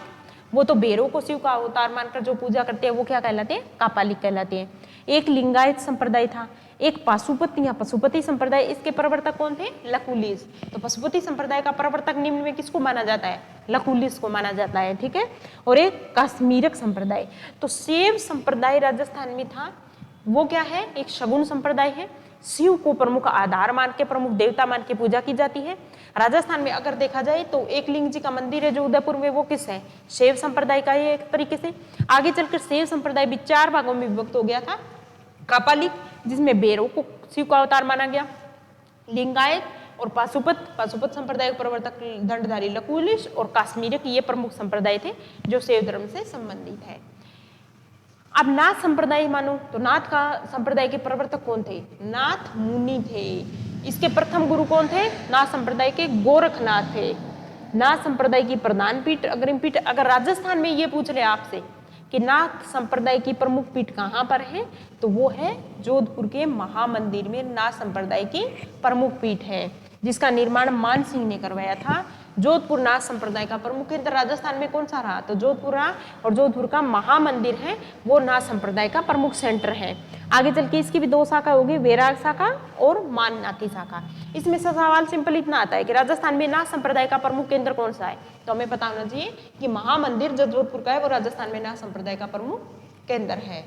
वो तो भैरव को शिव का अवतार मानकर जो पूजा करते हैं वो क्या कहलाते हैं, कापालिक कहलाते हैं। एक लिंगायत संप्रदाय था, एक पाशुपति या पशुपति संप्रदाय, इसके प्रवर्तक कौन थे, लकुलिस। तो पशुपति संप्रदाय का प्रवर्तक निम्न में किसको माना जाता है, लकुलिस को माना जाता है, ठीक है। और एक काश्मीरक संप्रदाय। तो शैव संप्रदाय राजस्थान में था, वो क्या है, एक सगुण संप्रदाय है। शिव को प्रमुख आधार मान के, प्रमुख देवता मान के पूजा की जाती है। राजस्थान में अगर देखा जाए तो एकलिंग जी का मंदिर है जो उदयपुर में, वो किस है, शैव संप्रदाय का है एक तरीके से। आगे चलकर शैव संप्रदाय भी 4 भागों में विभक्त हो गया था। कापालिक, जिसमें भैरव को शिव का अवतार माना गया, लिंगायत और पाशुपत संप्रदाय के प्रवर्तक दंडधारी लकुलिस, और काश्मीरक, ये प्रमुख संप्रदाय थे जो शैव धर्म से संबंधित है। अब नाथ संप्रदाय मानो तो नाथ का संप्रदाय के प्रवर्तक कौन थे, नाथ मुनि थे। इसके प्रथम गुरु कौन थे, नाथ संप्रदाय के गोरखनाथ थे। नाथ संप्रदाय की प्रधान पीठ, अग्रिम पीठ, अगर राजस्थान में ये पूछ ले आपसे कि नाथ संप्रदाय की प्रमुख पीठ कहाँ पर है, तो वो है जोधपुर के महामंदिर में नाथ संप्रदाय की प्रमुख पीठ है, जिसका निर्माण मान सिंह ने करवाया था। जोधपुर नाथ संप्रदाय का प्रमुख केंद्र राजस्थान में कौन सा रहा, तो जोधपुर रहा, और जोधपुर का महामंदिर है वो नाथ संप्रदाय का प्रमुख सेंटर है। आगे चल के इसकी भी 2 शाखा होगी, वैराग शाखा और माननाथी शाखा। इसमें से सवाल सिंपल इतना आता है कि राजस्थान में नाथ संप्रदाय का प्रमुख केंद्र कौन सा है, तो हमें पता होना चाहिए कि महामंदिर जो जोधपुर का है वो राजस्थान में नाथ संप्रदाय का प्रमुख केंद्र है।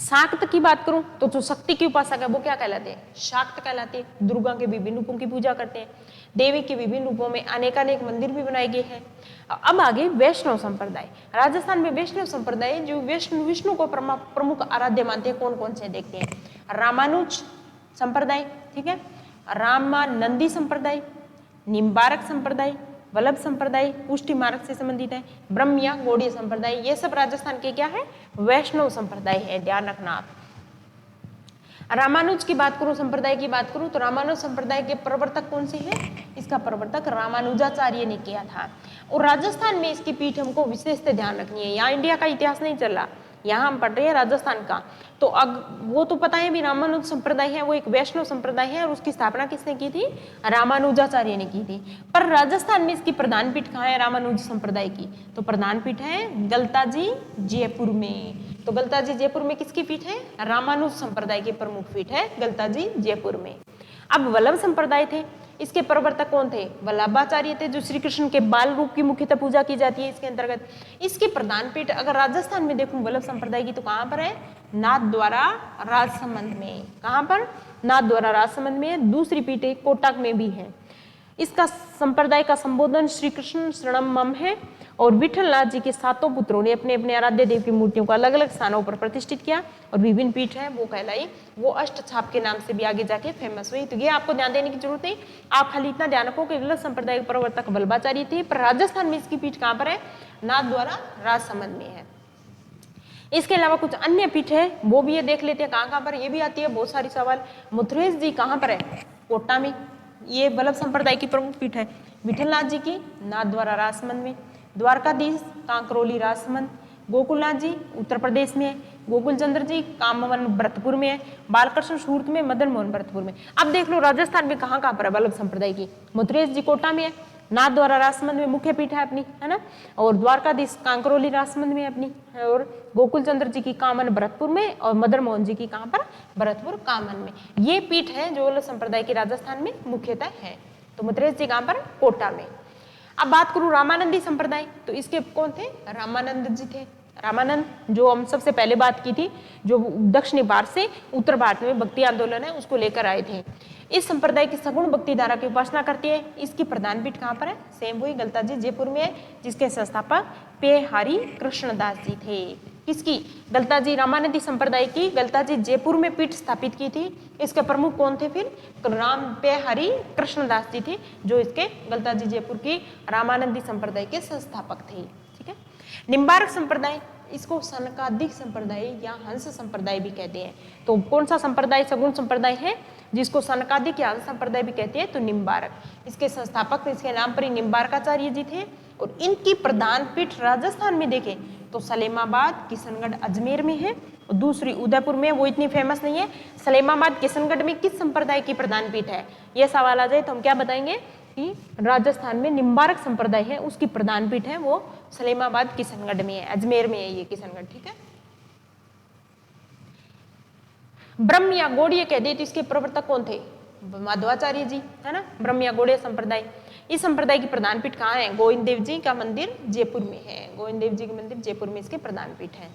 शाक्त की बात करूं तो जो शक्ति की उपासक है वो क्या कहलाते हैं, शाक्त कहलाते हैं। दुर्गा के विभिन्न रूपों की पूजा करते हैं, देवी के विभिन्न रूपों में अनेकानेक मंदिर भी बनाए गए हैं। अब आगे वैष्णव संप्रदाय। राजस्थान में वैष्णव संप्रदाय जो विष्णु को प्रमुख आराध्य मानते हैं, कौन कौन से देखते हैं, रामानुज संप्रदाय, ठीक है, रामानंदी संप्रदाय, निम्बारक संप्रदाय, वल्लभ संप्रदाय, पुष्टि मार्ग से संबंधित है, ब्रह्म या गौड़ीय संप्रदाय, ये सब राजस्थान के क्या है, वैष्णव संप्रदाय है, ध्यान रखना आप। रामानुज की बात करूं, संप्रदाय की बात करूं तो रामानुज संप्रदाय के प्रवर्तक कौन से हैं, इसका प्रवर्तक रामानुजाचार्य ने किया था। और राजस्थान में इसकी पीठ हमको विशेष ध्यान रखनी है, यहाँ इंडिया का इतिहास नहीं चल रहा, यहाँ हम पढ़ रहे हैं राजस्थान का। तो वो तो पता है भी रामानुज संप्रदाय है वो एक वैष्णव संप्रदाय है, और उसकी स्थापना किसने की थी, रामानुजाचार्य ने की थी। पर राजस्थान में इसकी प्रधान पीठ कहाँ है रामानुज संप्रदाय की, तो प्रधान पीठ है गलताजी जयपुर में। तो गलताजी जयपुर में किसकी पीठ है, रामानुज संप्रदाय की प्रमुख पीठ है गलताजी जयपुर में। अब वल्लभ संप्रदाय थे, इसके प्रवर्तक कौन थे, वल्लभाचार्य थे, जो श्री कृष्ण के बाल रूप की मुख्यतः पूजा की जाती है इसके अंतर्गत। इसकी प्रधान पीठ अगर राजस्थान में देखूं वल्लभ संप्रदाय की तो कहां पर है, नाथद्वारा राजसमंद में। कहां पर, नाथद्वारा राजसमंद में। दूसरी पीठ कोटक में भी है। इसका संप्रदाय का संबोधन श्री कृष्ण शरणम मम है, और विठलनाथ जी के 7 पुत्रों ने अपने अपने आराध्य देव की मूर्तियों को अलग अलग स्थानों पर प्रतिष्ठित किया, और विभिन्न पीठ है वो कहलाई, वो अष्टछाप के नाम से भी आगे जाके फेमस हुई। तो ये आपको ध्यान देने की जरूरत नहीं, आप खाली इतना ध्यान रखो कि वल्लभ संप्रदाय के प्रवर्तक वल्लभाचार्य थे, पर राजस्थान में इसकी पीठ कहाँ पर है, नाथद्वारा राजसमंद में है। इसके अलावा कुछ अन्य पीठ है वो भी ये देख लेते हैं कहाँ पर, ये भी आती है बहुत सारी सवाल। मथुरेश जी कहाँ पर है, कोटा में, ये वल्लभ संप्रदाय की प्रमुख पीठ है। विठलनाथ जी की नाथद्वारा राजसमंद में। द्वारकाधीश कांकरोली राजसमंद। गोकुलनाथ जी उत्तर प्रदेश में है। गोकुल चंद्र जी कामवन भरतपुर में है। बालकृष्ण सूरत में, मदन मोहन भरतपुर में। अब देख लो राजस्थान में कहाँ पर है वल्लभ संप्रदाय की, मथुरेश जी कोटा में है, नाथद्वारा राजसमंद में मुख्य पीठ है अपनी, है ना, और द्वारकाधीश कांकरोली राजसमंद में अपनी, और गोकुल चंद्र जी की कामन भरतपुर में, और मदन मोहन जी की कहाँ पर, भरतपुर कामन में। ये पीठ है जो वल्लभ संप्रदाय की राजस्थान में मुख्यतः है। तो मथुरेश जी कहाँ पर, कोटा में। अब बात करूं रामानंदी संप्रदाय, तो इसके कौन थे, रामानंद जी थे। रामानंद, जो हम सबसे पहले बात की थी, जो दक्षिणी भारत से उत्तर भारत में भक्ति आंदोलन है उसको लेकर आए थे। इस संप्रदाय की सगुण भक्ति धारा की उपासना करती है। इसकी प्रधान पीठ कहाँ पर है? सेम वही गलता जी जयपुर में है, जिसके संस्थापक पे हरि कृष्णदास जी थे। किसकी? गलता जी रामानंदी संप्रदाय की गलता जी जयपुर में पीठ स्थापित की थी। इसके प्रमुख कौन थे? फिर राम पे हरि कृष्णदास जी थे, जो इसके गलता जी जयपुर की रामानंदी संप्रदाय के संस्थापक थे। ठीक है। निम्बार्क संप्रदाय, इसको सनकादिक संप्रदाय या हंस संप्रदाय भी कहते हैं। तो कौन सा संप्रदाय सगुण संप्रदाय है जिसको सनकादिक या हंस संप्रदाय भी कहते हैं? तो निम्बार्क। इसके संस्थापक इसके नाम पर ही निम्बार्काचार्य जी थे और इनकी प्रधान पीठ राजस्थान में देखें तो सलेमाबाद, किशनगढ़, अजमेर में है और दूसरी उदयपुर में, वो इतनी फेमस नहीं है। सलेमाबाद, किशनगढ़ में किस संप्रदाय की प्रधान पीठ है? यह सवाल आ जाए तो हम क्या बताएंगे कि राजस्थान में निम्बार्क संप्रदाय है, उसकी प्रधान पीठ है वो सलेमाबाद किशनगढ़ में है, अजमेर में है ये किशनगढ़। ठीक है। ब्रह्म या गौड़ीय कह दे तो इसके प्रवर्तक कौन थे? माधवाचार्य जी, है ना। ब्रह्म या गौड़ीय संप्रदाय, इस संप्रदाय की प्रधान पीठ कहाँ है? गोविंद देव जी का मंदिर जयपुर में है। गोविंद देव जी का मंदिर जयपुर में इसके प्रधान पीठ है।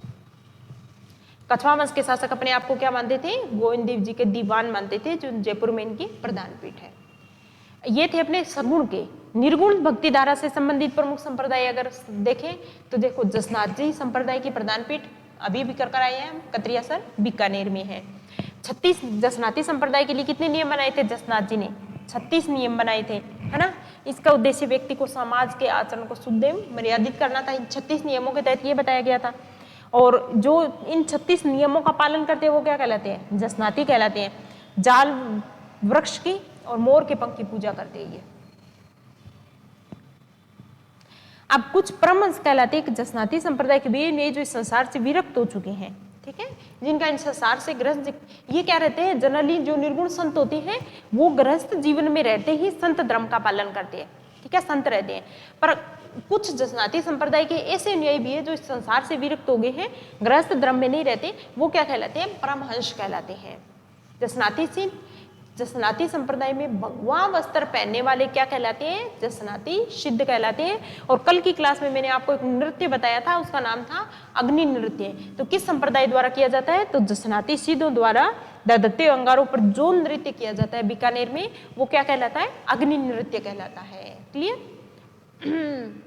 कछवा वंश के शासक अपने आप को क्या मानते थे? गोविंद देव जी के दीवान मानते थे, जो जयपुर में इनकी प्रधान पीठ है। ये थे अपने सगुण के। निर्गुण भक्ति धारा से संबंधित प्रमुख संप्रदाय अगर देखें तो देखो, जसनाथ जी संप्रदाय की प्रधान पीठ अभी भी कर आए हैं, कतरियासर बीकानेर में है। 36 जसनाती संप्रदाय के लिए कितने नियम बनाए थे जसनाथ जी ने? 36 नियम बनाए थे, है ना। इसका उद्देश्य व्यक्ति को समाज के आचरण को शुद्ध एवं मर्यादित करना था। इन 36 नियमों के तहत ये बताया गया था। और जो इन 36 नियमों का पालन करते हैं वो क्या कहलाते हैं? जसनाती कहलाते हैं। जाल वृक्ष की और मोर के पंख की पूजा करते हैं ये। अब कुछ परमहंस कहलाते हैं कि जसनाती संप्रदाय के वे जो इस संसार से विरक्त हो चुके हैं, ठीक है, जिनका इन संसार से गृहस्थ, ये क्या रहते हैं? जनरली जो निर्गुण संत होते हैं वो गृहस्थ जीवन में रहते ही संत धर्म का पालन करते हैं, ठीक है, संत रहते हैं। पर कुछ जसनाती संप्रदाय के ऐसे अनुयायी भी है जो इस संसार से विरक्त हो गए हैं, गृहस्थ धर्म में नहीं रहते, वो क्या कहलाते हैं? परमहंस कहलाते हैं। जसनाती संप्रदाय में भगवा वस्त्र पहनने वाले क्या कहलाते हैं? जसनाती सिद्ध कहलाते हैं। और कल की क्लास में मैंने आपको एक नृत्य बताया था, उसका नाम था अग्नि नृत्य। तो किस संप्रदाय द्वारा किया जाता है? तो जसनाती सिद्धों द्वारा दत्ते अंगारों पर जो नृत्य किया जाता है बीकानेर में, वो क्या कहलाता है? अग्नि नृत्य कहलाता है। क्लियर?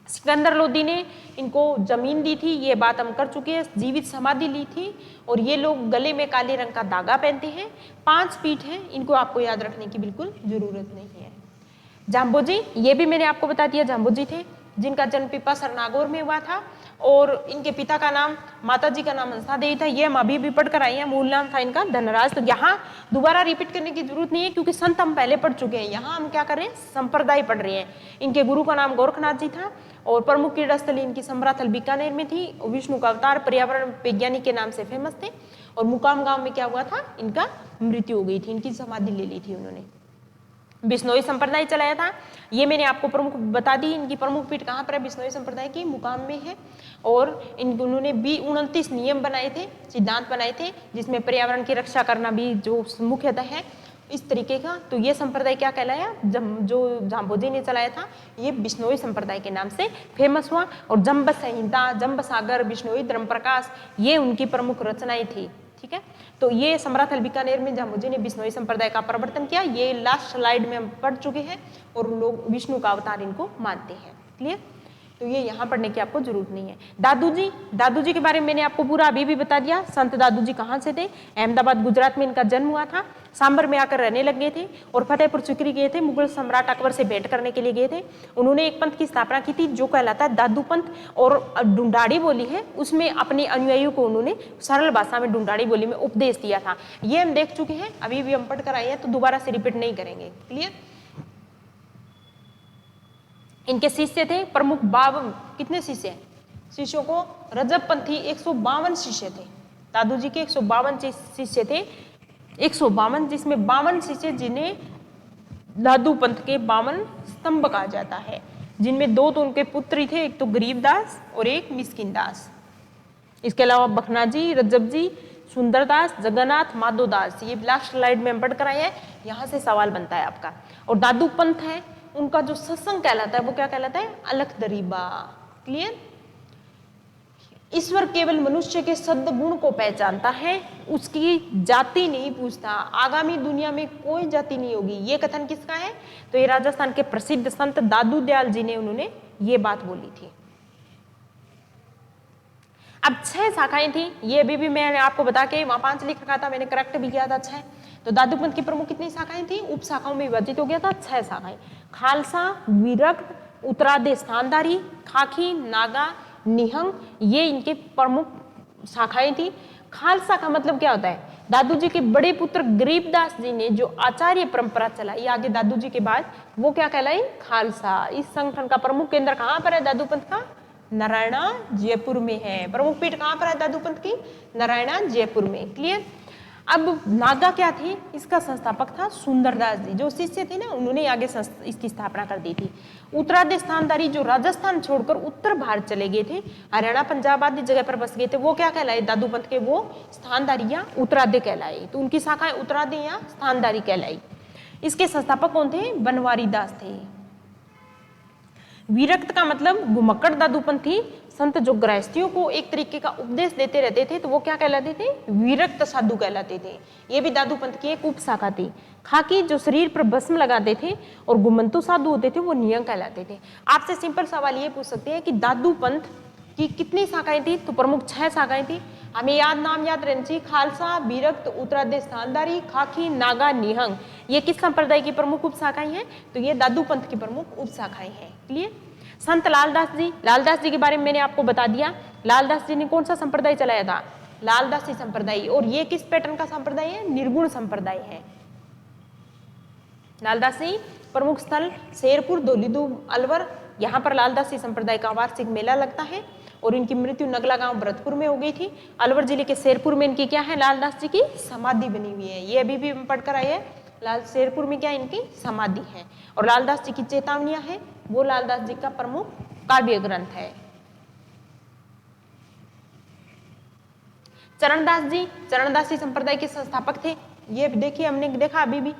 सिकंदर लोदी ने इनको जमीन दी थी, ये बात हम कर चुके हैं। जीवित समाधि ली थी और ये लोग गले में काले रंग का धागा पहनते हैं। 5 पीठ हैं, इनको आपको याद रखने की बिल्कुल जरूरत नहीं है। जाम्बोजी, ये भी मैंने आपको बता दिया, जाम्बोजी थे जिनका जन्म पिपासर नागौर में हुआ था और इनके पिता का नाम, माता जी का नाम हंसा देवी था। ये हम अभी भी पढ़कर आए हैं, मूल नाम था इनका धनराज। तो यहाँ दोबारा रिपीट करने की जरूरत नहीं है क्योंकि संत हम पहले पढ़ चुके हैं। यहाँ हम क्या कर रहे हैं? संप्रदाय पढ़ रहे हैं। इनके गुरु का नाम गोरखनाथ जी था और प्रमुख क्रीड़ा स्थली इनकी समराथल बीकानेर में थी। विष्णु का अवतार पर्यावरण वैज्ञानिक के नाम से फेमस थे और मुकाम गांव में क्या हुआ था? इनका मृत्यु हो गई थी, इनकी समाधि ले ली थी उन्होंने। बिश्नोई संप्रदाय चलाया था, ये मैंने आपको प्रमुख बता दी। इनकी प्रमुख पीठ कहाँ पर है? बिश्नोई संप्रदाय की मुकाम में है। और उन्होंने भी 29 नियम बनाए थे, सिद्धांत बनाए थे, जिसमें पर्यावरण की रक्षा करना भी जो मुख्यतः है इस तरीके का। तो ये संप्रदाय क्या कहलाया? जो जाम्बोजी ने चलाया था, ये बिश्नोई संप्रदाय के नाम से फेमस हुआ। और जम्ब संहिता, जम्ब सागर, बिश्नोई धर्म प्रकाश, ये उनकी प्रमुख रचनाएं थी। ठीक है, तो ये समराथल बीकानेर में जाम्बोजी ने बिश्नोई संप्रदाय का प्रवर्तन किया। ये लास्ट स्लाइड में हम पढ़ चुके हैं और लोग विष्णु का अवतार इनको मानते हैं। क्लियर? तो ये यहाँ पढ़ने की आपको जरूरत नहीं है। दादू जी के बारे में मैंने आपको पूरा अभी भी बता दिया। संत दादू जी कहाँ से थे? अहमदाबाद गुजरात में इनका जन्म हुआ था। सांबर में आकर रहने लग गए थे और फतेहपुर सिकरी गए थे, मुगल सम्राट अकबर से भेंट करने के लिए गए थे। उन्होंने एक पंथ की स्थापना की थी जो कहलाता है दादू पंथ, और ढूंढाड़ी बोली है उसमें अपने अनुयायियों को उन्होंने सरल भाषा में ढूंढाड़ी बोली में उपदेश दिया था। ये हम देख चुके हैं, अभी भी हम पढ़ कर आए हैं, तो दोबारा से रिपीट नहीं करेंगे। क्लियर? इनके शिष्य थे प्रमुख 52, कितने शिष्य? शिष्यों को रजब पंथी 152 शिष्य थे। दादू जी के 152 शिष्य थे, 152, जिसमें 52 शिष्य जिन्हें दादू पंथ के 52 स्तंभ कहा जाता है, जिनमें 2 तो उनके पुत्र ही थे, एक तो गरीबदास और एक मिस्किन दास। इसके अलावा बखनाजी, रजब जी, सुंदरदास, जगन्नाथ, माधोदास, ये लास्ट स्लाइड में हम पढ़ कर आए हैं। यहाँ से सवाल बनता है आपका। और दादू पंथ है, उनका जो सत्संग कहलाता है वो क्या कहलाता है? अलख दरीबा। क्लियर? ईश्वर केवल मनुष्य के सद्गुण को पहचानता है, उसकी जाति नहीं पूछता। आगामी दुनिया में कोई जाति नहीं होगी। ये कथन किसका है? तो ये राजस्थान के प्रसिद्ध संत दादू दयाल जी ने उन्होंने ये बात बोली थी। अब 6 शाखाएं थी, ये अभी भी मैंने आपको बता के वहां 5 लिख रखा था, मैंने करेक्ट भी किया था 6। तो दादू पंथ की प्रमुख कितनी शाखाएं थी? उप शाखाओं में विभाजित हो गया था 6 शाखाएं। खालसा, विरक्त, उत्तरादे स्थानधारी, खाकी, नागा, निहंग, ये इनके प्रमुख शाखाएं थी। खालसा का मतलब क्या होता है? दादू जी के बड़े पुत्र गरीबदास जी ने जो आचार्य परंपरा चलाई आगे दादू जी के बाद, वो क्या कहलाई? खालसा। इस संगठन का प्रमुख केंद्र कहां पर है दादू पंथ का? नारायणा जयपुर में है। प्रमुख पीठ कहां पर है दादू पंथ की? नारायणा जयपुर में। क्लियर? अब नागा क्या थे? इसका संस्थापक था सुंदरदास जी, जो शिष्य थे ना, उन्होंने आगे इसकी स्थापना कर दी थी। उत्तरादे स्थानधारी जो राजस्थान छोड़कर उत्तर भारत चले गए थे, हरियाणा पंजाब आदि जगह पर बस गए थे, वो क्या कहलाए? दादू पंथ के वो स्थानधारी या उत्तरादे कहलाए। तो उनकी शाखाएं उत्तरादे या स्थानधारी कहलाई। इसके संस्थापक कौन थे? बनवारी दास थे। विरक्त का मतलब घुमक्कड़ दादू पंथी संत जो गृहस्थियों को एक तरीके का उपदेश देते रहते थे, तो वो क्या कहलाते थे? विरक्त साधु कहलाते थे। ये भी दादू पंथ की एक उप शाखा थी। खाकी जो शरीर पर भस्म लगाते थे और गुमंतु साधु होते थे, वो नियंग कहलाते थे। आपसे सिंपल सवाल ये पूछ सकते हैं कि दादू पंथ की कितनी शाखाएं थी? तो प्रमुख 6 शाखाएं थी। हमें नाम याद रहना चाहिए। खालसा, विरक्त, उत्तरादे स्थानधारी, खाकी, नागा, निहंग, ये किस संप्रदाय की प्रमुख उप शाखाएं हैं? तो ये दादू पंथ की प्रमुख उप शाखाएं हैं। क्लियर? संत लालदास जी, लालदास जी के बारे में मैंने आपको बता दिया। लालदास जी ने कौन सा संप्रदाय चलाया था? लालदासी संप्रदाय। और ये किस पैटर्न का संप्रदाय है? निर्गुण संप्रदाय है। लालदासी प्रमुख स्थल शेरपुर, धौलीधुप, अलवर, यहाँ पर लालदासी संप्रदाय का वार्षिक मेला लगता है। और इनकी मृत्यु नगला गांव भरतपुर में हो गई थी। अलवर जिले के शेरपुर में इनकी क्या है? लालदास जी की समाधि बनी हुई है। ये अभी भी पढ़कर आए हैं। शेरपुर में क्या इनकी समाधि है। और लालदास जी की चेतावनियां हैं, वो लालदास जी का प्रमुख काव्य ग्रंथ है। चरणदास जी चरणदासी संप्रदाय के संस्थापक थे। ये देखिए, हमने देखा अभी भी।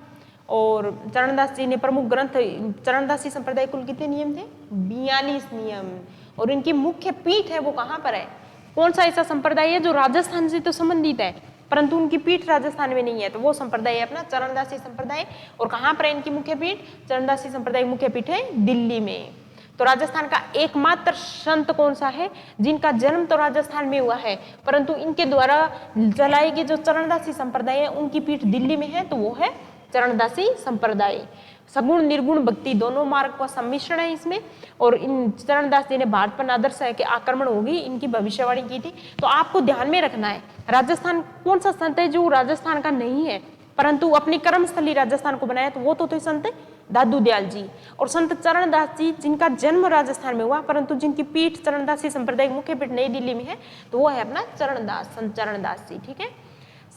और चरणदास जी ने प्रमुख ग्रंथ, चरणदासी संप्रदाय कुल कितने नियम थे? 42 नियम। और इनकी मुख्य पीठ है वो कहां पर है? कौन सा ऐसा संप्रदाय है जो राजस्थान से तो संबंधित है परंतु उनकी पीठ राजस्थान में नहीं है? तो वो संप्रदाय है अपना चरणदासी संप्रदाय। और कहां पर है इनकी मुख्य पीठ? चरणदासी संप्रदाय की मुख्य पीठ है दिल्ली में। तो राजस्थान का एकमात्र संत कौन सा है जिनका जन्म तो राजस्थान में हुआ है परंतु इनके द्वारा चलाई गई जो चरणदासी संप्रदाय है उनकी पीठ दिल्ली में है? तो वो है चरणदासी संप्रदाय। सगुण निर्गुण भक्ति दोनों मार्ग का सम्मिश्रण है इसमें। और इन चरणदास जी ने भारत पर आदर्श के आक्रमण होगी इनकी भविष्यवाणी की थी। तो आपको ध्यान में रखना है, राजस्थान कौन सा संत है जो राजस्थान का नहीं है परंतु अपनी कर्मस्थली राजस्थान को बनाया? तो वो तो संत दादू दयाल जी। और संत चरणदास जी जिनका जन्म राजस्थान में हुआ परंतु जिनकी पीठ चरणदासी संप्रदाय की मुख्य पीठ नई दिल्ली में है, तो वो है अपना चरणदास, संत चरणदास जी। ठीक है।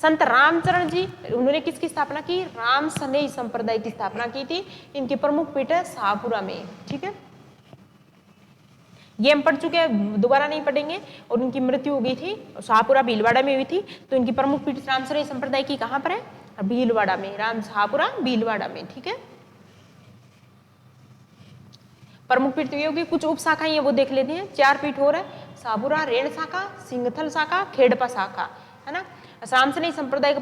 संत रामचरण जी, उन्होंने किसकी स्थापना की? राम सनेई संप्रदाय की स्थापना की थी। इनकी प्रमुख पीठ है शाहपुरा में। ठीक है, ये हम पढ़ चुके हैं, दोबारा नहीं पढ़ेंगे। और उनकी मृत्यु हो गई थी शाहपुरा भीलवाड़ा में हुई थी। तो इनकी प्रमुख पीठ राम सनेई संप्रदाय की कहां पर है? भीलवाड़ा में, राम शाहपुरा भीलवाड़ा में। ठीक है, प्रमुख पीठ ये होगी। कुछ उप शाखाएं हैं वो देख लेते हैं। 4 पीठ और है, शाहपुरा, रेण शाखा, सिंगथल शाखा, खेड़पा शाखा, है ना। रामसनेई संप्रदाय का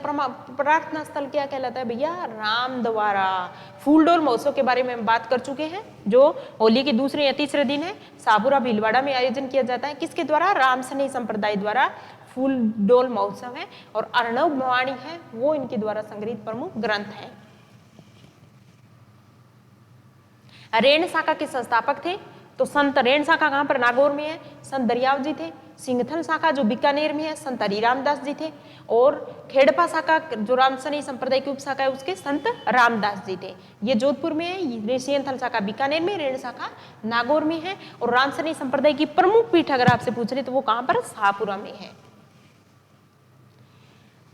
प्रार्थना स्थल क्या कहलाता है भैया? रामद्वारा। फूलडोल महोत्सव के बारे में हम बात कर चुके हैं, जो होली के दूसरे या तीसरे दिन है, शाहपुरा भीलवाड़ा में आयोजन किया जाता है। किसके द्वारा? रामसनेई संप्रदाय द्वारा फूलडोल महोत्सव है। और अर्णव वाणी है वो इनके द्वारा संग्रहित प्रमुख ग्रंथ है। रेण शाखा के संस्थापक थे तो संत रेण शाखा कहां पर? नागौर में है, संत दरियाव जी थे। सिंगथल शाखा जो बीकानेर में है, संत हरिराम दास जी थे। और खेड़पा शाखा जो रामसनेई संप्रदाय की उप शाखा है उसके संत रामदास जी थे। ये जोधपुर में है। सिंगथल शाखा बीकानेर में, रेण शाखा नागौर में है। और रामसनेई संप्रदाय की प्रमुख पीठ अगर आपसे पूछ रहे तो वो कहां पर? शाहपुरा में है।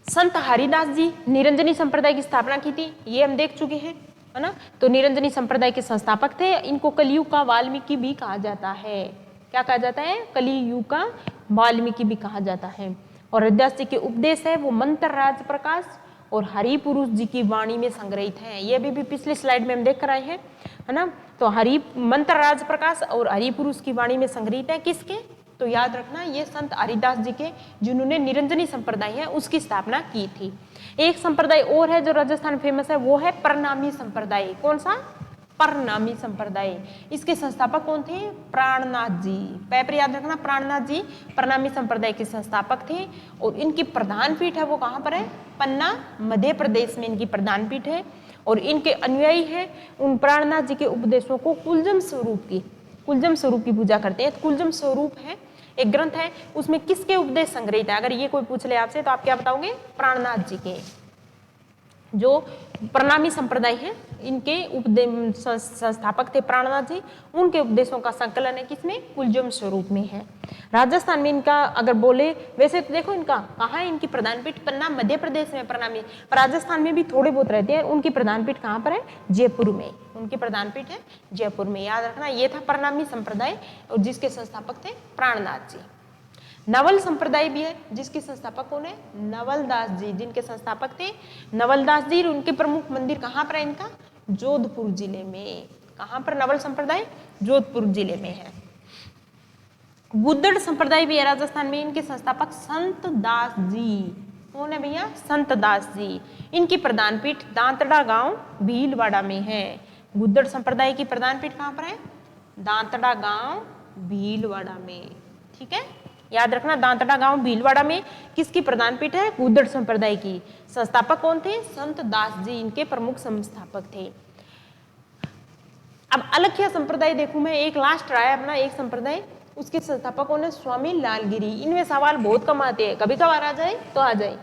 संत हरिदास जी निरंजनी संप्रदाय की स्थापना की थी, ये हम देख चुके हैं, है ना। तो निरंजनी संप्रदाय के संस्थापक थे। इनको कलियुग का वाल्मीकि भी कहा जाता है। क्या कहा जाता है? कलियुग का वाल्मीकि भी कहा जाता है। और हरिदास जी के उपदेश है वो मंत्र राज प्रकाश और हरि पुरुष जी की वाणी में संग्रहित है। ये भी पिछले स्लाइड में हम देख कर आए हैं, है ना। तो हरि मंत्र राज प्रकाश और हरि पुरुष की वाणी में संग्रहित है। किसके? तो याद रखना ये संत हरिदास जी के, जिन्होंने निरंजनी संप्रदाय है उसकी स्थापना की थी। एक संप्रदाय और है जो राजस्थान फेमस है, वो है प्रणामी संप्रदाय। कौन सा? प्रणामी संप्रदाय। इसके संस्थापक कौन थे? प्राणनाथ जी। पैपर याद रखना, प्राणनाथ जी प्रणामी संप्रदाय के संस्थापक थे। और इनकी प्रधान पीठ है वो कहाँ पर है? पन्ना, मध्य प्रदेश में इनकी प्रधान पीठ है। और इनके अनुयायी है उन प्राणनाथ जी के उपदेशों को कुलजम स्वरूप की पूजा करते हैं। कुलजम स्वरूप है एक ग्रंथ है, उसमें किसके उपदेश संग्रहित है? अगर ये कोई पूछ ले आपसे तो आप क्या बताओगे? प्राणनाथ जी के। जो प्रणामी संप्रदाय है इनके संस्थापक थे प्राणनाथ जी, उनके उपदेशों का संकलन है किसमें? कुलजम स्वरूप में है। राजस्थान में इनका अगर बोले, वैसे तो देखो इनका कहाँ है? इनकी प्रधान पीठ पन्ना, मध्य प्रदेश में प्रणामी, पर राजस्थान में भी थोड़े बहुत रहते हैं। उनकी प्रधान पीठ कहाँ पर है? जयपुर में। उनकी प्रधान पीठ है जयपुर में। याद रखना ये था प्रणामी संप्रदाय, और जिसके संस्थापक थे प्राणनाथ जी। नवल संप्रदाय भी है, जिसके संस्थापक कौन है? नवलदास जी, जिनके संस्थापक थे नवलदास जी। उनके प्रमुख मंदिर कहाँ पर है इनका? जोधपुर जिले में। कहाँ पर नवल संप्रदाय? जोधपुर जिले में है। गुद्दड़ संप्रदाय भी है राजस्थान में, इनके संस्थापक संत दास जी। कौन है भैया? संत दास जी। इनकी प्रधान पीठ दांतड़ा गांव भीलवाड़ा में है। गुद्दड़ संप्रदाय की प्रधान पीठ कहाँ पर है? दांतड़ा गांव भीलवाड़ा में। ठीक है, याद रखना दांतड़ा गांव भीलवाड़ा में किसकी प्रधान पीठ है? गुद्दड़ संप्रदाय की। संस्थापक कौन थे? संत दास जी इनके प्रमुख संस्थापक थे। अब अलख्या संप्रदाय देखूं मैं, एक लास्ट रहा है अपना एक संप्रदाय, उसके संस्थापक कौन है? स्वामी लालगिरी। इनमें सवाल बहुत कम आते हैं, कभी कभार आ जाए तो आ जाए।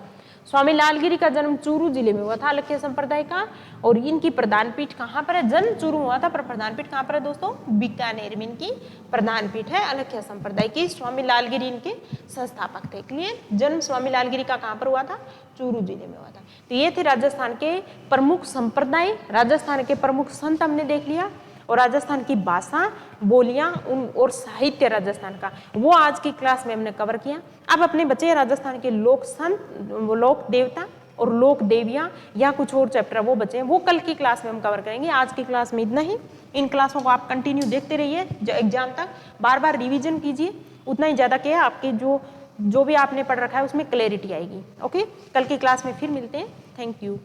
स्वामी लालगिरी का जन्म चूरू जिले में हुआ था अलख्या संप्रदाय का, और इनकी प्रधान पीठ कहाँ पर है? जन्म चूरू हुआ था पर प्रधान पीठ कहाँ पर है दोस्तों? बीकानेर में इनकी प्रधान पीठ है अलख्या संप्रदाय की। स्वामी लालगिरी इनके संस्थापक थे। क्लियर? जन्म स्वामी लालगिरी का कहाँ पर हुआ था? चूरू जिले में हुआ था। तो ये थे राजस्थान के प्रमुख संप्रदाय, राजस्थान के प्रमुख संत हमने देख लिया, और राजस्थान की भाषा, बोलियां और साहित्य राजस्थान का, वो आज की क्लास में हमने कवर किया। अब अपने बच्चे राजस्थान के लोक संत, लोक देवता और लोक देवियां या कुछ और चैप्टर वो बचे हैं, वो कल की क्लास में हम कवर करेंगे। आज की क्लास में इतना ही। इन क्लासों को आप कंटिन्यू देखते रहिए जो एग्जाम तक, बार बार रिविजन कीजिए, उतना ही ज़्यादा क्या आपके जो भी आपने पढ़ रखा है उसमें क्लैरिटी आएगी। ओके, कल की क्लास में फिर मिलते हैं। Thank you.